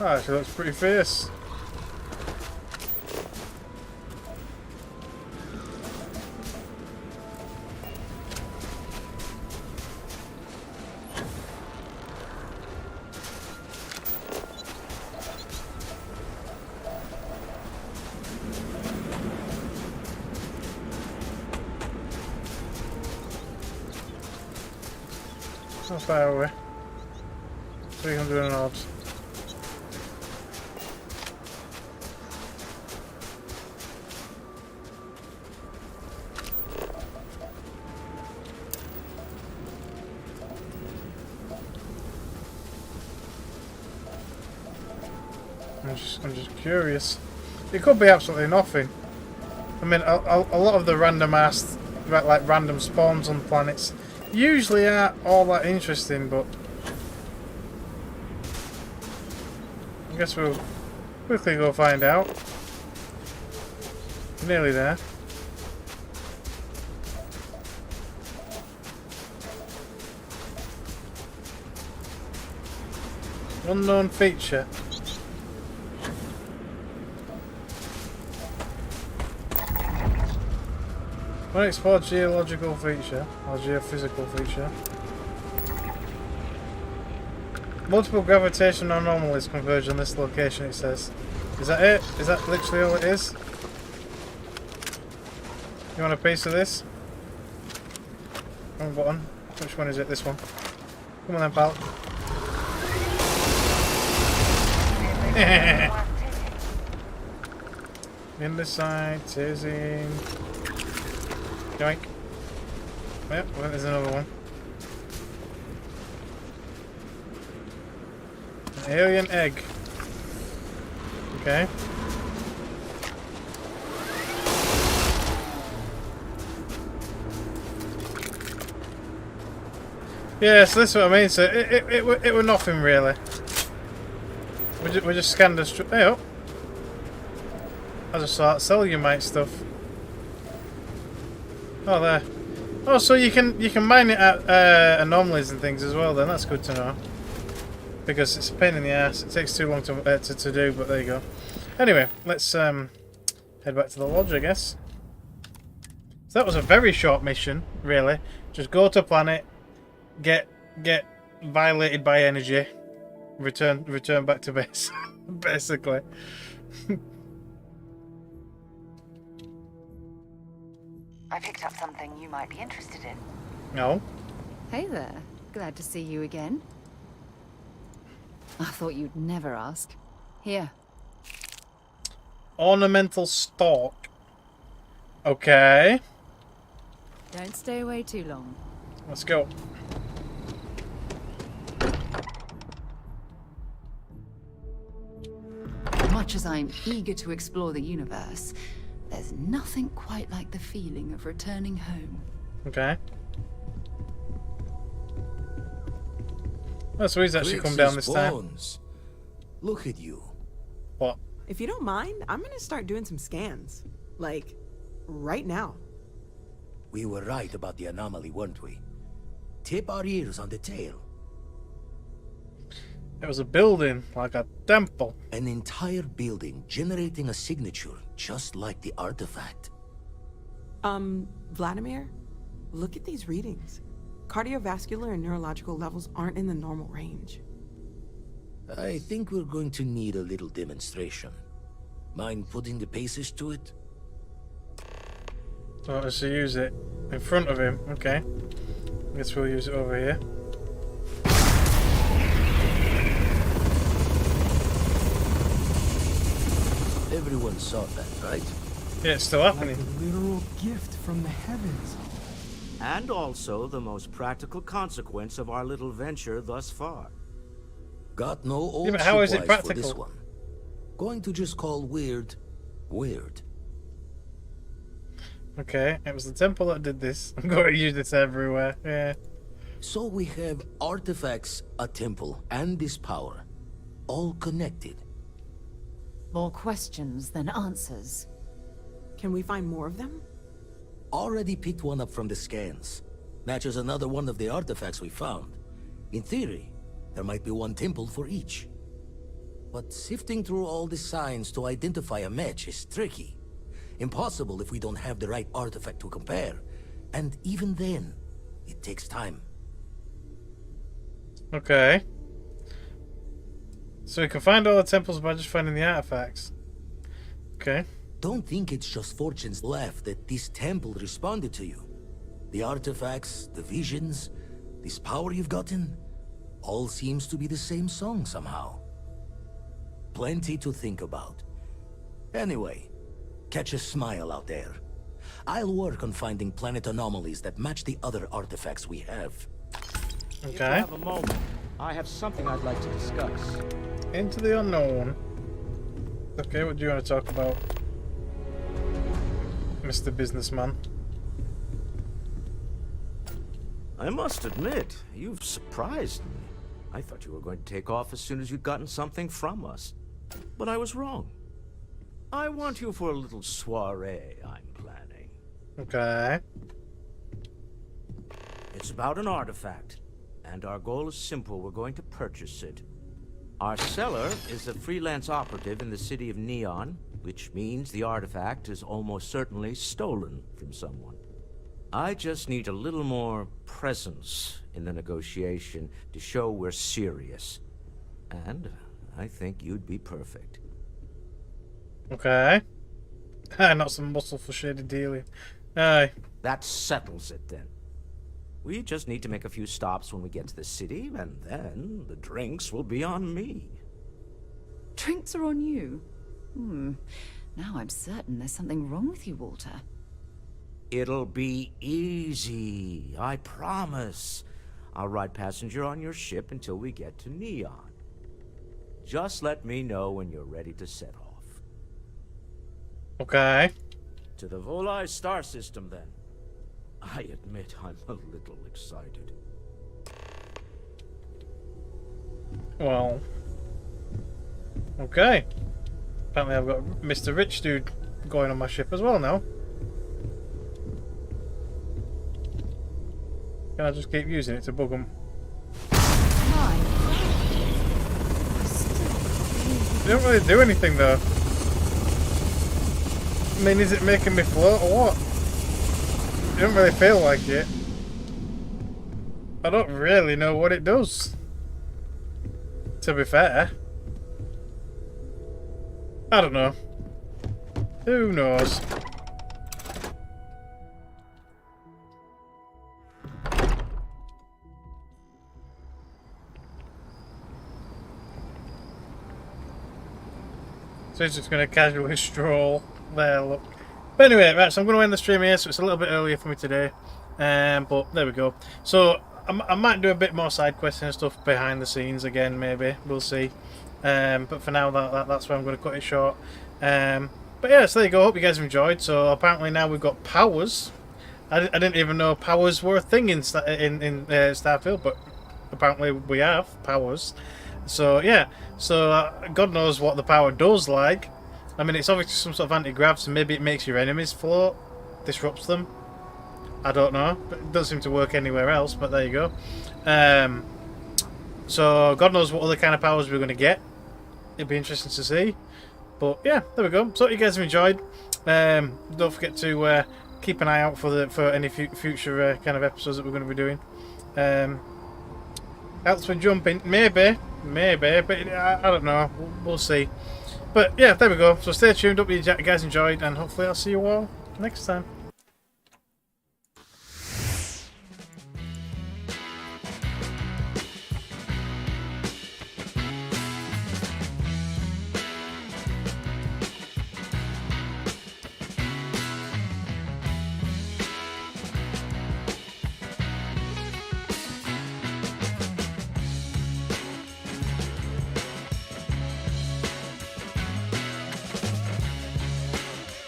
Oh, actually looks pretty fierce. How far away? 300 and odd. I'm just curious. It could be absolutely nothing. I mean, a lot of the random like random spawns on planets usually aren't all that interesting, but I guess we'll quickly go find out. Nearly there. Unknown feature. Unexplored geological feature, or geophysical feature. Multiple gravitational anomalies converge on this location, it says. Is that it? Is that literally all it is? You want a piece of this? Wrong button. Which one is it? This one. Come on then, pal. In the side, tasing. Yoink. Yep, well, there's another one. An alien egg. Okay. Yeah, so this is what I mean. So it were nothing really. We just scanned the hey up. I just saw that cellulite stuff. Oh there. Oh, so you can mine it at anomalies and things as well. Then that's good to know. Because it's a pain in the ass. It takes too long to do. But there you go. Anyway, let's head back to the lodge, I guess. So that was a very short mission, really. Just go to a planet, get violated by energy, return back to base, basically. I picked up something you might be interested in. No. Hey there. Glad to see you again. I thought you'd never ask. Here. Ornamental stalk. Okay. Don't stay away too long. Let's go. Much as I'm eager to explore the universe, there's nothing quite like the feeling of returning home. Okay. Oh, so he's actually come down this time. Look at you. What? If you don't mind, I'm gonna start doing some scans. Like, right now. We were right about the anomaly, weren't we? Tip our ears on the tale. It was a building, like a temple. An entire building generating a signature just like the artifact. Vladimir, look at these readings. Cardiovascular and neurological levels aren't in the normal range. I think we're going to need a little demonstration. Mind putting the paces to it? Oh, so use it in front of him. Okay. Guess we'll use it over here. Everyone saw that, right? Yeah, it's still happening. Like a literal gift from the heavens. And also the most practical consequence of our little venture thus far. Got no old yeah, but how is it supplies for practical? this one. Going to just call weird, weird. Okay, it was the temple that did this. I'm going to use this everywhere. Yeah. So we have artifacts, a temple, and this power. All connected. More questions than answers. Can we find more of them? Already picked one up from the scans. Matches another one of the artifacts we found. In theory, there might be one temple for each. But sifting through all the signs to identify a match is tricky. Impossible if we don't have the right artifact to compare. And even then, it takes time. Okay. So we can find all the temples by just finding the artifacts. Okay. Don't think it's just fortune's laugh that this temple responded to you. The artifacts, the visions, this power you've gotten, all seems to be the same song somehow. Plenty to think about. Anyway, catch a smile out there. I'll work on finding planet anomalies that match the other artifacts we have. Okay. If you have a moment, I have something I'd like to discuss. Into the unknown. Okay, what do you want to talk about, Mr. Businessman? I must admit, you've surprised me. I thought you were going to take off as soon as you'd gotten something from us. But I was wrong. I want you for a little soiree I'm planning. Okay. It's about an artifact, and our goal is simple. We're going to purchase it. Our seller is a freelance operative in the city of Neon, which means the artifact is almost certainly stolen from someone. I just need a little more presence in the negotiation to show we're serious. And I think you'd be perfect. Okay. Not some muscle for shady dealing. Aye. That settles it then. We just need to make a few stops when we get to the city, and then the drinks will be on me. Drinks are on you? Now I'm certain there's something wrong with you, Walter. It'll be easy, I promise. I'll ride passenger on your ship until we get to Neon. Just let me know when you're ready to set off. Okay. To the Volai star system, then. I admit I'm a little excited. Well, Okay. Apparently I've got Mr. Rich Dude going on my ship as well now. Can I just keep using it to bug them? They don't really do anything though. I mean, is it making me float or what? It don't really feel like it. I don't really know what it does, to be fair. I don't know. Who knows? So he's just going to casually stroll there, look. But anyway, right, so I'm going to end the stream here, so it's a little bit earlier for me today. But there we go. So I might do a bit more side quests and stuff behind the scenes again, maybe. We'll see. But for now, that's where I'm going to cut it short. But yeah, so there you go. Hope you guys have enjoyed. So apparently now we've got powers. I didn't even know powers were a thing in Starfield, but apparently we have powers. So yeah, so God knows what the power does like. I mean, it's obviously some sort of anti-grav, so maybe it makes your enemies float, disrupts them. I don't know, but it doesn't seem to work anywhere else, but there you go. So God knows what other kind of powers we're going to get. It'd be interesting to see. But yeah, there we go. So hope you guys have enjoyed. Don't forget to keep an eye out for any future kind of episodes that we're going to be doing. Else for jumping, maybe, but I don't know. We'll see. But yeah, there we go. So stay tuned. Hope you guys enjoyed, and hopefully I'll see you all next time.